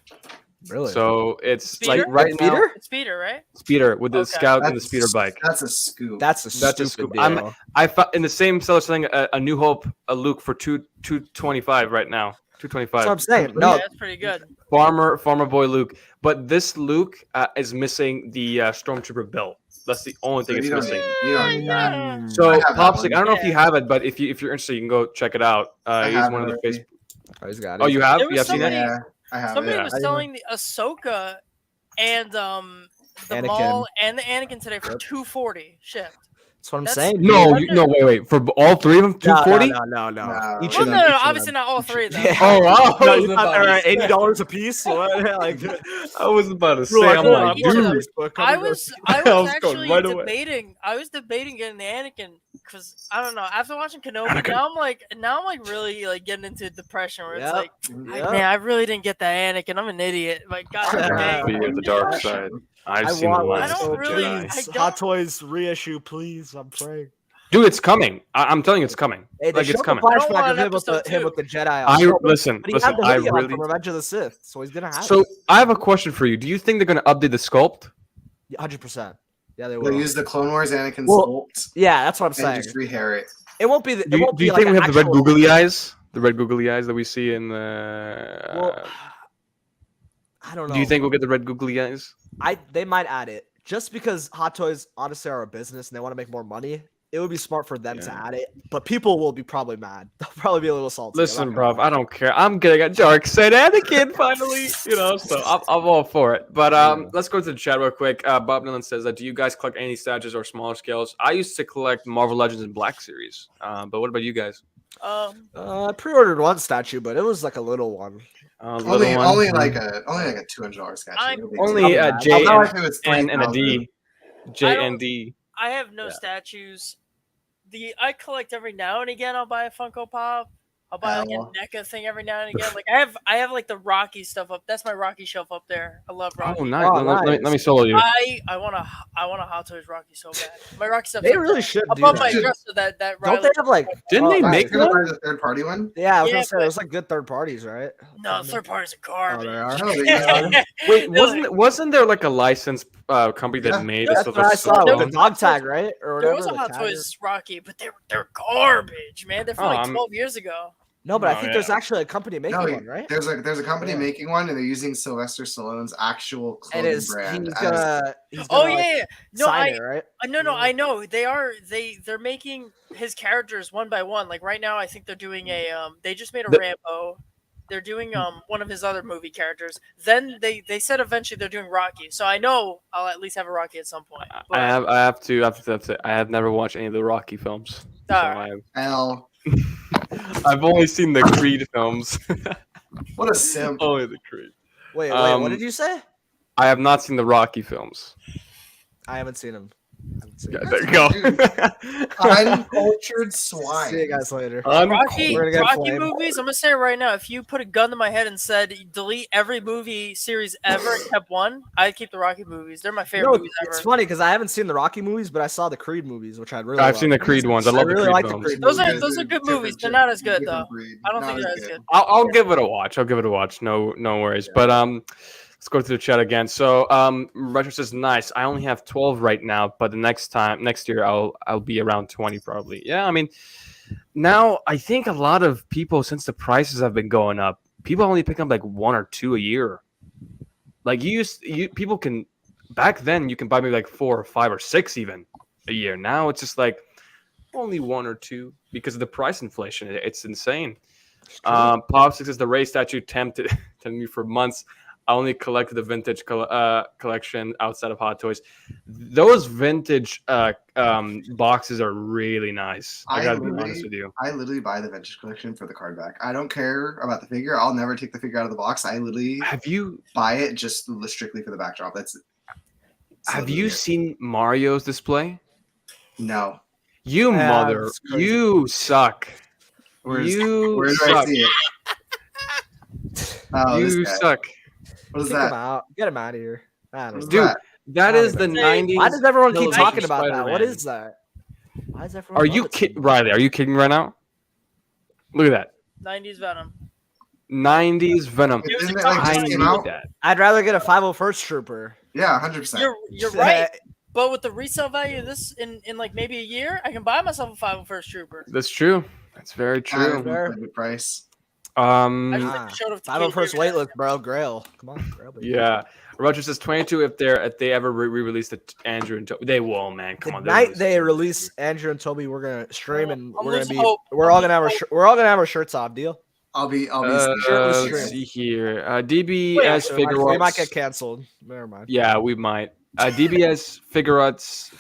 Really? So it's Speeder? like right now. It's Speeder, right? Speeder with the Scout and the Speeder bike. That's a scoop. That's a scoop. I found in the same seller selling a New Hope, a Luke for $225 right now. $225. That's what I'm saying. No, that's pretty good. Farmer Boy Luke, but this Luke is missing the Stormtrooper belt. That's the only thing it's missing. You don't need that. So Popsicle, I don't know if you have it, but if you're interested, you can go check it out. He's one of the Facebook. Oh, he's got it. Oh, you have? You have seen it? Yeah, I have. Somebody was selling the Ahsoka and the Anakin. Maul and the Anakin today for $240 shipped. That's what I'm saying. No, wait. For all three of them, $240? No. Each Well, of them. no, obviously not all three of them. Yeah. Oh, wow. No, you thought they were $80 a piece? What? Like, I was about to say, like, I'm like, dude. dude. I was actually debating. I was debating getting the Anakin because I don't know. After watching Kenobi, now I'm like really like getting into depression where it's like, man, I really didn't get that Anakin. I'm an idiot. Like, God dang. Be on the dark side. I've seen want the one. last I don't really- Jedi. I don't- Hot Toys reissue, please. I'm praying. Dude, it's coming. I'm telling you, it's coming. Hey, Like, it's coming. I don't Flashback want of him with episode him with the Jedi. Listen. But he had the I hoodie on really. from Revenge of the Sith, so he's gonna have So it. I have a question for you. Do you think they're gonna update the sculpt? 100%. Yeah, they They'll will. use the Clone Wars Anakin Well, sculpt Yeah, that's what I'm and saying. just rehair it. It won't be. Do you think we have the red googly eyes? The red googly eyes that we see in the. Well, I don't know. Do you think we'll get the red googly eyes? They might add it just because Hot Toys honestly are a business and they want to make more money. it would be smart for them to add it, but people will be probably mad. They'll probably be a little salty. Listen, bro, I don't care. I'm getting a dark side Anakin finally, so I'm all for it. But let's go to the chat real quick. Bob Nolan says that, do you guys collect any statues or smaller scales? I used to collect Marvel Legends and Black Series. But what about you guys? I pre-ordered one statue, but it was like a little one. Only like a $200 statue. Only a J and a D. J and D. I have no statues. I collect every now and again. I'll buy a Funko Pop. I'll buy like a NECA thing every now and again. Like I have like the Rocky stuff up. That's my Rocky shelf up there. I love Rocky. Oh, nice. Let me solo you. I want a Hot Toys Rocky so bad. My Rocky stuff. They really should do above my dresser. That don't they have like? Didn't they make one? The third party one? Yeah, I was gonna say it was like good third parties, right? No, third parties are garbage. Wait, wasn't there like a licensed company that made that's it? What I saw with the dog tag, right? Or whatever. There was a Hot Toys Rocky, but they're garbage, man. They're from like 12 years ago. No, but I think there's actually a company making one, right? There's a company making one, and they're using Sylvester Stallone's actual clothing brand. He's gonna No, sign it, right? No, I know they're making his characters one by one. Like right now, I think they're doing they just made a Rambo. They're doing one of his other movie characters. Then they said eventually they're doing Rocky. So I know I'll at least have a Rocky at some point. But, I have to. I have never watched any of the Rocky films. I've only seen the Creed films. What a simp! Only the Creed. Wait, what did you say? I have not seen the Rocky films. I haven't seen them. There you go. Uncultured swine. See you guys later. Rocky movies, I'm gonna say it right now. If you put a gun to my head and said delete every movie series ever and kept one, I'd keep the Rocky movies. They're my favorite movies ever. It's funny because I haven't seen the Rocky movies, but I saw the Creed movies, which I'd really. I've seen the Creed ones. I love the Creed films. Those are good movies. They're not as good though. I don't think they're as good. I'll give it a watch. No worries. But let's go to the chat again. So, Retro says, nice. I only have 12 right now, but the next year, I'll be around 20 probably. Yeah, I mean, now I think a lot of people, since the prices have been going up, people only pick up like 1 or 2 a year. Like people can back then you can buy maybe like 4 or 5 or 6 even a year. Now it's just like only 1 or 2 because of the price inflation. It's insane. Pop 6 says the Ray statue tempted me for months. I only collected the vintage collection outside of Hot Toys. Those vintage boxes are really nice. I gotta be honest with you. I literally buy the vintage collection for the card back. I don't care about the figure. I'll never take the figure out of the box. I literally buy it just strictly for the backdrop. Have you seen Mario's display? No. You you suck. Where do I see it? Oh, you suck. What is that? Get him out of here. Dude, that is the 90s. Why does everyone keep talking about that? What is that? Why is everyone? Are you kidding, Riley? Are you kidding right now? Look at that. 90s Venom. 90s Venom. I need that. I'd rather get a 501st Trooper. Yeah, 100%. You're right. But with the resale value of this in like maybe a year, I can buy myself a 501st Trooper. That's true. That's very true. Good price. 501st waitlist, bro. Grail. Come on, Grail. Baby. Yeah. Roger says 22 if they ever re-release the Andrew and Toby. They will, man. Come on. The night they release Andrew and Toby, we're gonna stream and we're all gonna have our shirts off. Deal. I'll be shirtless. Let's see here. DBS Figure Arts. We might get canceled. Never mind. Yeah, we might. DBS Figure Arts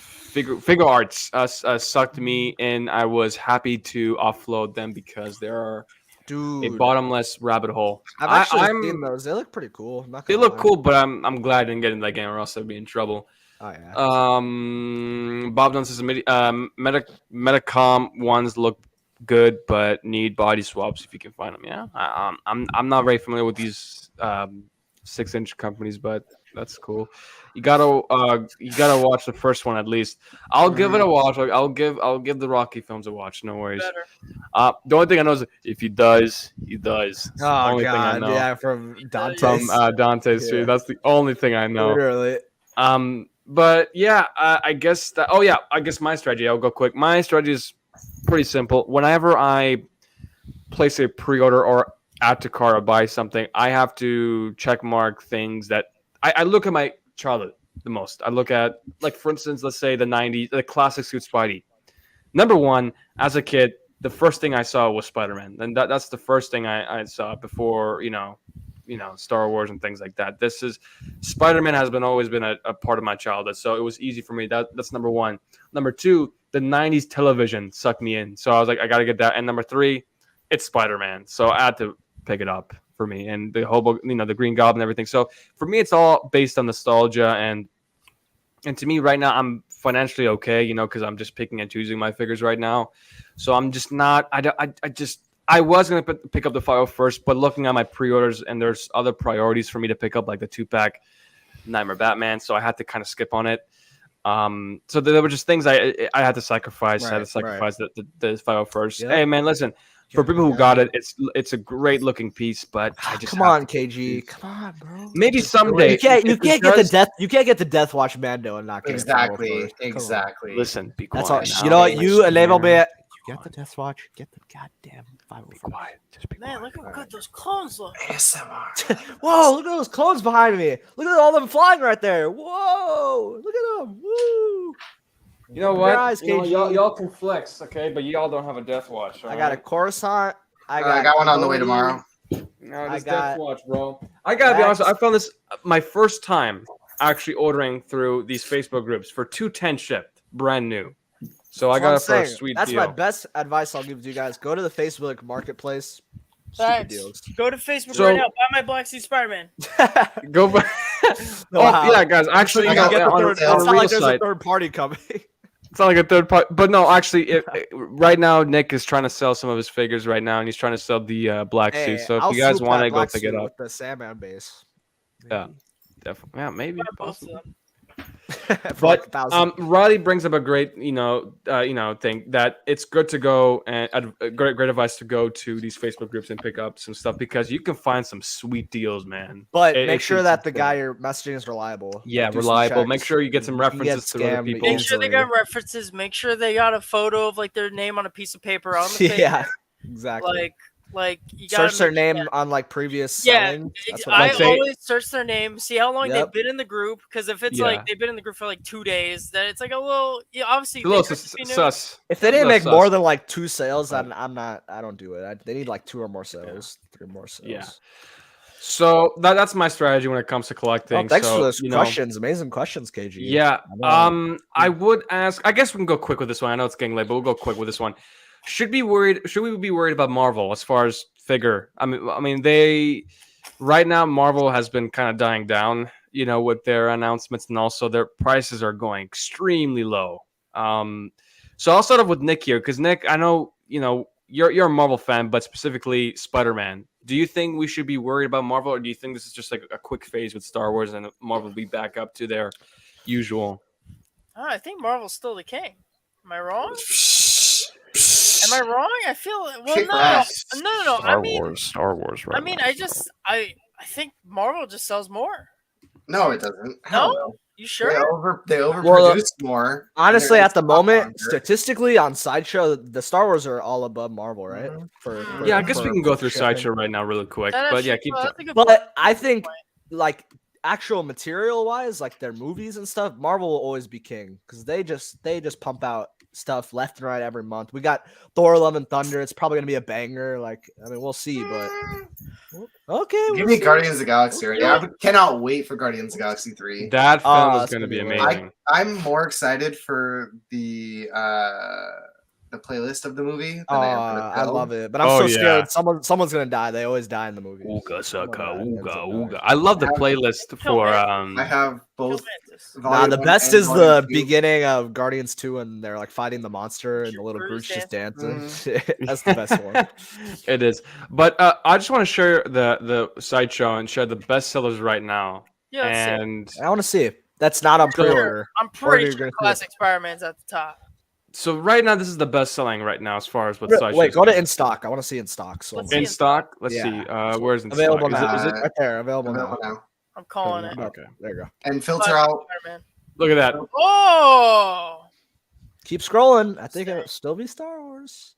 sucked me, and I was happy to offload them because there are a bottomless rabbit hole. I've actually seen those. They look pretty cool. They look cool, but I'm glad I didn't get in that game, or else I'd be in trouble. Oh yeah. Bob Dunn says Metacom ones look good, but need body swaps if you can find them. Yeah, I'm not very familiar with these 6-inch companies, but that's cool. You gotta watch the first one at least. I'll give it a watch. I'll give the Rocky films a watch. No worries. The only thing I know is if he does, he does. That's the only thing I know. Yeah, from Dante's. From Dante's Street. That's the only thing I know. Literally. But yeah, I guess that. Oh yeah, I guess my strategy. I'll go quick. My strategy is pretty simple. Whenever I place a pre-order or add to cart or buy something, I have to check mark things that I look at my childhood the most. I look at, like, for instance, let's say the 90s, the classic suit Spidey. Number one, as a kid, the first thing I saw was Spider-Man, and that's the first thing I saw before Star Wars and things like that. This is Spider-Man has always been a part of my childhood, so it was easy for me. That's number one. Number two, the '90s television sucked me in, so I was like, I gotta get that. And number three, it's Spider-Man, so I had to pick it up for me, and the whole book, the Green Goblin and everything. So for me, it's all based on nostalgia, and to me right now, I'm financially okay, because I'm just picking and choosing my figures right now. So I'm just not. I was gonna pick up the 501st, but looking at my pre-orders, and there's other priorities for me to pick up, like the 2-pack Nightmare Batman. So I had to kind of skip on it. So there were just things I had to sacrifice. I had to sacrifice the 501st. Yep. Hey man, listen. For people who got it, it's a great looking piece, but I just come on, KG, come on, bro. Maybe someday you can't get the Death Watch Mando and not get exactly. Listen, be quiet. That's all. You know what? You enable me. You get the Death Watch. Get the goddamn 501st. Be quiet. Just be Man, quiet. look how good those clones look. ASMR. Whoa! Look at those clones behind me. Look at all them flying right there. Whoa! Look at them. Woo! You know what? Eyes, y'all can flex, okay? But y'all don't have a Death Watch. I got a Coruscant. I got one on the way tomorrow. No, this Death Watch, bro. I gotta be honest. I found this my first time actually ordering through these Facebook groups for $210 shipped, brand new. So I got it for a sweet deal. That's my best advice I'll give you guys. Go to the Facebook Marketplace. Deals. Go to Facebook right now. Buy my Black Sea Spider-Man. Go buy. Yeah, guys. Actually, it's not like there's a third party coming. It's not like a third party, but no, actually, right now Nick is trying to sell some of his figures right now, and he's trying to sell the black suit. So if you guys want to go pick it up, with the Sandman base. Maybe. Yeah, definitely. Yeah, maybe. But Riley brings up a great, thing that it's good to go and great advice to go to these Facebook groups and pick up some stuff because you can find some sweet deals, man. But make sure that the guy you're messaging is reliable. Yeah, reliable. Make sure you get some references to other people. Make sure they got references. Make sure they got a photo of like their name on a piece of paper on the page. Yeah, exactly. Like you gotta search their name on like previous selling. I always search their name, see how long they've been in the group. Because if it's like they've been in the group for like 2 days, then it's like a little obviously a little sus. If they didn't make more than like 2 sales, then I don't do it. They need like 2 or more sales, 3 more sales. Yeah. So that's my strategy when it comes to collecting. Thanks for those questions. Amazing questions, KG. Yeah. I would ask. I guess we can go quick with this one. I know it's getting late, but we'll go quick with this one. Should we be worried about Marvel as far as figure? I mean, they right now Marvel has been kind of dying down, with their announcements, and also their prices are going extremely low. So I'll start off with Nick here because Nick, I know you're a Marvel fan, but specifically Spider-Man. Do you think we should be worried about Marvel, or do you think this is just like a quick phase with Star Wars and Marvel will be back up to their usual? I think Marvel's still the king. Am I wrong? Am I wrong? I feel no. Star Wars. Right. I mean, I think Marvel just sells more. No, it doesn't. No, you sure? They overproduce more. Honestly, at the moment, statistically on Sideshow, the Star Wars are all above Marvel, right? Mm-hmm. I guess we can go through Sideshow right now, really quick. But yeah, keep. But I think like actual material wise, like their movies and stuff, Marvel will always be king because they just pump out stuff left and right every month. We got Thor: Love and Thunder. It's probably gonna be a banger. We'll see, but okay. Give me Guardians of the Galaxy. Right? I cannot wait for Guardians of the Galaxy 3. That film is gonna be amazing. I'm more excited for the playlist of the movie than I am for the film. I love it, but I'm so scared. Someone's gonna die. They always die in the movie. Ooga saka, ooga. I love the playlist for. I have both. The best is the beginning of Guardians 2, and they're like fighting the monster, and the little Groot's just dancing. That's the best one. It is. But I just want to share the Sideshow and share the best sellers right now. Yeah, and I want to see it. That's not on pre-order. I'm pretty sure Classic Spider-Man's at the top. So right now, this is the best selling right now as far as what Sideshow. Wait, go to in stock. I want to see in stock. So in stock. Let's see. Where's in available stock? Now? Is it right there? Available now. I'm calling it. Okay, there you go. And filter out. Spider-Man. Look at that. Oh! Keep scrolling. I think it'll still be Star Wars.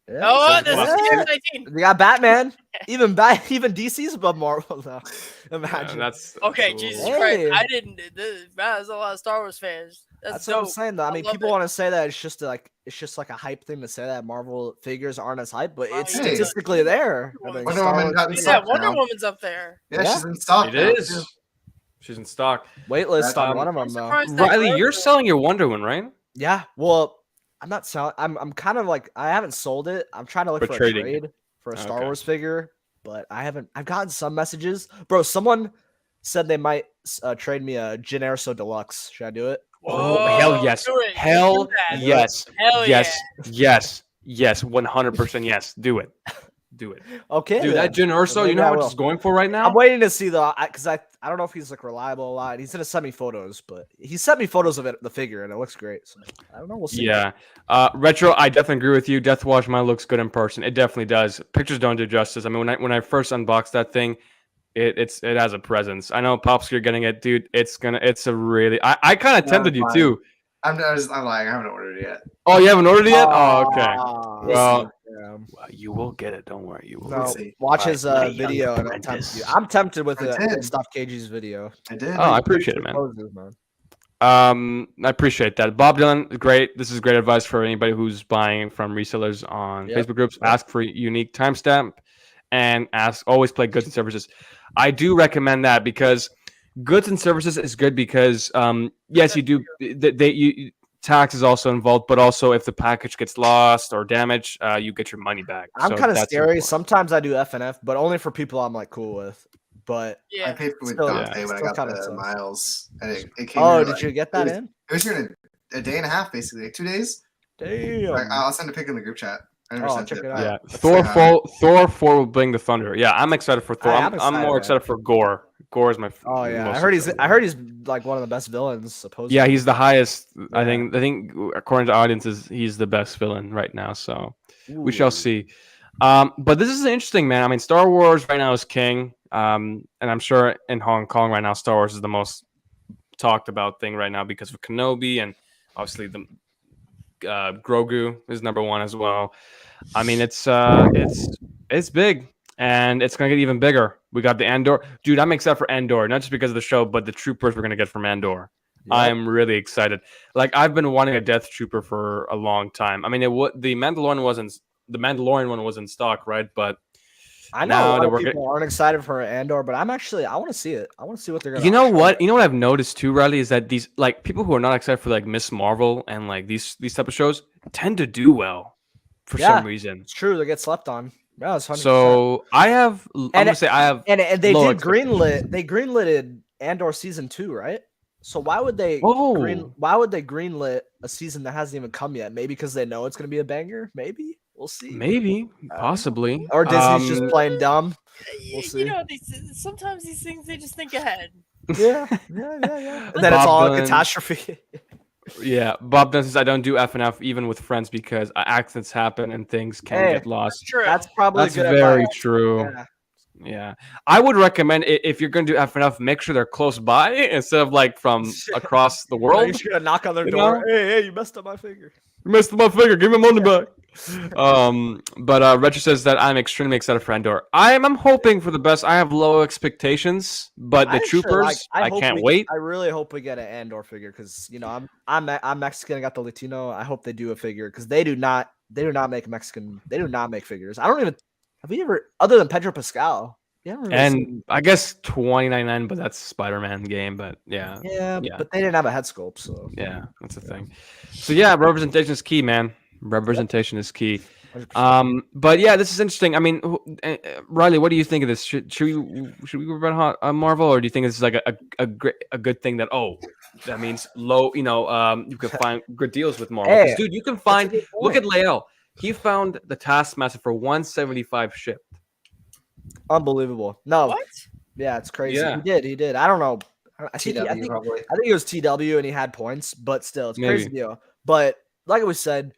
Yeah. Oh, So this is classic. TF19. They got Batman. Even DC's above Marvel now. Imagine. That's Okay, cool. Jesus Hey. Christ. I didn't. There's a lot of Star Wars fans. That's dope. what I'm saying though. I mean, love people it. want to say that it's just like a hype thing to say that Marvel figures aren't as hype, but it's Hey. statistically there. I think Wonder Star Woman Wars got in figures- stock Wonder now. Woman's up there. Yeah, Yeah. she's in stock. It now, is. too. She's in stock. Waitlist on Um, one of I'm them though. surprised that Riley, you're Grogu- selling your Wonder Woman, right? Yeah. Well, I'm not selling. I'm kind of like I haven't sold it. I'm trying to look For for a trading. trade for a Star Okay. Wars figure, but I haven't. I've gotten some messages, bro. Someone said they might trade me a Jyn Erso Deluxe. Should I do it? Oh, Whoa, hell yes. do it. Hell Do that. yes. Hell Yes. Yes. Yes. 100% yes. Do it. Do it. Okay, Dude, that then. Jyn Erso, Maybe you know I how much will. it's going for right now? I'm waiting to see though, because I don't know if he's like reliable a lot. He's gonna send me photos, but he sent me photos of it, the figure, and it looks great. So I don't know. We'll see. Yeah. Retro, I definitely agree with you. Death Watch mine looks good in person. It definitely does. Pictures don't do justice. I mean, when I first unboxed that thing, it has a presence. I know Pops, you're getting it, dude. It's a really I kind of No, tempted you fine. too. I'm lying. I haven't ordered it yet. Oh, you haven't ordered it yet? Oh, okay. Ah, Well, yeah. Well, you will get it. Don't worry. You will. No, see. watch his My young video and it'll tempt apprentice. you. I'm tempted with I did. Stuff KG's video. I did. Oh, I appreciate it, man. Poses, man. I appreciate that. Bob Dylan, great. This is great advice for anybody who's buying from resellers on Yep. Facebook groups. Ask for unique timestamp and always play goods and services. I do recommend that because goods and services is good because yes, you do tax is also involved, but also if the package gets lost or damaged, you get your money back. I'm So kind of that's scary. important. Sometimes I do FNF, but only for people I'm like cool with. But I Yeah. paid for with Still- Dante when I still got kinda the sucks. miles, and it came. oh, here, did like, you get that it was, in? It was here in a day and a half, basically, like 2 days. Damn. Like, I'll send a pic in the group chat. I never Oh, sent check it. it but out. Yeah, that's Thor fine. 4 will bring the thunder. Yeah, I'm excited for Thor. I'm I'm more excited, excited for Gore. Gore is my. Oh yeah, most I heard he's. excited. I heard he's like one of the best villains. Supposedly. Yeah, he's the highest. I Yeah. think according to audiences, he's the best villain right now. So we shall Ooh. see. But this is interesting, man. I mean, Star Wars right now is king. And I'm sure in Hong Kong right now, Star Wars is the most talked about thing right now because of Kenobi and obviously the Grogu is number one as well. I mean, it's big and it's gonna get even bigger. We got the Andor, dude. I'm excited for Andor, not just because of the show, but the troopers we're gonna get from Andor. Yep. I'm really excited. Like I've been wanting a Death Trooper for a long time. I mean, the Mandalorian one was in stock, right? But I know now a lot that of we're people aren't excited for Andor, but I want to see it. I want to see what they're gonna. you know show. what? You know what I've noticed too, Riley, is that these like people who are not excited for like Miss Marvel and like these type of shows tend to do well for Yeah. some reason. It's true. They get slept on. Yeah, it's 100%. So I'm gonna say I have. and they low did greenlit. They greenlit Andor season 2, right? So why would they greenlit a season that hasn't even come yet? Maybe because they know it's gonna be a banger. Maybe we'll see. Maybe, possibly, Or Disney's just playing dumb. We'll see. You know, sometimes these things they just think ahead. Yeah. And then it's Bob all a Dylan. catastrophe. Yeah, Bob Dylan says I don't do F&F even with friends because accidents happen and things can Hey, get lost. True. That's probably That's good very advice. true. Yeah. Yeah, I would recommend if you're going to do F&F, make sure they're close by instead of like from across the You world. should gonna knock on their You door. know? Hey, you messed up my finger. You missed my finger. Give me my money back. But Retro says that I'm extremely excited for Andor. I'm hoping for the best. I have low expectations, but the I actually troopers, I hope can't we- wait. I really hope we get an Andor figure because I'm Mexican. I got the Latino. I hope they do a figure because they do not make Mexican. They do not make figures. I don't even have we ever other than Pedro Pascal. Yeah, And I guess $20.99, but that's Spider-Man game. But yeah, yeah, yeah. but they didn't have a head sculpt, so yeah, that's the thing. So yeah, representation is key, man. Representation is key. 100%. But yeah, this is interesting. I mean, Riley, what do you think of this? Should we run Marvel, or do you think this is like a good thing that that means low? You can find good deals with Marvel. 'Cause, Hey, dude, you can that's a find. good Look at point. Lael. He found the Taskmaster for 175 shipped. Unbelievable. No, What? yeah, it's crazy. Yeah. He did. I don't know. I think TW probably. it was TW and he had points, but still, it's a Maybe. crazy deal. But like we said,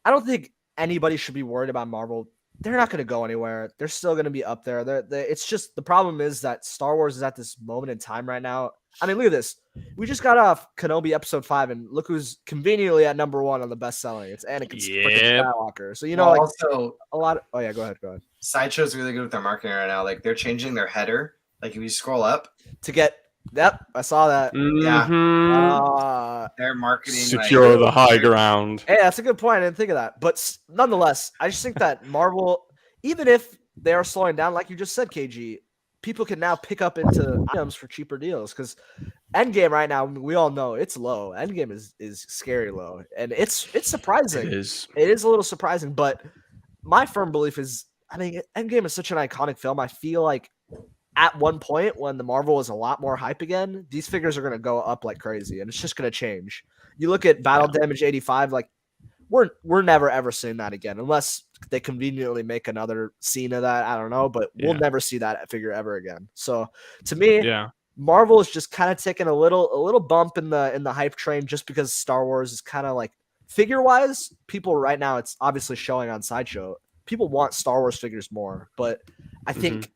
I don't think anybody should be worried about Marvel. They're not going to go anywhere. They're still going to be up there. It's just the problem is that Star Wars is at this moment in time right now. I mean, look at this. We just got off Kenobi episode 5, and look who's conveniently at number 1 on the best selling. It's Anakin freaking Skywalker. So like also a lot. Oh yeah, go ahead. Sideshow's really good with their marketing right now. Like they're changing their header. Like if you scroll up to get. Yep, I saw that. Yeah. Their marketing. Secure the high ground. Hey, that's a good point. I didn't think of that. But nonetheless, I just think that Marvel, even if they are slowing down, like you just said, KG, people can now pick up into items for cheaper deals because Endgame right now, we all know it's low. Endgame is scary low, and it's surprising. It is a little surprising, but my firm belief is, I mean, Endgame is such an iconic film. I feel like at one point when the Marvel is a lot more hype again, these figures are going to go up like crazy, and it's just going to change. You look at Battle Damage 85, like we're never ever seeing that again unless they conveniently make another scene of that. I don't know, but we'll never see that figure ever again. So to me, Marvel is just kind of taking a little bump in the hype train just because Star Wars is kind of like figure wise. People right now, it's obviously showing on Sideshow. People want Star Wars figures more, but I think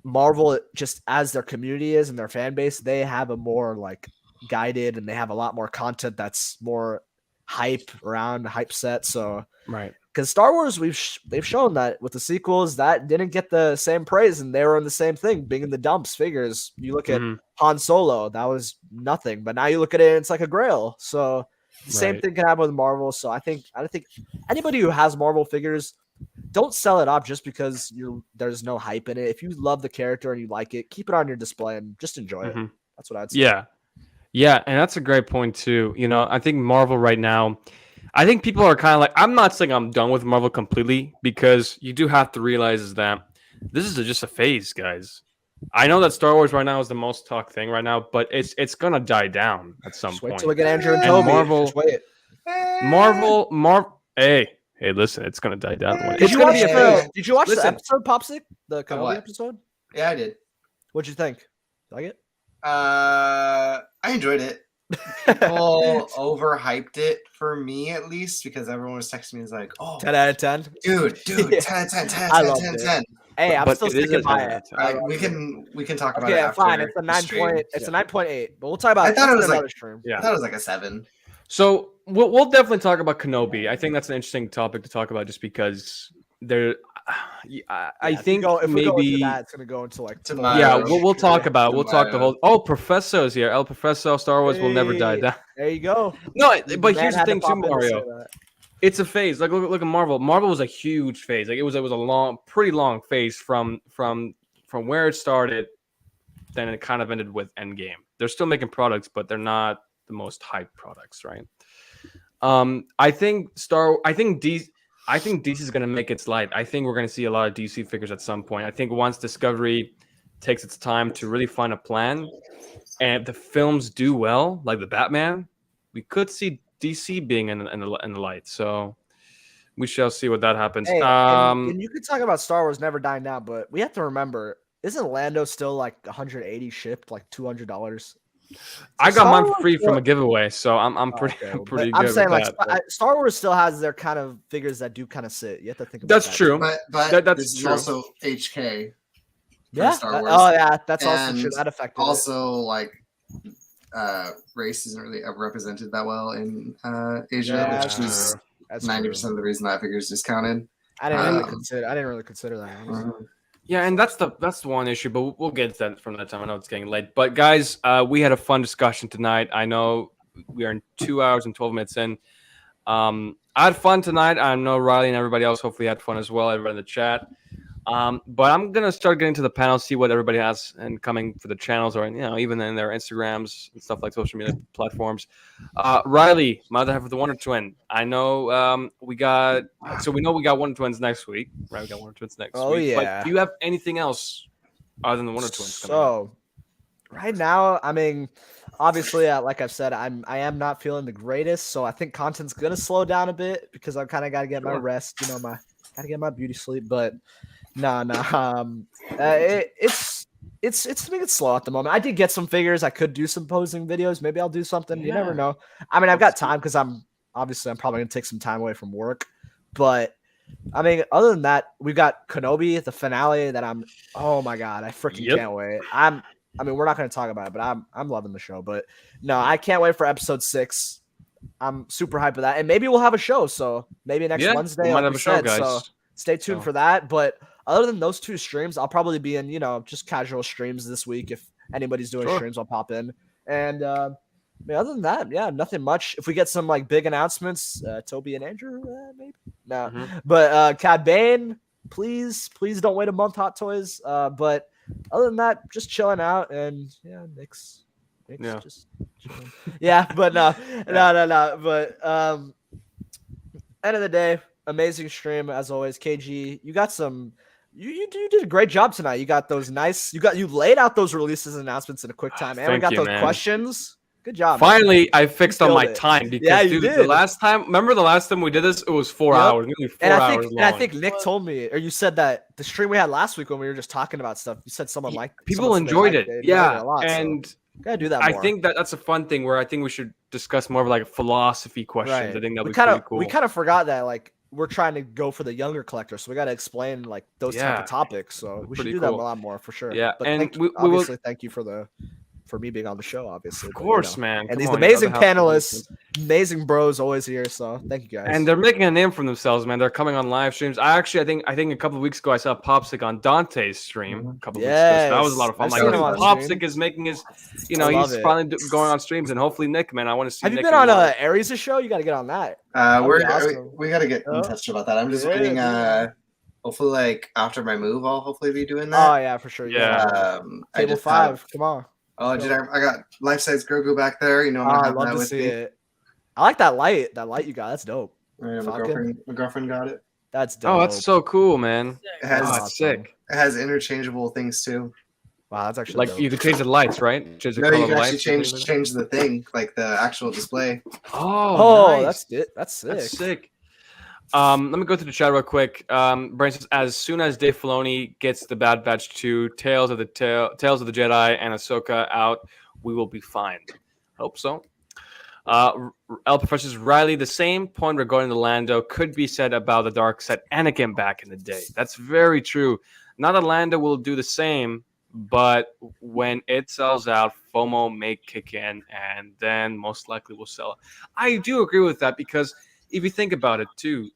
Marvel, just as their community is and their fan base, they have a more like guided and they have a lot more content that's more hype around the hype set. So because Star Wars, they've shown that with the sequels that didn't get the same praise, and they were in the same thing, being in the dumps figures. You look at Han Solo, that was nothing, but now you look at it, and it's like a grail. So the same thing can happen with Marvel. So I think anybody who has Marvel figures, don't sell it up just because there's no hype in it. If you love the character and you like it, keep it on your display and just enjoy it. That's what I'd say. Yeah, and that's a great point too. I think Marvel right now, I think people are kind of like, I'm not saying I'm done with Marvel completely, because you do have to realize is that this is just a phase, guys. I know that Star Wars right now is the most talked thing right now, but it's gonna die down at some point. Wait till we get Andrew and Toby. Marvel. Hey, listen, it's gonna die down. Did you watch the episode, Popsick? The Kenobi episode? Yeah, I did. What'd you think? Like it? I enjoyed it. People overhyped it for me, at least, because everyone was texting me. It's like, oh, 10 out of 10, dude, 10 out of 10, 10. Hey, I'm still sticking by it. We can talk about it. Okay, after fine. It's a 9.8. It's a 9.8, but we'll talk about. I thought it was like stream. I thought it was like a 7. So we'll definitely talk about Kenobi. I think that's an interesting topic to talk about, just because there. I think if maybe we go into that, it's gonna go into like we'll talk about the whole. Oh, Professor's here. El Professor. Star Wars will never die down. There you go. No, but here's the thing too, Mario. It's a phase. Like look at Marvel. Marvel was a huge phase. Like it was a pretty long phase from where it started. Then it kind of ended with Endgame. They're still making products, but they're not the most hyped products, right? I think DC is going to make its light. I think we're going to see a lot of DC figures at some point. I think once Discovery takes its time to really find a plan, and if the films do well, like the Batman, we could see DC being in the light. So we shall see what that happens. Hey, and you could talk about Star Wars never dying down, but we have to remember, isn't Lando still like 180 shipped, like $200? I got mine free from a giveaway, so I'm pretty good. I'm saying with like that, Star Wars still has their kind of figures that do kind of sit. You have to think about that's that. True. But that's this true. is also HK. Yeah. Star Wars. Oh yeah, that's also true. That affected. Also, like race isn't really represented that well in Asia, which is 90% of the reason that figure is discounted. I didn't really consider that. Yeah, and that's the one issue, but we'll get to that from that time. I know it's getting late, but guys, we had a fun discussion tonight. I know we are in 2 hours and 12 minutes in. I had fun tonight. I know Riley and everybody else hopefully had fun as well. Everybody in the chat. But I'm gonna start getting to the panel, see what everybody has and coming for the channels, or even in their Instagrams and stuff like social media platforms. Riley, my other half of the Wonder Twin. I know we know we got Wonder Twins next week, right? We got Wonder Twins next week. Oh yeah. But do you have anything else other than the Wonder Twins? So right now, I mean, obviously, like I've said, I am not feeling the greatest, so I think content's gonna slow down a bit because I kind of got to get my rest, gotta get my beauty sleep, but. No. It's slow at the moment. I did get some figures. I could do some posing videos. Maybe I'll do something. You never know. I mean, I've got time because I'm probably gonna take some time away from work. But I mean, other than that, we've got Kenobi, the finale. Oh my god, I freaking can't wait. I mean, we're not going to talk about it, but I'm loving the show. But no, I can't wait for episode 6. I'm super hyped for that, and maybe we'll have a show. So maybe next Wednesday, we might like have we a show, said. guys. So stay tuned for that. But other than those 2 streams, I'll probably be in, just casual streams this week. If anybody's doing streams, I'll pop in. And I mean, other than that, yeah, nothing much. If we get some like big announcements, Toby and Andrew, maybe no. But Cad Bane, please don't wait a month. Hot Toys. But other than that, just chilling out, and yeah, Nick's just chilling. Yeah, but no. But end of the day, amazing stream as always. KG, you got some. You did a great job tonight. You got those nice. You laid out those releases and announcements in a quick time, and we got those questions. Good job. Finally, I fixed on my time because you did. the last time we did this, it was 4 hours, nearly 4 hours long. And I think Nick told me, or you said that the stream we had last week when we were just talking about stuff, you said someone liked people enjoyed it. Yeah, a lot, and so gotta do that more. I think that's a fun thing where I think we should discuss more of like philosophy questions. Right. I think that'd be pretty cool. We kind of forgot that like we're trying to go for the younger collectors, so we got to explain like those type of topics. So we should do that a lot more for sure. Yeah, but and thank you for me being on the show, obviously. Of course, man. And these amazing panelists, amazing bros always here. So thank you guys. And they're making a name for themselves, man. They're coming on live streams. I think a couple of weeks ago I saw Popsic on Dante's stream. A couple of weeks ago. So that was a lot of fun. Popsic is making his, he's finally going on streams, and hopefully Nick, man, I want to see. Have Nick you been on Aries' show? You got to get on that. We got to get in touch about that. I'm just waiting. Hopefully, like after my move, I'll hopefully be doing that. Oh yeah, for sure. Yeah. Table 5. Come on. Oh, dude, I got life-size Grogu back there. I'm gonna have that with me. I like that light. That light you got. That's dope. Yeah, my girlfriend got it. That's dope. Oh, that's so cool, man. That's sick. It has interchangeable things too. Wow, that's actually dope. You can change the lights, right? Change the color, you can actually change the thing, like the actual display. Oh, nice. That's sick. That's sick. Let me go through the chat real quick. Brian says, as soon as Dave Filoni gets the Bad Batch 2, Tales of the Jedi, and Ahsoka out, we will be fine. Hope so. El Professor Riley, the same point regarding the Lando could be said about the dark side Anakin back in the day. That's very true. Not that Lando will do the same, but when it sells out, FOMO may kick in, and then most likely will sell. I do agree with that because if you think about it too.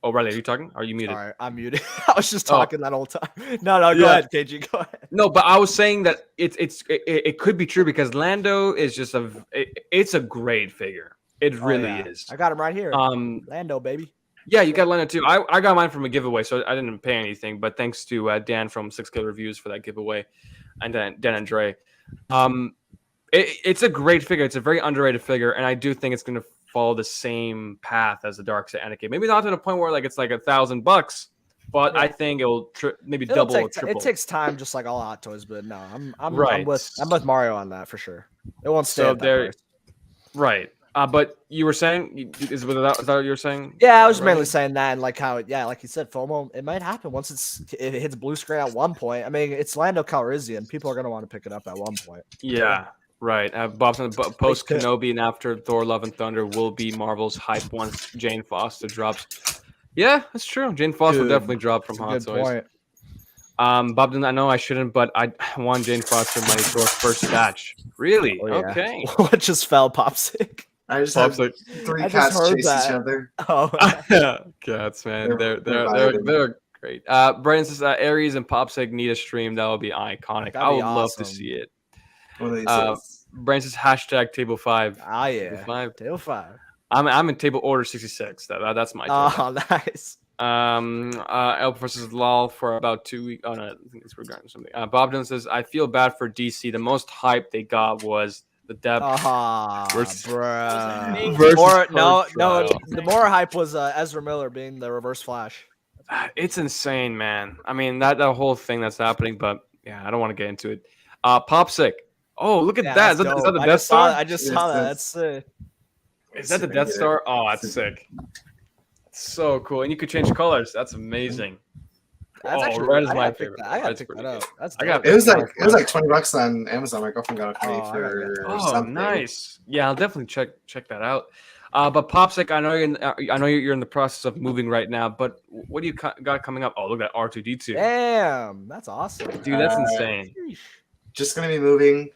Oh, Riley, are you talking? Are you muted? All right, I'm muted. I was just talking that whole time. No, go ahead, KG. Go ahead. No, but I was saying that it could be true because Lando is just it's a great figure. It really is. I got him right here. Lando, baby. Yeah, you got Lando too. I got mine from a giveaway, so I didn't pay anything. But thanks to Dan from 6K Reviews for that giveaway, and Dan and Dre. It's a great figure. It's a very underrated figure, and I do think it's going to follow the same path as the Dark Side Anakin. Maybe not to the point where like it's like $1,000, but I think it'll maybe double or triple. It takes time, just like all Hot Toys. But no, I'm with Mario on that for sure. It won't stay at that price. Right. But you were saying, is that what you were saying? Yeah, I was mainly saying that, and like how, like you said, FOMO, it might happen once it hits blue screen at one point. I mean, it's Lando Calrissian. People are going to want to pick it up at one point. Yeah. Right. Bob's post Kenobi and after Thor: Love and Thunder will be Marvel's hype once Jane Foster drops. Yeah, that's true. Jane Foster will definitely drop from Hot Toys. Bob, I know I shouldn't, but I won Jane Foster money for first batch. Really? Oh, yeah. Okay. What just fell, Popsic? I just have 3 cats chase each other. Oh, cats, man. They're great. Brian says Aries and Popsic need a stream. That would be iconic. I would love to see it. Brian says hashtag table 5. Ah, yeah. Table 5. I'm in table order 66. That's my table. Oh, nice. El versus Lol for about 2 weeks. Oh no, I think it's regarding something. Bob Dylan says I feel bad for DC. The most hype they got was the depth versus the more hype was Ezra Miller being the Reverse Flash. It's insane, man. I mean that whole thing that's happening, but yeah, I don't want to get into it. Popsic. Oh, look at that. Is that the Death Star? I just saw that. That's sick. Is that the Death Star? Oh, that's sick. So cool. And you could change colors. That's amazing. Red is my favorite. I gotta pick that up. It was like $20 on Amazon. My girlfriend got it for me for something. Nice. Yeah, I'll definitely check that out. But Popsic, I know you're in the process of moving right now, but what do you got coming up? Oh, look at R2D2. Damn, that's awesome. Dude, that's insane. just gonna be moving.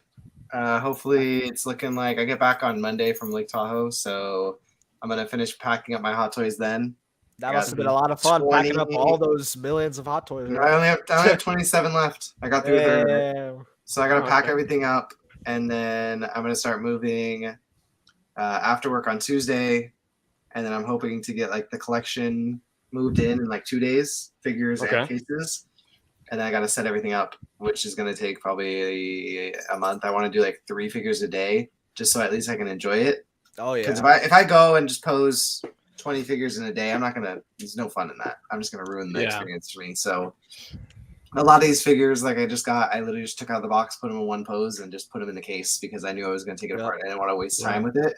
Hopefully, it's looking like I get back on Monday from Lake Tahoe, so I'm gonna finish packing up my Hot Toys then. That must have been a lot of fun packing up all those millions of Hot Toys. I only have 27 left. I got through a third. So I gotta pack everything up, and then I'm gonna start moving after work on Tuesday, and then I'm hoping to get like the collection moved in like 2 days, figures and cases, and then I gotta set everything up, which is gonna take probably a month. I want to do like 3 figures a day, just so at least I can enjoy it. Oh yeah. Because if I go and just pose 20 figures in a day, I'm not gonna. There's no fun in that. I'm just gonna ruin the experience for me. So a lot of these figures, like I literally just took out of the box, put them in one pose, and just put them in the case because I knew I was gonna take it apart. I didn't want to waste time with it.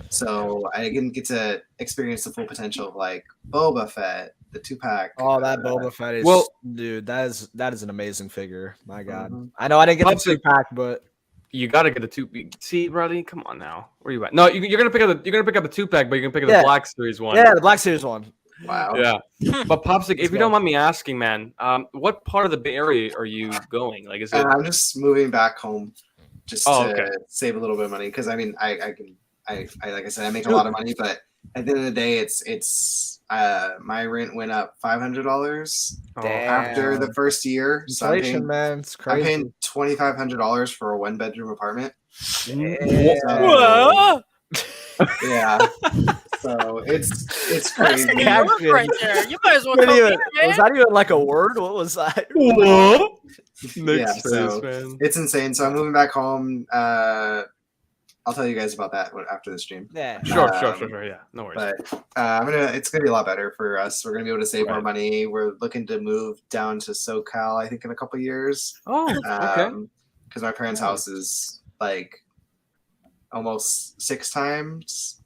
So I didn't get to experience the full potential of like Boba Fett, the 2-pack. Oh, that Boba Fett is dude. That is an amazing figure. My God, I know I didn't get the 2-pack, but. You gotta get the 2. See, Riley, come on now. Where you at? No, you're gonna pick up the 2-pack, but you're gonna pick up the Black Series one. Yeah, the Black Series one. Wow. Yeah, but Popsic, if you don't mind me asking, man, what part of the Bay Area are you going? Like, is it? I'm just moving back home, just to save a little bit of money. Because I mean, I like I said, I make a lot of money, but at the end of the day, it's my rent went up $500 after the first year. Inflation, so man, it's crazy. I'm paying $2,500 for a 1-bedroom apartment. Yeah. So it's crazy. That's right there. You might as well come here, man. Was that even like a word? What was that? What? So it's insane. So I'm moving back home. I'll tell you guys about that after the stream. Yeah. Sure. Yeah, no worries. But it's gonna be a lot better for us. We're gonna be able to save more money. We're looking to move down to SoCal, I think, in a couple years. Oh, okay. Because my parents' house is like almost 6x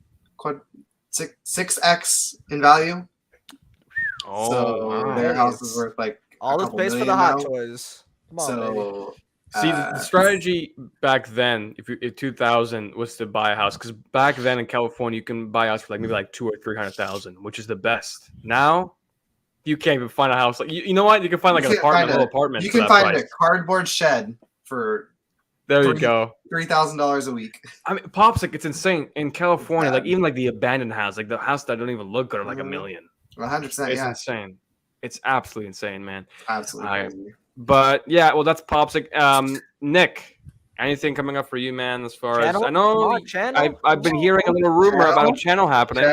in value. Oh, so their house is worth like all the space for the Hot Toys. Come on, baby. See, the strategy back then, if 2000 was to buy a house, because back then in California you can buy a house for like maybe like 200,000 or 300,000, which is the best. Now you can't even find a house. Like you know what? You can find like an apartment. You can find a cardboard shed for. There you go. $3,000 a week. I mean, Popsic, it's insane in California. Like even like the abandoned house, like the house that don't even look good, are like $1 million. 100%. It's insane. It's absolutely insane, man. Absolutely crazy. But yeah, well, that's Popsic. Nick, anything coming up for you, man? As far as I know, I've been hearing a little rumor about a channel happening.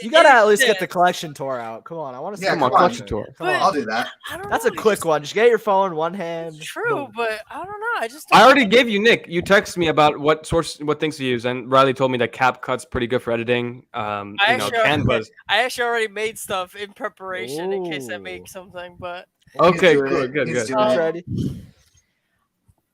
You gotta at least get the collection tour out. Come on, I want to see. Come on, collection tour. Come on, I'll do that. That's a quick one. Just get your phone, one hand. True, but I don't know. I already gave you, Nick. You texted me about what things to use, and Riley told me that CapCut's pretty good for editing. Canva's. I actually already made stuff in preparation in case I make something, but okay, good. Ready?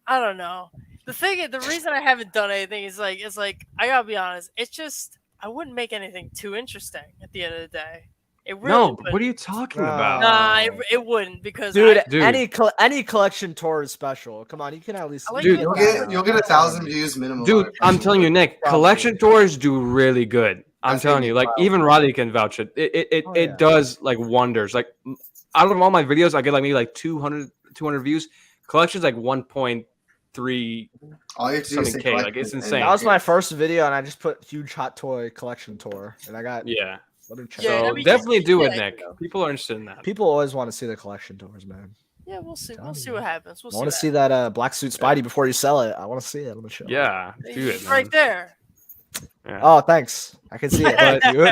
I don't know. The reason I haven't done anything is like I gotta be honest. It's just. I wouldn't make anything too interesting at the end of the day. It really wouldn't. What are you talking about? Nah, it wouldn't because dude. Any collection tour is special. Come on, you can at least. Dude, you'll get 1,000 views minimum. Dude, I'm telling you, Nick, collection tours do really good. I'm telling you, like even Riley can vouch it. It does like wonders. Like out of all my videos, I get like maybe like 200 views. Collection's like 1.3. All you have to do is K. Like it's insane. That was my first video, and I just put huge Hot Toy collection tour, and I got So definitely do it, Nick. People are interested in that. People always want to see the collection tours, man. Yeah, we'll see. We'll see what happens. I want to see that black suit Spidey before you sell it. I want to see it on the show. Yeah, do it, man. Right there. Yeah. Oh, thanks. I can see it.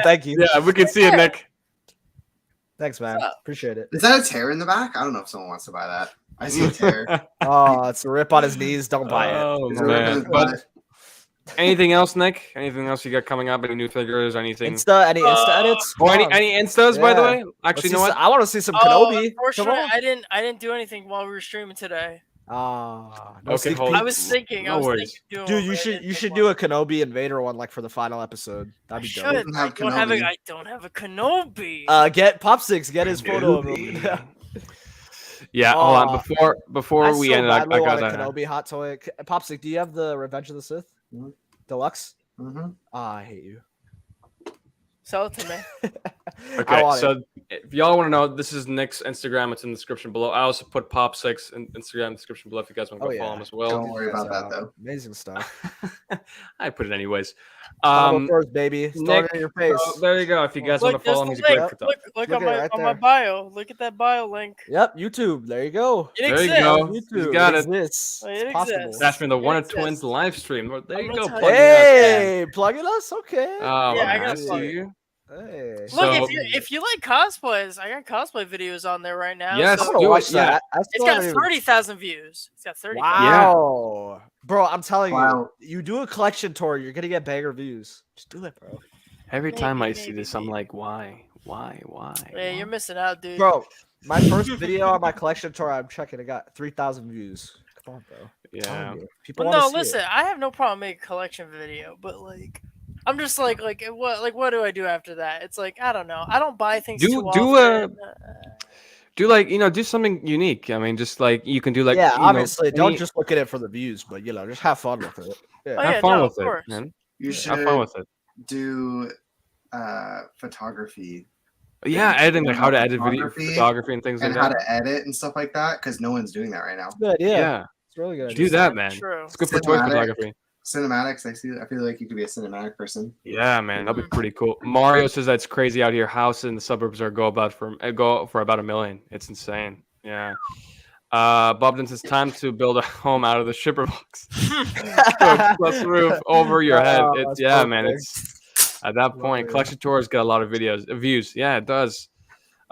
Thank you. Yeah, we can see it, Nick. Thanks, man. Appreciate it. Is that a tear in the back? I don't know if someone wants to buy that. I see a tear. Oh, it's a rip on his knees. Don't buy it. Oh, man. But anything else, Nick? Anything else you got coming up? Any new figures? Anything? Any Insta edits? Or any Instas, by the way? Actually, you know what? I want to see some Kenobi. Unfortunately, I didn't do anything while we were streaming today. Okay. I was thinking. Dude, you should do a Kenobi and Vader one like for the final episode. That'd be dope. I don't have a Kenobi. Get Popsix. Get his photo of him. Yeah, hold on. Before we end, I got a Kenobi hot toy. Popsic, do you have the Revenge of the Sith Deluxe? Mm-hmm. I hate you. Sell it to me. Okay, so if y'all want to know, this is Nick's Instagram. It's in the description below. I also put Pop6 in Instagram in the description below if you guys want to go follow him as well. Don't worry about that though. Amazing stuff. I put it anyways. First, baby. Nick, in your face. There you go. If you guys want to follow him, he's a great photographer. Look on my bio. Look at that bio link. Yep, YouTube. There you go. There you go. YouTube. You got it. It's possible. That's been the Wonder Twins live stream. There you go. Hey, plugging us. Okay. Oh, yeah, I got to see you. Hey. Look, so, if you like cosplays, I got cosplay videos on there right now. Yes, so do it. Yeah. It's got 30,000 views. It's got 30,000. Wow. Yeah. Bro, I'm telling you, you do a collection tour, you're going to get bigger views. Just do it, bro. Every time I see this, I'm like, why? Yeah, you're missing out, dude. Bro, my first video on my collection tour, I'm checking, it got 3,000 views. Come on, bro. Yeah. People listen, I have no problem making a collection video, but like, I'm just like what do I do after that? It's like, I don't know. I don't buy things too often. Do something unique. I mean, just like you can do like obviously don't just look at it for the views, but just have fun with it. Yeah. Have fun with it, man. You should have fun with it. Do photography. Yeah, editing, like how to edit photography and things like that. And how to edit and stuff like that, because no one's doing that right now. Good, yeah. It's really good. Do that, man. True. It's good for toy photography. Cinematics, I feel like you could be a cinematic person. Yeah, man, that'd be pretty cool. Mario says that it's crazy out here. Houses in the suburbs go for about $1 million. It's insane. Yeah. Bobden says time to build a home out of the shipper box. Plus roof over your head. Man. It's at that point. Collection tours get a lot of views. Yeah, it does.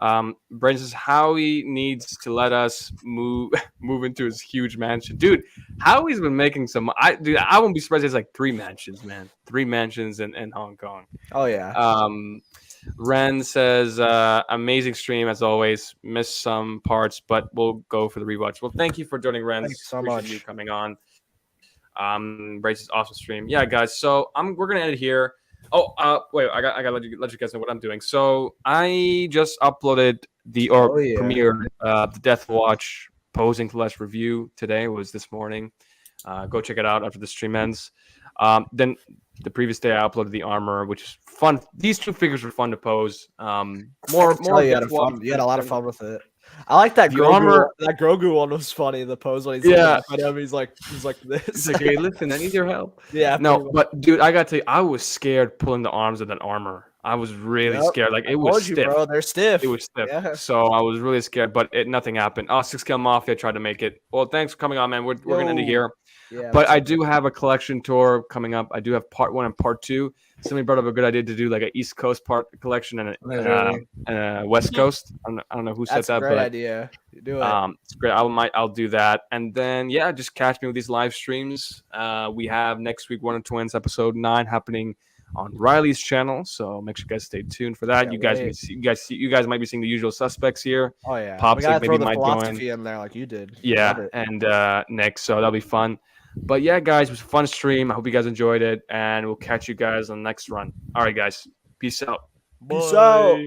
Brandon says Howie needs to let us move into his huge mansion. Dude, Howie's been making some. I wouldn't be surprised. He has like 3 mansions, man. 3 mansions in Hong Kong. Oh yeah. Ren says amazing stream as always. Missed some parts, but we'll go for the rewatch. Well, thank you for joining, Ren. Thanks so much. You coming on. Brace's awesome stream. Yeah, guys. So we're gonna end it here. Oh, wait! I gotta let you guys know what I'm doing. So I just uploaded premiered the Death Watch Posing to Less review today. It was this morning. Go check it out after the stream ends. Then the previous day I uploaded the armor, which is fun. These 2 figures were fun to pose. You had a lot of fun with it. I like that Grogu. Armor. That Grogu one was funny. The pose when he's he's like this. He's like, hey, listen, I need your help. Yeah. No, but dude, I got to tell you, I was scared pulling the arms of that armor. I was really scared. Like it was stiff. Bro, they're stiff. It was stiff. Yeah. So I was really scared, but nothing happened. 6Scale Mafia tried to make it. Well, thanks for coming on, man. We're gonna end it here. Yeah, but I do have a collection tour coming up. I do have part 1 and part 2. Somebody brought up a good idea to do like an East Coast collection and a West Coast. I don't know who said that. That's a great idea. You do it. It's great. I'll do that. And then just catch me with these live streams. We have next week Wonder Twins episode 9 happening on Riley's channel. So make sure you guys stay tuned for that. You guys might be seeing the usual suspects here. Oh yeah. Pop6 maybe might join in there like you did. Yeah, and Nick. So that'll be fun. But yeah, guys, it was a fun stream. I hope you guys enjoyed it, and we'll catch you guys on the next run. All right, guys. Peace out. Peace out.